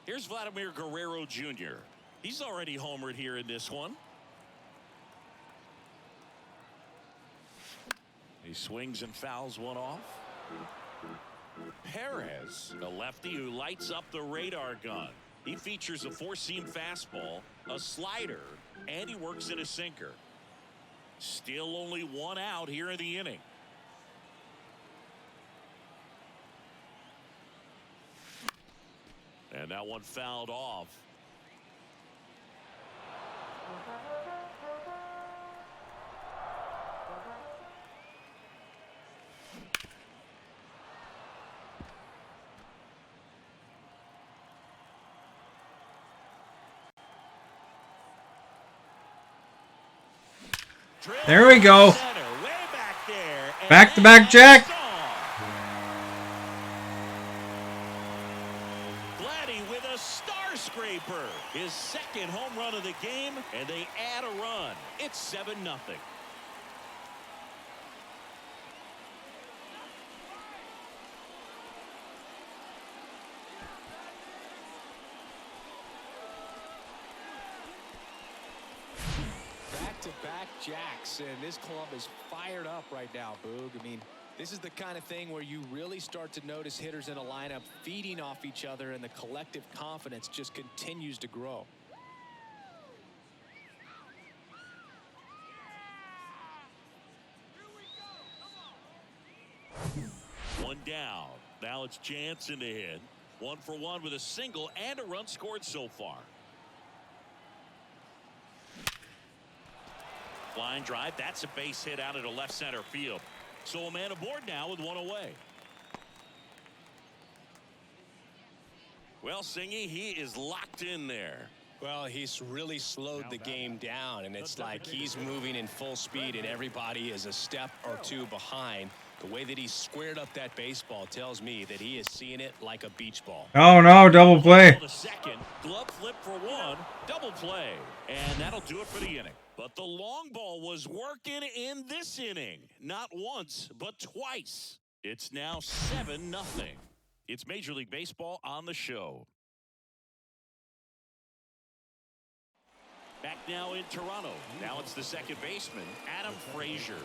Here's Vladimir Guerrero Jr. He's already homered here in this one. He swings and fouls one off. Perez, the lefty who lights up the radar gun. He features a four-seam fastball, a slider, and he works in a sinker. Still only 1 out here in the inning. And that one fouled off. There we go. Back-to-back jack. Vladdy with a star scraper. His second home run of the game, and they add a run. It's 7-0. Jackson, this club is fired up right now, Boog. I mean, this is the kind of thing where you really start to notice hitters in a lineup feeding off each other, and the collective confidence just continues to grow. One down. Now it's Jansen to hit. 1 for 1 with a single and a run scored so far. Line drive. That's a base hit out into left center field. So a man aboard now with one away. Well, Singy, he is locked in there. Well, he's really slowed the game down, and it's like he's moving in full speed, and everybody is a step or two behind. The way that he squared up that baseball tells me that he is seeing it like a beach ball. Oh no, double play. The second glove flip for one, double play, and that'll do it for the inning. But the long ball was working in this inning, not once but twice. It's now 7-0. It's Major League Baseball on the show. Back now in Toronto. Now it's the second baseman, Adam Frazier.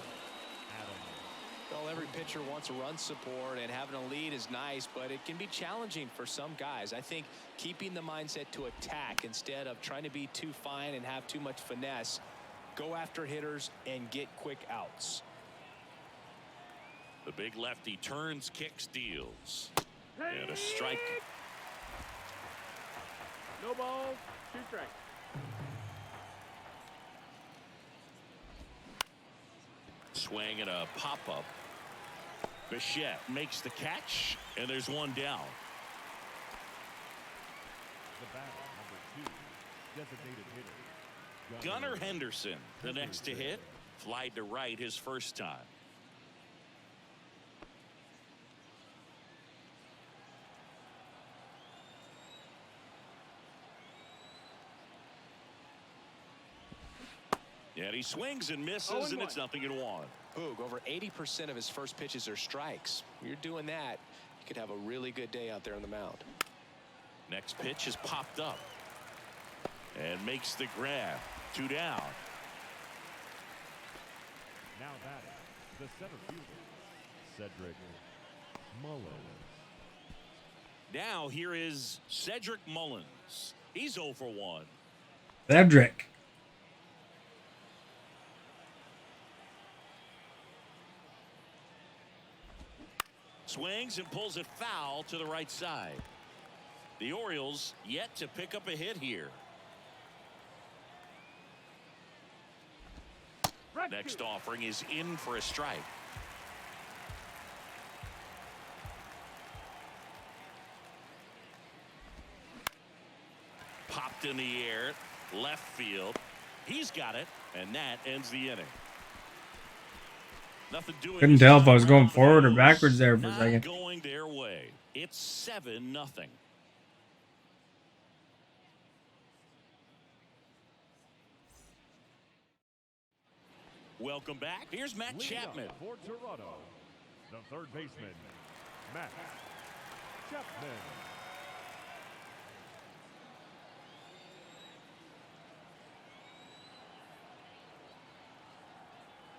Well, every pitcher wants a run support, and having a lead is nice, but it can be challenging for some guys. I think keeping the mindset to attack instead of trying to be too fine and have too much finesse, go after hitters and get quick outs. The big lefty turns, kicks, deals. And a strike. No balls, 2 strikes. Swing and a pop-up. Bichette makes the catch, and there's one down. The batter, number 2, designated hitter. Gunnar Henderson, the next to hit. Flied to right his first time. And he swings and misses, and it's 0-1. Boog, over 80% of his first pitches are strikes. When you're doing that, you could have a really good day out there on the mound. Next pitch is popped up and makes the grab. 2 down. Now batting, the center fielder, Cedric Mullins. Now here is Cedric Mullins. He's 0 for 1. Cedric. Swings and pulls it foul to the right side. The Orioles yet to pick up a hit here. Next offering is in for a strike. Popped in the air, left field. He's got it, and that ends the inning. Nothing doing. Couldn't tell if I was going forward or backwards there for a second. Going their way. It's 7-0. Welcome back. Here's Matt Leading Chapman. up for Toronto, the third baseman, Matt Chapman.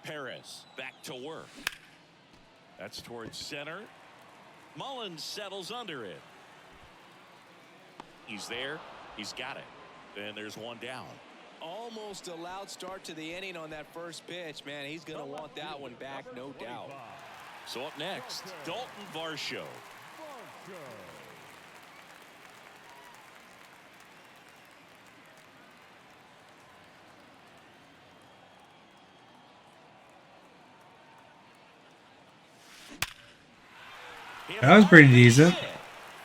Perez back to work. That's towards center. Mullins settles under it. He's there. He's got it. And there's one down. Almost a loud start to the inning on that first pitch. Man, he's going to want that one back, no doubt. So up next, Dalton Varsho. That was pretty decent.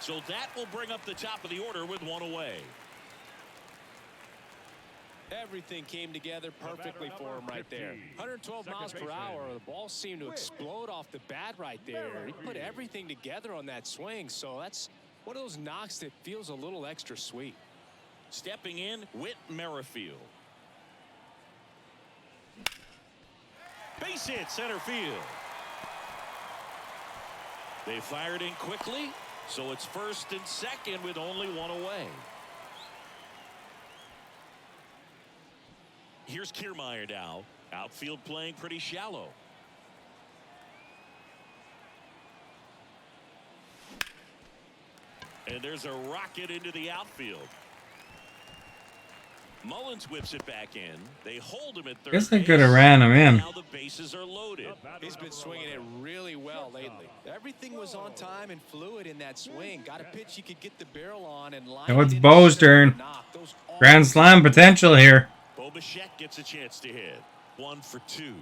So that will bring up the top of the order with one away. Everything came together perfectly for him right there. 112 miles per hour. The ball seemed to explode off the bat right there. He put everything together on that swing. So that's one of those knocks that feels a little extra sweet. Stepping in, Whit Merrifield. Base hit, center field. They fired in quickly, so it's first and second with only one away. Here's Kiermaier now. Outfield playing pretty shallow. And there's a rocket into the outfield. Mullins whips it back in. They hold him at third. Guess they could have ran him in. Now the bases are loaded. He's been swinging it really well lately. Everything was on time and fluid in that swing. Got a pitch you could get the barrel on and line Now it's it in Bo's the center turn. and knock. Those Grand slam potential here. Bo Bichette gets a chance to hit. 1 for 2.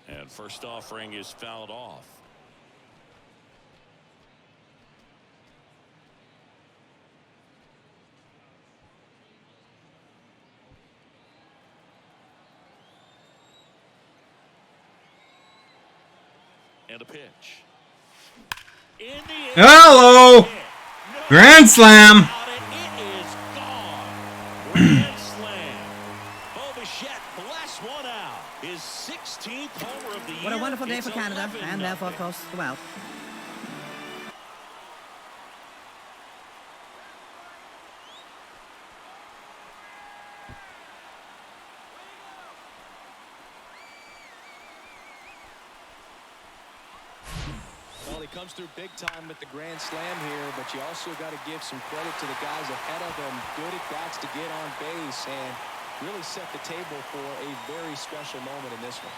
And first offering is fouled off. And a pitch. In the air. Hello. Grand slam. It is gone. Grand slam. Bo Bichette blasts one out. His 16th homer of the year. What a wonderful day It's for Canada, 11-0. and therefore, of course, the Welsh. Well, he comes through big time with the grand slam here, but you also got to give some credit to the guys ahead of him. Good at bats to get on base and really set the table for a very special moment in this one.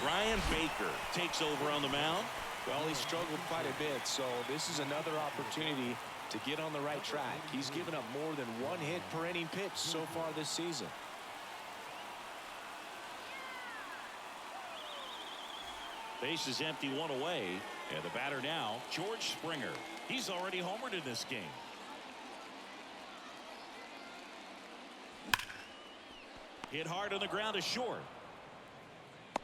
Brian Baker takes over on the mound. Well, he struggled quite a bit, so this is another opportunity to get on the right track. He's given up more than 1 hit per inning pitch so far this season. Base is empty, 1 away. And the batter now, George Springer. He's already homered in this game. Hit hard on the ground to short.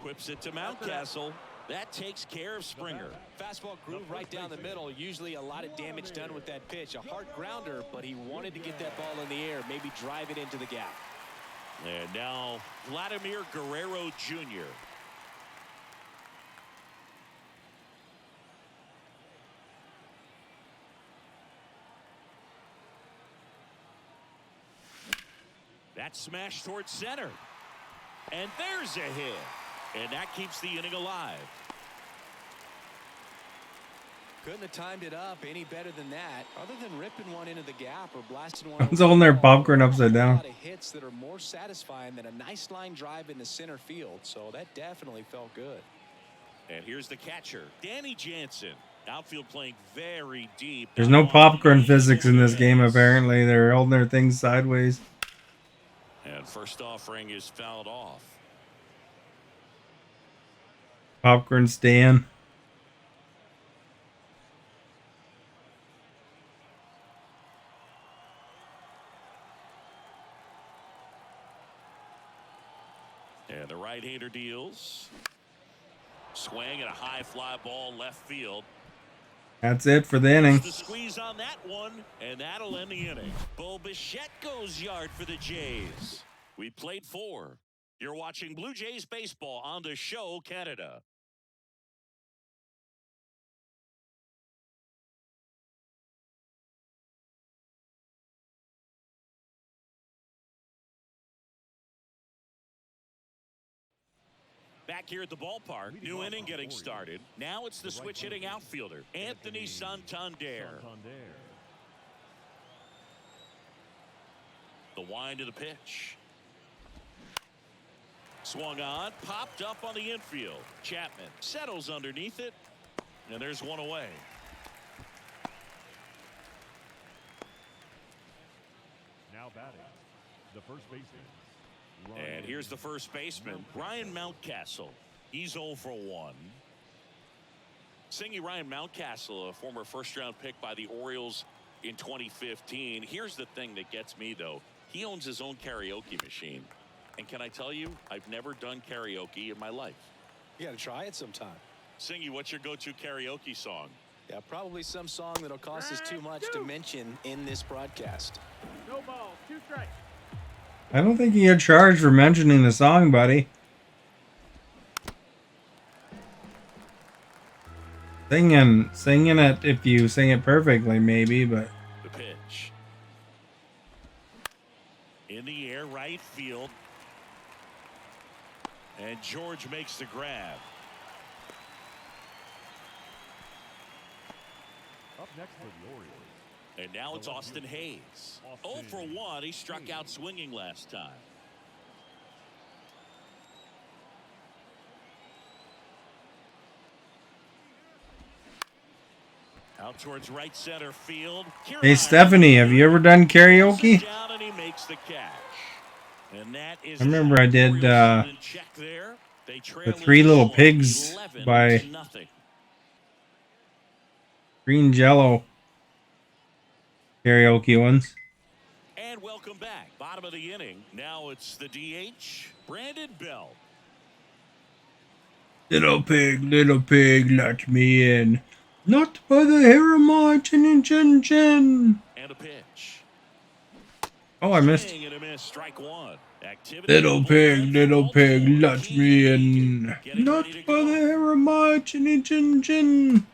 Whips it to Mountcastle. That takes care of Springer. Fastball groove right down the middle. Usually a lot of damage done with that pitch. A hard grounder, but he wanted to get that ball in the air, maybe drive it into the gap. And now Vladimir Guerrero Jr. That smash towards center. And there's a hit. And that keeps the inning alive. Couldn't have timed it up any better than that. Other than ripping one into the gap or blasting one. Someone's holding their popcorn upside down. A lot of hits that are more satisfying than a nice line drive in the center field. So that definitely felt good. And here's the catcher, Danny Jansen. Outfield playing very deep. There's no popcorn physics in this game, apparently. They're holding their things sideways. And first offering is fouled off. Popcorn stand. And the right-hander deals. Swing and a high fly ball left field. That's it for the inning. The squeeze on that one, and that'll end the inning. Bo Bichette goes yard for the Jays. We played 4. You're watching Blue Jays baseball on The Show, Canada. Back here at the ballpark, new inning getting started. Now it's the switch hitting outfielder, Anthony Santander. The wind of the pitch. Swung on, popped up on the infield. Chapman settles underneath it, and there's one away. Now batting, the first baseman. And here's the first baseman, Ryan Mountcastle. He's 0 for 1. Singing Ryan Mountcastle, a former first-round pick by the Orioles in 2015. Here's the thing that gets me, though. He owns his own karaoke machine. And can I tell you, I've never done karaoke in my life. You got to try it sometime. Singy, what's your go-to karaoke song? Yeah, probably some song that'll cost us too much to mention in this broadcast. No ball, 2 strikes. I don't think you get charged for mentioning the song, buddy. Singing it if you sing it perfectly, maybe, but The pitch. In the air, right field. And George makes the grab. Up next for the Orioles. And now it's Austin Hayes. 0 for 1. He struck out swinging last time. Out towards right center field. Hey Stephanie, have you ever done karaoke? Down and he makes the catch. And that is I remember I did the Three Little Pigs by Green Jello karaoke ones. And welcome back. Bottom of the inning. Now it's the DH, Brandon Bell. Little pig, let me in. Not by the hair of my chin chin chin. And a pitch. Oh, I missed. Swing and a miss, strike one. Little pig, let me in. Not by the hair of my chin chin chin.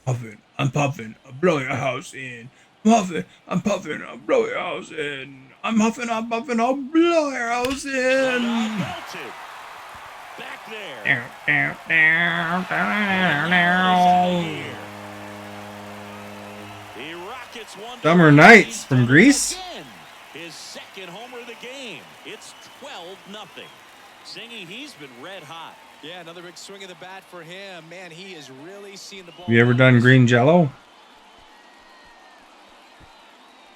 Puffin', I'm puffin', I'll blow your house in. Puffin', I'm puffin', I'll blow your house in. I'm huffin', I'm puffin', I'll blow your house in. Back there. He rockets one. Summer Nights from Greece. His second homer of the game. It's 12-0. Singy, he's been red hot. Yeah, another big swing of the bat for him. Man, he is really seeing the ball. Have you ever done Green Jello?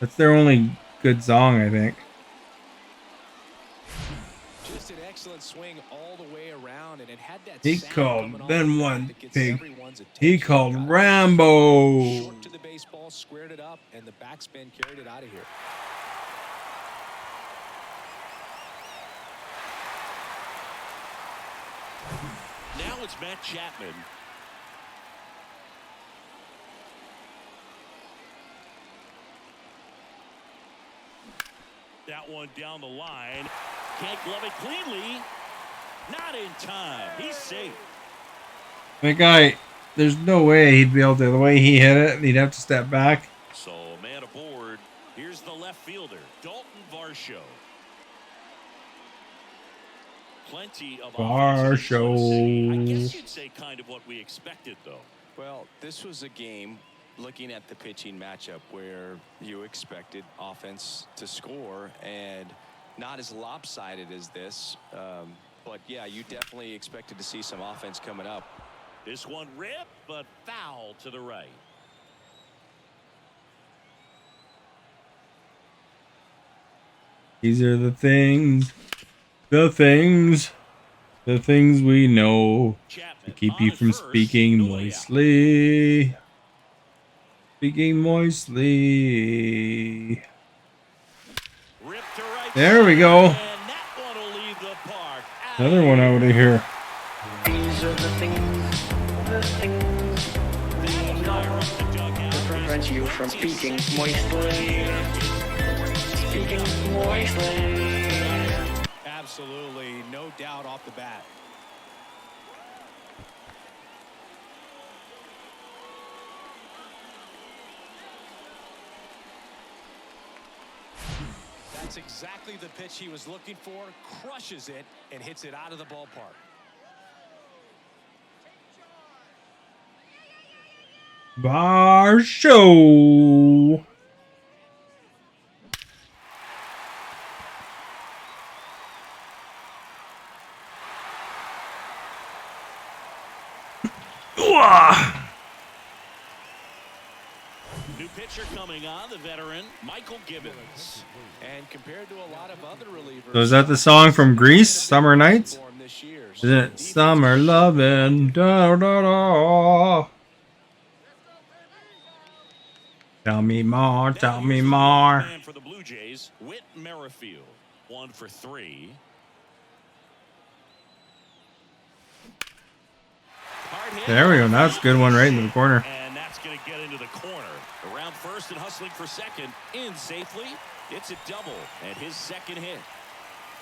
That's their only good song, I think. Just an excellent swing all the way around, and it had that. He sound called coming off then the bat one that gets pig. everyone's He attention. called Got it Rambo. short to the baseball, squared it up, and the backspin carried it out of here. Now it's Matt Chapman. That one down the line. Can't glove it cleanly. Not in time. He's safe. That guy, there's no way he'd be able to. The way he hit it, he'd have to step back. So man aboard. Here's the left fielder, Dalton Varsho. Plenty of Varsho. I guess you'd say kind of what we expected, though. Well, this was a game, looking at the pitching matchup, where you expected offense to score, and not as lopsided as this. But yeah, you definitely expected to see some offense coming up. This one ripped, but foul to the right. These are the things we know to keep you from speaking moistly. Speaking moistly. There we go. Another one out of here. These are the things we know to prevent you from speaking moistly. Speaking moistly. Absolutely, no doubt off the bat. That's exactly the pitch he was looking for. Crushes it and hits it out of the ballpark. Varsho. New pitcher coming on, the veteran Michael Gibbons. And compared to a lot of other relievers. So is that the song from Greece, Summer Nights? Is it Summer Lovin'? Da, da, da. Tell me more, tell me more. Man for the Blue Jays, Whit Merrifield, 1 for 3. There we go. That's a good one right into the corner. And that's going to get into the corner. Around first and hustling for second. In safely. It's a double and his second hit.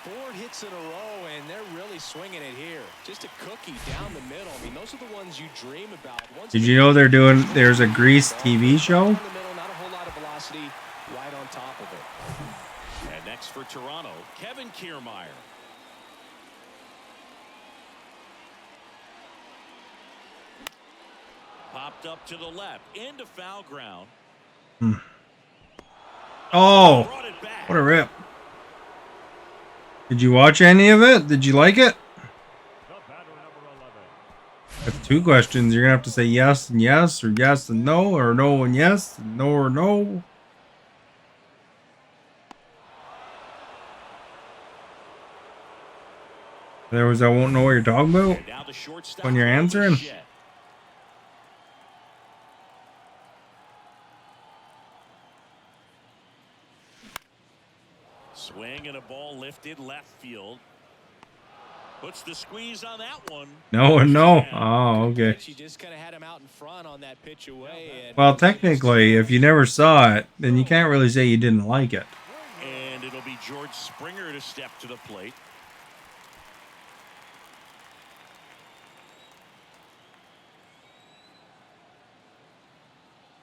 4 hits in a row, and they're really swinging it here. Just a cookie down the middle. I mean, those are the ones you dream about. Did you know there's a Grease TV show? Down the middle, not a whole lot of velocity, right on top of it. And next for Toronto, Kevin Kiermaier. Popped up to the left into foul ground. Oh, Brought it back. what a rip. Did you watch any of it? Did you like it? The batter, number 11. That's 2 questions. You're going to have to say yes and yes, or yes and no, or no and yes, and no or no. There was I won't know what you're talking about Now the shortstop when you're answering. Bichette. Swing and a ball lifted left field. Puts the squeeze on that one. No and no. Oh, okay. She just kind of had him out in front on that pitch away. And Well, technically, if you never saw it, then you can't really say you didn't like it. And it'll be George Springer to step to the plate.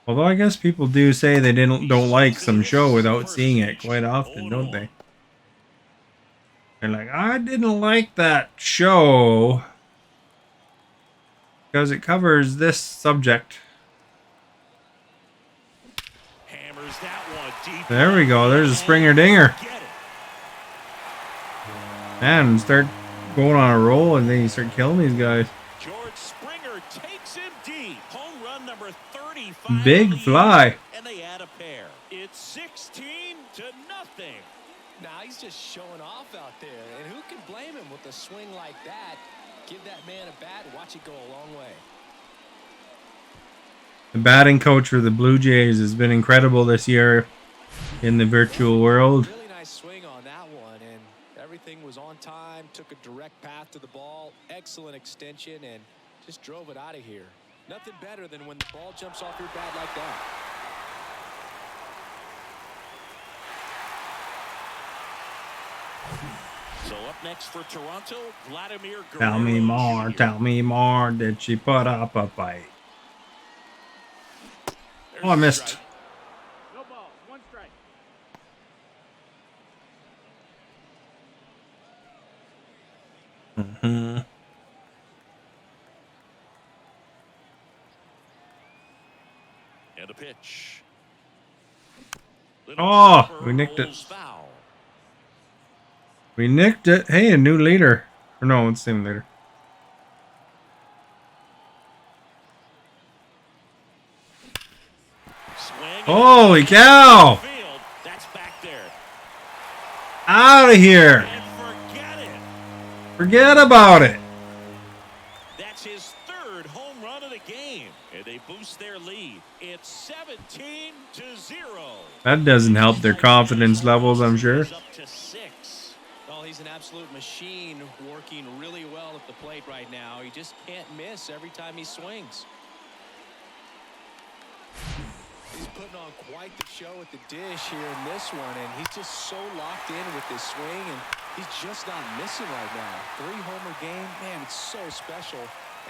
Although I guess people do say they don't like some show without seeing it quite often, don't they? They're like, I didn't like that show because it covers this subject. Hammers that one deep. There we go. There's a Springer dinger. Get it. Man, start going on a roll and then you start killing these guys. George Springer takes him deep. Home run number 35. Big fly. And they add a pair. It's 16 to nothing. now he's just showing off out there. And who can blame him with a swing like that? Give that man a bat and watch it go a long way. The batting coach for the Blue Jays has been incredible this year in the virtual world. Really nice swing on that one, and everything was on time. Took a direct path to the ball. Excellent extension, and just drove it out of here. Nothing better than when the ball jumps off your bat like that. So up next for Toronto, Vladimir Guerrero. Tell me more. Did she put up a fight? Oh, I missed. No ball, 1 strike. And a pitch. Oh, we nicked it. Foul. We nicked it. Hey, a new leader. Or no, it's the same leader. Swing. Holy cow! Field. That's back there. Out of here. And forget it. Forget about it. That's his 3rd home run of the game. And they boost their lead. It's 17 to 0. That doesn't help their confidence levels, I'm sure. Up to 6. Oh, he's an absolute machine, working really well at the plate right now. He just can't miss every time he swings. He's putting on quite the show at the dish here in this one, and he's just so locked in with this swing, and he's just not missing right now. 3-homer game, man, it's so special.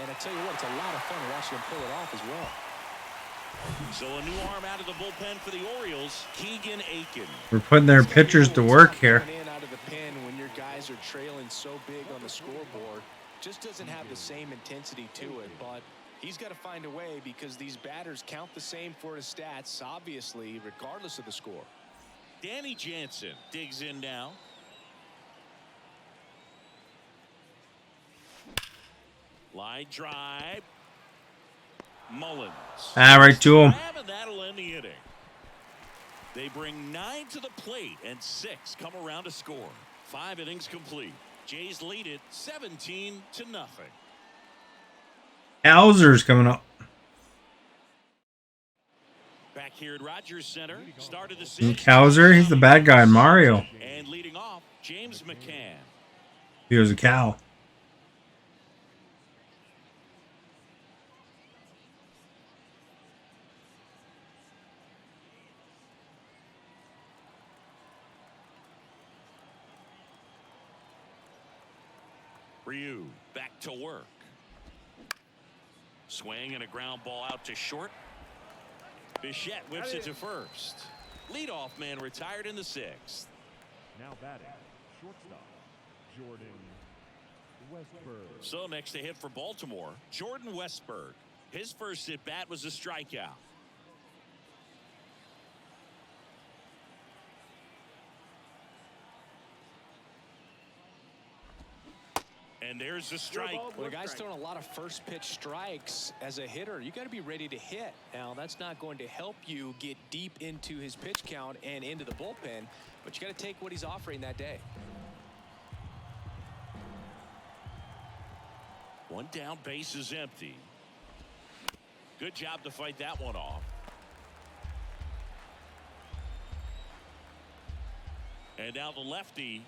And I tell you what, it's a lot of fun watching him pull it off as well. So a new arm out of the bullpen for the Orioles, Keegan Aiken. We're putting their pitchers to work here. Coming in out of the pen when your guys are trailing so big on the scoreboard just doesn't have the same intensity to it, but he's got to find a way because these batters count the same for his stats, obviously, regardless of the score. Danny Jansen digs in now. Line drive. Mullins. Right to him. And that'll end the inning. They bring 9 to the plate and 6 come around to score. 5 innings complete. Jays lead it 17 to nothing. Hauser's coming up. Back here at Rogers Center, started the Luke 6th. Hauser, he's the bad guy in Mario. And leading off, James McCann. He was a cow. Ryu back to work. Swing and a ground ball out to short. Bichette whips it to first. Leadoff man retired in the 6th. Now batting, shortstop, Jordan Westburg. So next to hit for Baltimore, Jordan Westberg. His first at bat was a strikeout. And there's a strike. Well, the guy's throwing a lot of first pitch strikes as a hitter. You got to be ready to hit. Now, that's not going to help you get deep into his pitch count and into the bullpen, but you got to take what he's offering that day. One down, base is empty. Good job to fight that one off. And now the lefty.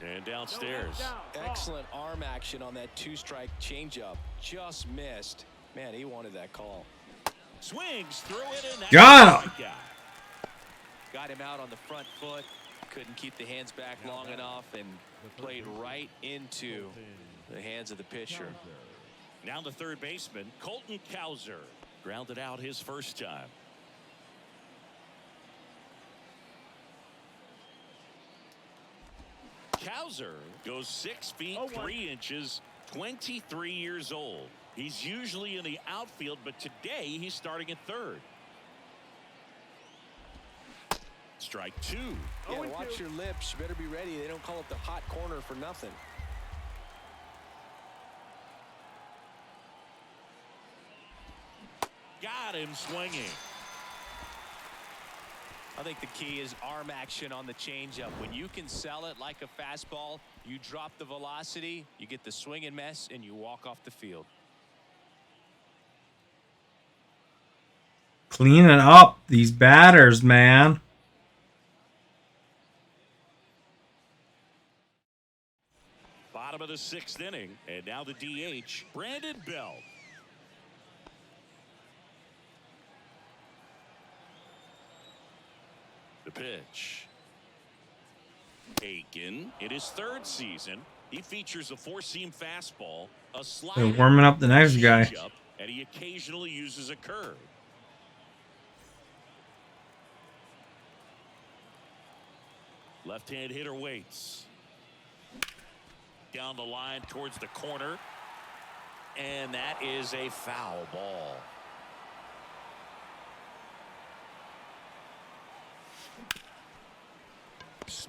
And downstairs. Excellent arm action on that two-strike changeup. Just missed. Man, he wanted that call. Swings through it, and that's Got him. Got him out on the front foot. Couldn't keep the hands back long enough and played right into the hands of the pitcher. Now the third baseman, Colton Cowser, grounded out his first time. Cowser goes 6 feet 3 inches, 23 years old. He's usually in the outfield, but today he's starting at third. Strike two. Yeah, watch your lips. You better be ready. They don't call it the hot corner for nothing. Got him swinging. I think the key is arm action on the changeup. When you can sell it like a fastball, you drop the velocity, you get the swing and miss, and you walk off the field. Cleaning up these batters, man. Bottom of the 6th inning, and now the DH, Brandon Belt. The pitch. Aiken, in his 3rd season, he features a 4-seam fastball, a slider, They're warming up the next guy. changeup, and he occasionally uses a curve. Left-hand hitter waits. Down the line towards the corner. And that is a foul ball.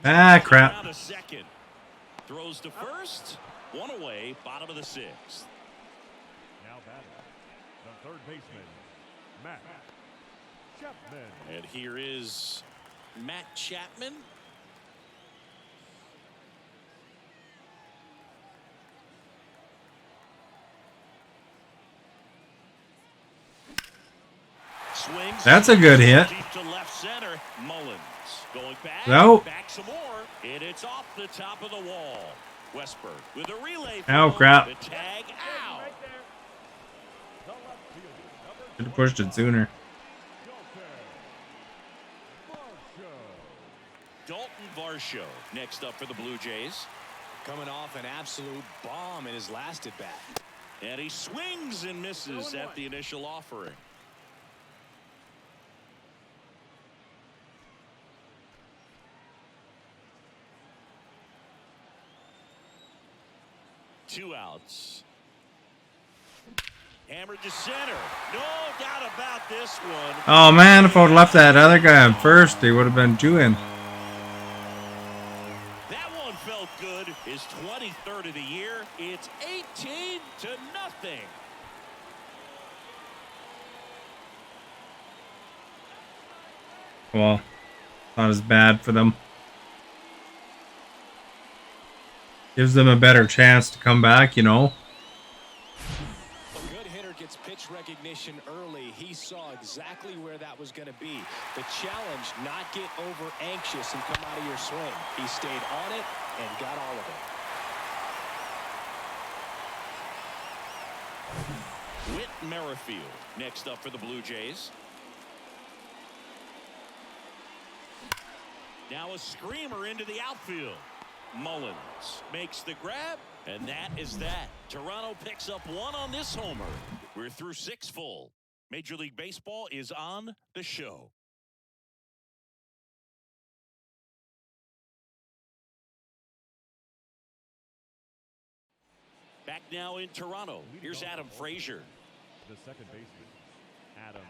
Ah, crap. Down to second. Throws to first. One away. Bottom of the 6th. Now batting, the third baseman, Matt Chapman. And here is Matt Chapman. Swings. That's a good hit. Deep to left center. Mullins going back. No. Back some more. And it's off the top of the wall. Westberg with a relay. Oh, throw. crap. The tag out. Should have pushed it sooner. Dalton Varsho next up for the Blue Jays. Coming off an absolute bomb in his last at bat. And he swings and misses at the initial offering. Two outs. Hammered to center. No doubt about this one. Oh, man, if I would have left that other guy on first, they would have been doing. That one felt good. His 23rd of the year. It's 18-0. Well, not as bad for them. Gives them a better chance to come back, you know. A good hitter gets pitch recognition early. He saw exactly where that was going to be. The challenge, not get over anxious and come out of your swing. He stayed on it and got all of it. Whit Merrifield next up for the Blue Jays. Now a screamer into the outfield. Mullins makes the grab, and that is that. Toronto picks up one on this homer. We're through 6 full. Major League Baseball is on the show. Back now in Toronto. Here's Adam Frazier. The second baseman, Adam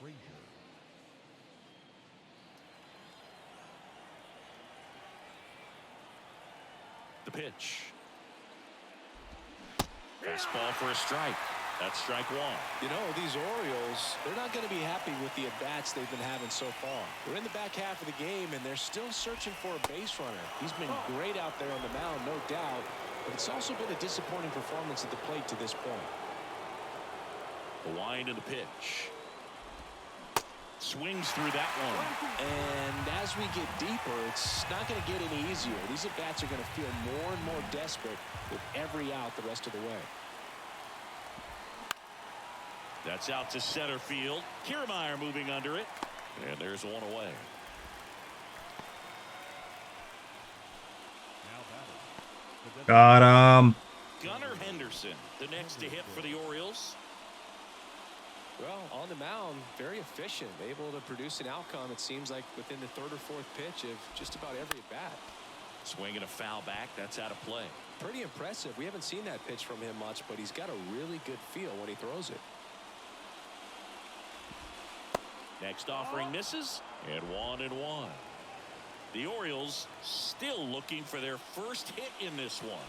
Frazier. The pitch. Fastball for a strike. That's strike one. You know, these Orioles, they're not going to be happy with the at-bats they've been having so far. We're in the back half of the game, and they're still searching for a base runner. He's been great out there on the mound, no doubt, but it's also been a disappointing performance at the plate to this point. The wind and the pitch. Swings through that one. And as we get deeper, it's not going to get any easier. These at-bats are going to feel more and more desperate with every out the rest of the way. That's out to center field. Kiermaier moving under it. And there's one away. Got him. Gunnar Henderson, the next to hit for the Orioles. Well, on the mound, very efficient, able to produce an outcome, it seems like, within the third or fourth pitch of just about every at-bat. Swinging a foul back. That's out of play. Pretty impressive. We haven't seen that pitch from him much, but he's got a really good feel when he throws it. Next offering misses, and 1-1. The Orioles still looking for their first hit in this one.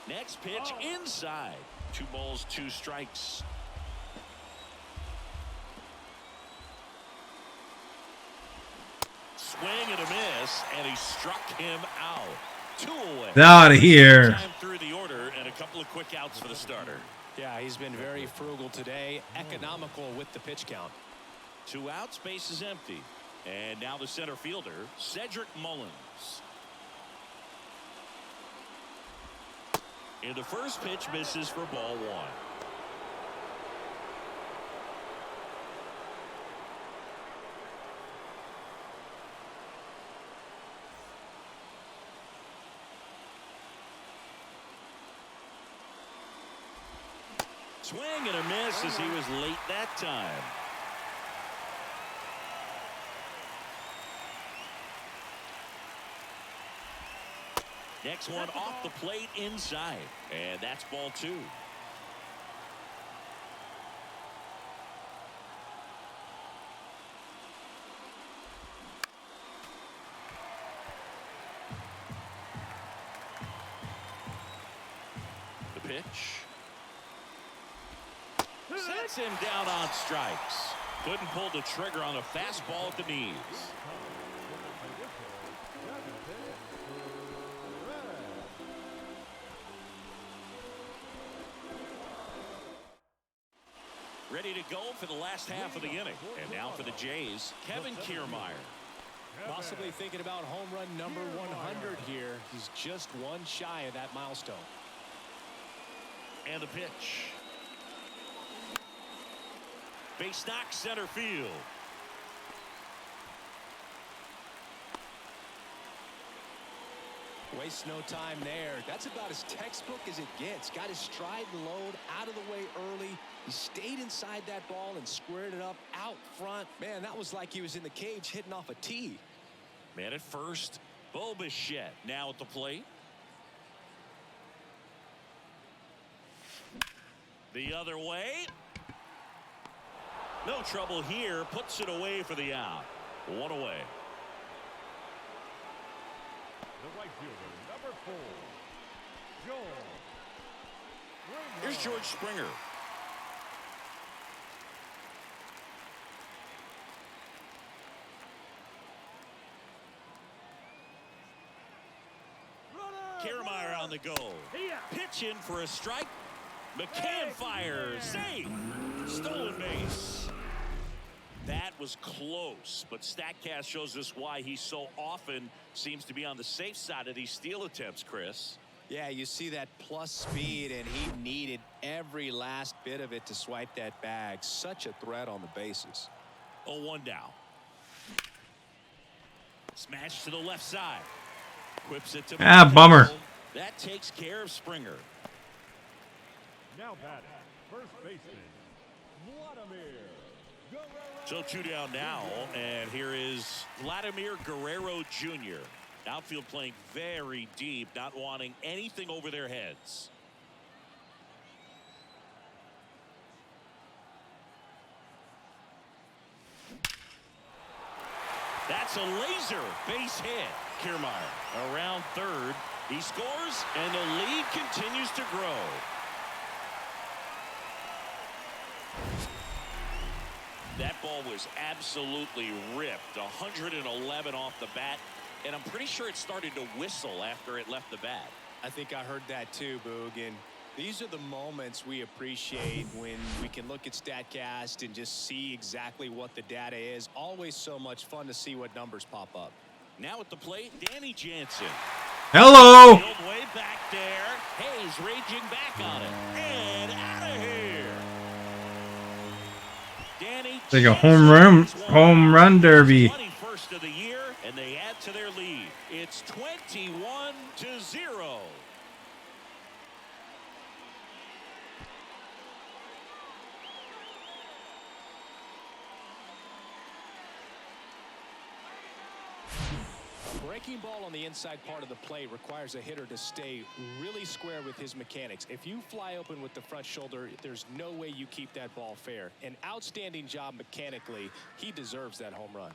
Next pitch inside. 2 balls, 2 strikes. Swing and a miss, and he struck him out. 2 away. Out of here. Time through the order, and a couple of quick outs for the starter. Yeah, he's been very frugal today, economical with the pitch count. 2 outs, base is empty. And now the center fielder, Cedric Mullins. And the first pitch misses for ball 1. Swing and a miss as he was late that time. Next one off the plate inside, and that's ball 2. The pitch. Sets him down on strikes. Couldn't pull the trigger on a fastball at the knees. Ready to go for the last half of the inning. And now for the Jays, Kevin Kiermaier. Possibly thinking about home run number 100 here. He's just one shy of that milestone. And the pitch. Base knock center field. Wastes no time there. That's about as textbook as it gets. Got his stride and load out of the way early. He stayed inside that ball and squared it up out front. Man, that was like he was in the cage hitting off a tee. Man at first. Bo Bichette now at the plate. The other way. No trouble here. Puts it away for the out. 1 away. The right fielder, number 4, George. Here's George Springer. Kiermaier on the go. Pitch in for a strike. McCann fires. Safe. Stolen base. That was close, but StatCast shows us why he so often seems to be on the safe side of these steal attempts, Chris. Yeah, you see that plus speed, and he needed every last bit of it to swipe that bag. Such a threat on the bases. 0-1 down. Smash to the left side. Whips it to bummer. That takes care of Springer. Now batting, first baseman, Vladimir So 2 down now, and here is Vladimir Guerrero Jr. Outfield playing very deep, not wanting anything over their heads. That's a laser base hit. Kiermaier around third. He scores, and the lead continues to grow. That ball was absolutely ripped. 111 off the bat, and I'm pretty sure it started to whistle after it left the bat. I think I heard that too, Boog. And these are the moments we appreciate when we can look at StatCast and just see exactly what the data is. Always so much fun to see what numbers pop up. Now at the plate, Danny Jansen. Hello. Field way back there. Hayes raging back on it. And out of here. Danny It's like a home run derby. 21st of the year, and they add to their lead. It's 21-0. Breaking ball on the inside part of the plate requires a hitter to stay really square with his mechanics. If you fly open with the front shoulder, there's no way you keep that ball fair. An outstanding job mechanically. He deserves that home run.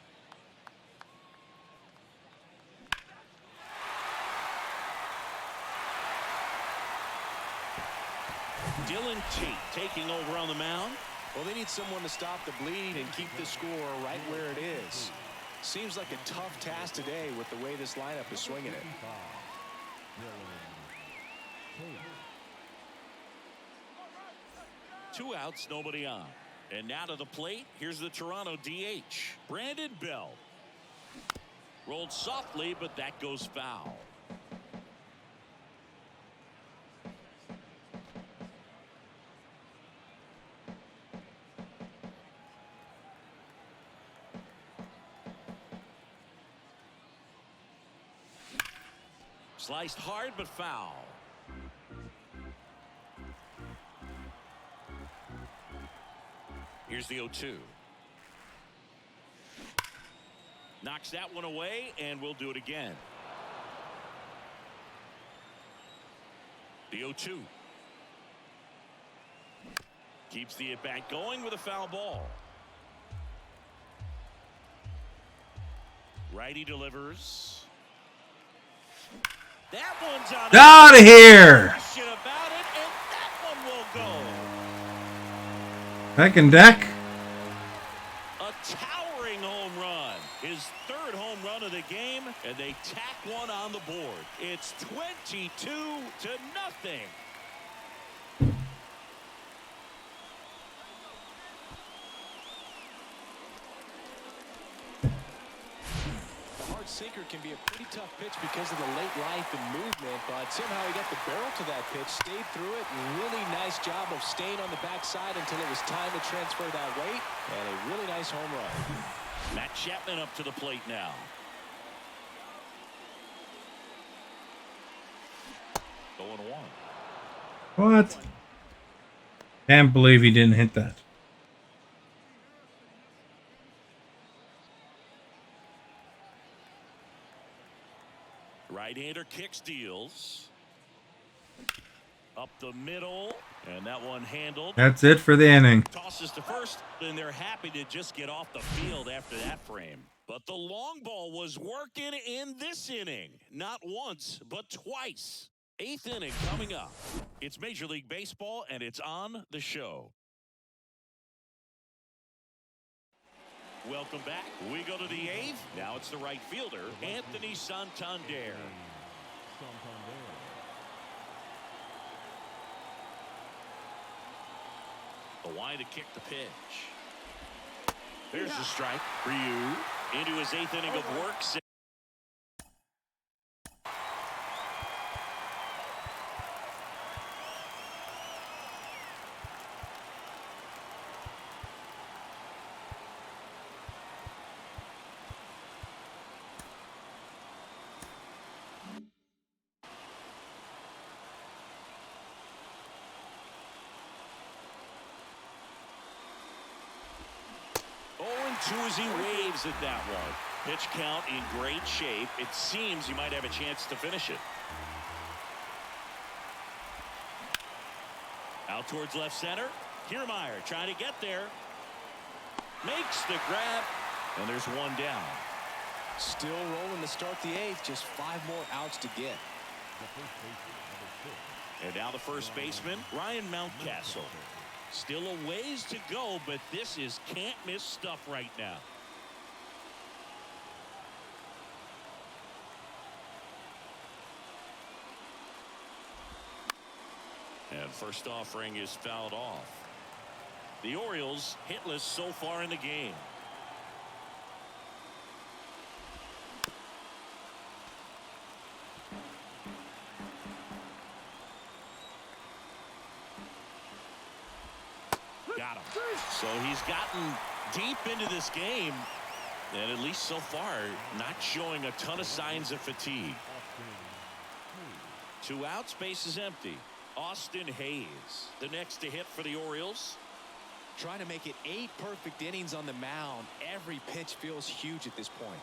Dylan Tate taking over on the mound. Well, they need someone to stop the bleed and keep the score right where it is. Seems like a tough task today with the way this lineup is swinging it. 2 outs, nobody on. And now to the plate, here's the Toronto DH, Brandon Bell. Rolled softly, but that goes foul. Sliced hard, but foul. Here's the 0-2. Knocks that one away, and we'll do it again. The 0-2. Keeps the at-bat going with a foul ball. Righty delivers. That one's on. Out of here. Question about it, and that one will go. Second deck. A towering home run. His third home run of the game, and they tack one on the board. It's 22-0. Sinker can be a pretty tough pitch because of the late life and movement, but somehow he got the barrel to that pitch, stayed through it. Really nice job of staying on the backside until it was time to transfer that weight, and a really nice home run. Matt Chapman up to the plate now. Going one. What? Can't believe he didn't hit that. Right-hander kick steals. Up the middle, and that one handled. That's it for the inning. Tosses to first, and they're happy to just get off the field after that frame. But the long ball was working in this inning. Not once, but twice. 8th inning coming up. It's Major League Baseball, and it's on the show. Welcome back. We go to the 8th. Now it's the right fielder, Anthony Santander. The wide to kick the pitch. There's the strike for you. Into his 8th inning of work. 0-2 as he waves at that one. Pitch count in great shape. It seems he might have a chance to finish it. Out towards left center. Kiermaier trying to get there. Makes the grab. And there's one down. Still rolling to start the 8th. Just 5 more outs to get. And now the first baseman, Ryan Mountcastle. Still a ways to go, but this is can't-miss stuff right now. And first offering is fouled off. The Orioles hitless so far in the game. Got him. So he's gotten deep into this game, and at least so far, not showing a ton of signs of fatigue. 2 outs, base is empty. Austin Hayes, the next to hit for the Orioles. Trying to make it 8 perfect innings on the mound. Every pitch feels huge at this point.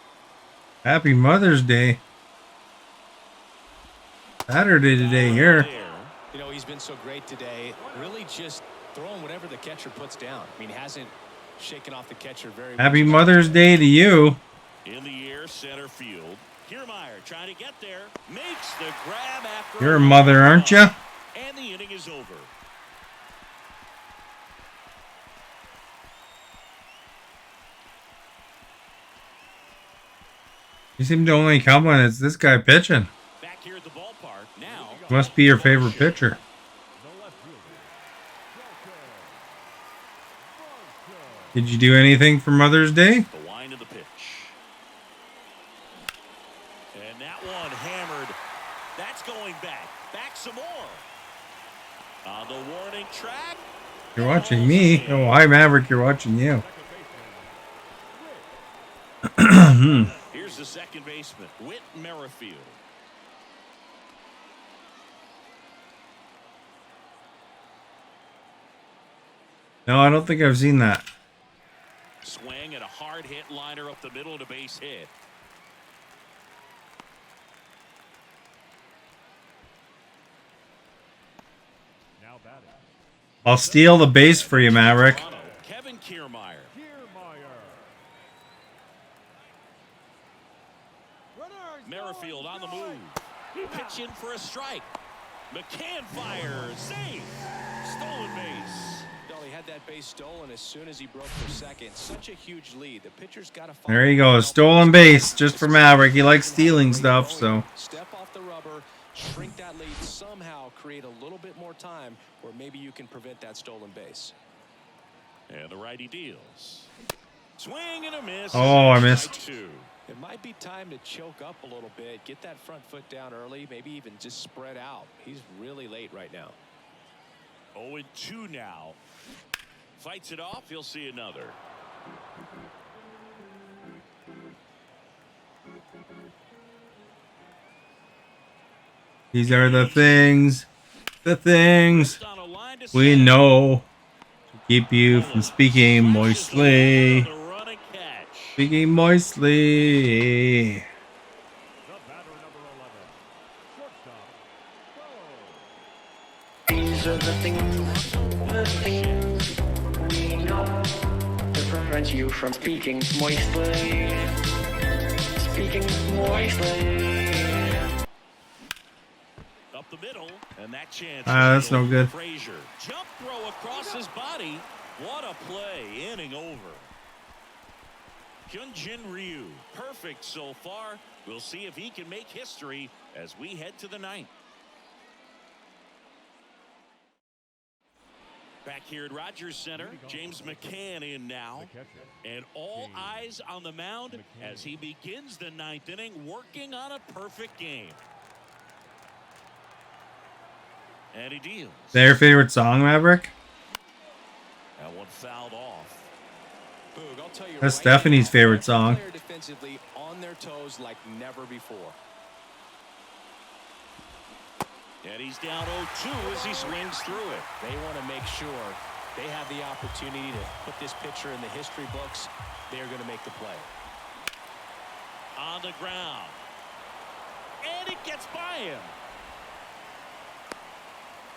Happy Mother's Day. Saturday today here. You know, he's been so great today. Really just throwing whatever the catcher puts down. I mean, hasn't shaken off the catcher very much. Happy Mother's Day to you. In the air, center field. Kiermaier trying to get there. Makes the grab after. You're a mother, aren't you? And the inning is over. You seem to only come when it's this guy pitching. Back here at the ballpark now. Must be your favorite pitcher. Did you do anything for Mother's Day? The wind of the pitch. And that one hammered. That's going back. Back some more. On the warning track. You're watching me. Oh, hi, Maverick. You're watching you. Here's the second baseman, Whit Merrifield. No, I don't think I've seen that. Swing and a hard hit liner up the middle to base hit. Now batting. I'll steal the base for you, Maverick. Kevin Kiermaier. Merrifield on the move. Pitch in for a strike. McCann fires. Safe. Stolen base. He had that base stolen as soon as he broke for second. Such a huge lead. The pitcher's got to. There you go. Stolen base just for Maverick. He likes stealing stuff, so. Step off the rubber, shrink that lead, somehow create a little bit more time where maybe you can prevent that stolen base. And the righty deals. Swing and a miss. Oh, I missed. Two. It might be time to choke up a little bit, get that front foot down early, maybe even just spread out. He's really late right now. 0-2 now. Fights it off. He'll see another. These are the things we know to keep you from speaking moistly. Speaking moistly. These are the things we know to prevent you from speaking moistly. Speaking moistly. Up the middle, and that chance. That's no good. Frazier. Jump throw across his body. What a play. Inning over. Hyunjin Ryu. Perfect so far. We'll see if he can make history as we head to the 9th. Back here at Rogers Center, James McCann in now. And all eyes on the mound as he begins the 9th inning, working on a perfect game. And he deals. Their favorite song, Maverick? That one fouled off. Boog, I'll tell you That's right Stephanie's now, favorite song. player defensively on their toes like never before. And he's down 0-2 as he swings through it. They want to make sure They have the opportunity to put this pitcher in the history books. They're going to make the play. On the ground. And it gets by him.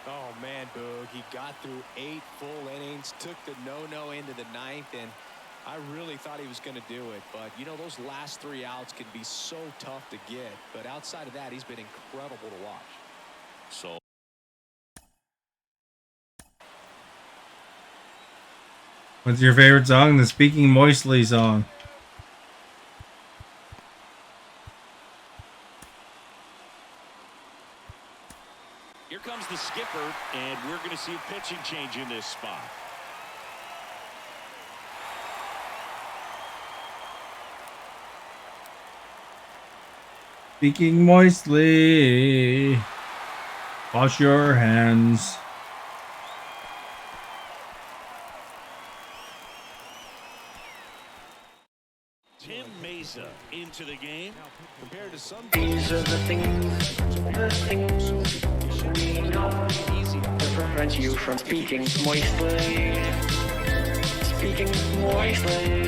Oh, man, Boog. He got through 8 full innings, took the no-no into the 9th, and I really thought he was going to do it. But, you know, those last 3 outs can be so tough to get. But outside of that, he's been incredible to watch. So What's your favorite song? The Speaking Moistly song. here comes the skipper, and we're going to see a pitching change in this spot. Speaking moistly. Wash your hands. Tim Mesa into the game. Compared to some These are the things we know. easy. Prevent you from speaking moistly. Speaking moistly.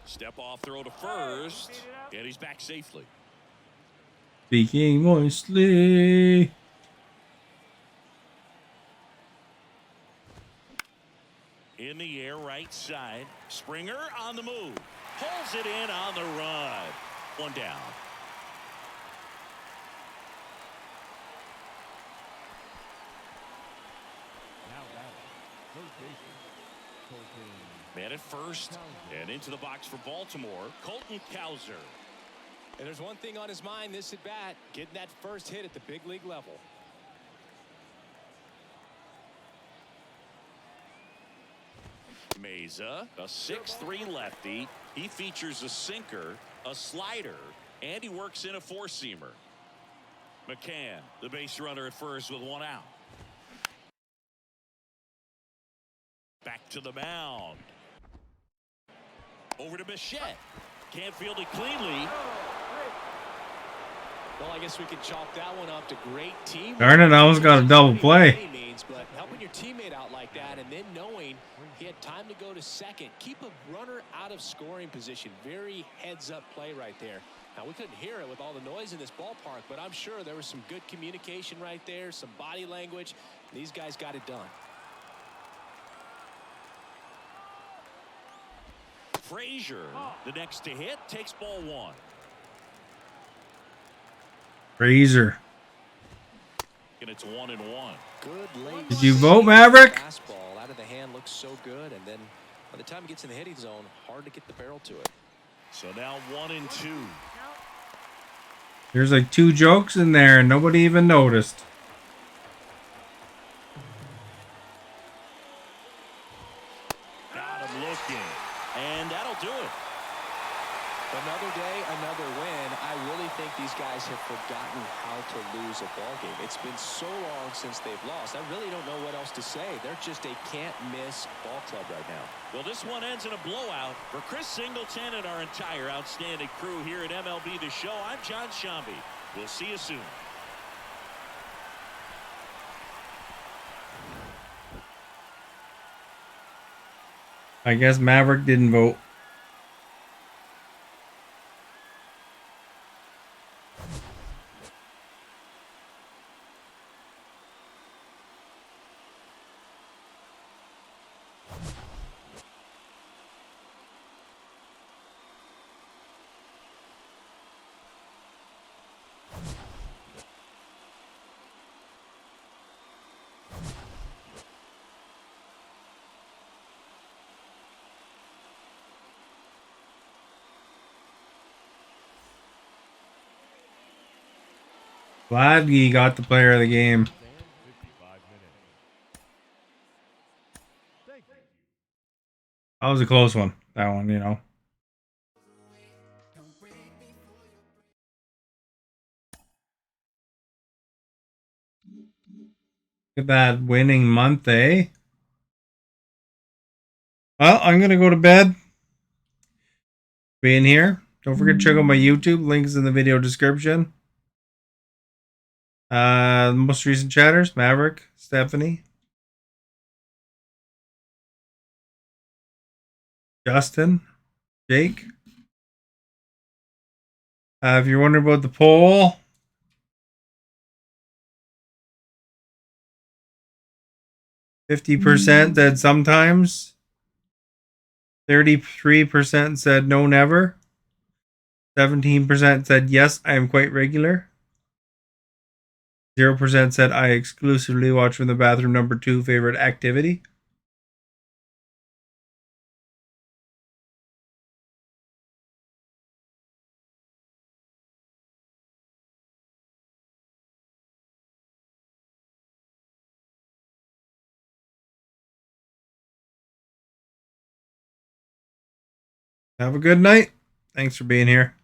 Step off throw to first, and he's back safely. Speaking moistly. In the air, right side. Springer on the move. Pulls it in on the run. 1 down. Now batting, third baseman, Colton. Man at first, and into the box for Baltimore, Colton Cowser. And there's one thing on his mind this at bat, getting that first hit at the big league level. Mesa, a 6'3" lefty. He features a sinker, a slider, and he works in a 4-seamer. McCann, the base runner at first with 1 out. Back to the mound. Over to Bichette. Can't field it cleanly. Well, I guess we can chalk that one up to great team. Darn it, I almost got a double play. But helping your teammate out like that and then knowing he had time to go to second, keep a runner out of scoring position. Very heads-up play right there. Now, we couldn't hear it with all the noise in this ballpark, but I'm sure there was some good communication right there, some body language. These guys got it done. Frazier, the next to hit, takes ball 1. Razor. And it's 1-1. Good late. Did you vote, Maverick? Fastball out of the hand looks so good, and then by the time it gets in the hitting zone, hard to get the barrel to it. So now 1-2. There's like 2 jokes in there and nobody even noticed. Got him looking. And that'll do it. Another day, another win. I really think these guys have forgotten how to lose a ball game. It's been so long since they've lost. I really don't know what else to say. They're just a can't-miss ball club right now. Well, this one ends in a blowout. For Chris Singleton and our entire outstanding crew here at MLB The Show, I'm John Shambi. We'll see you soon. I guess Maverick didn't vote. Gladly got the player of the game. 55 minutes. Thank you. That was a close one. That one, you know. Look at that winning month, eh? Well, I'm going to go to bed. Being here. Don't forget to check out my YouTube. Links in the video description. The most recent chatters, Maverick, Stephanie, Justin, Jake. If you're wondering about the poll, 50% said sometimes. 33% said no, never. 17% said yes, I am quite regular. 0% said I exclusively watch from the bathroom. Number 2 favorite activity. Have a good night. Thanks for being here.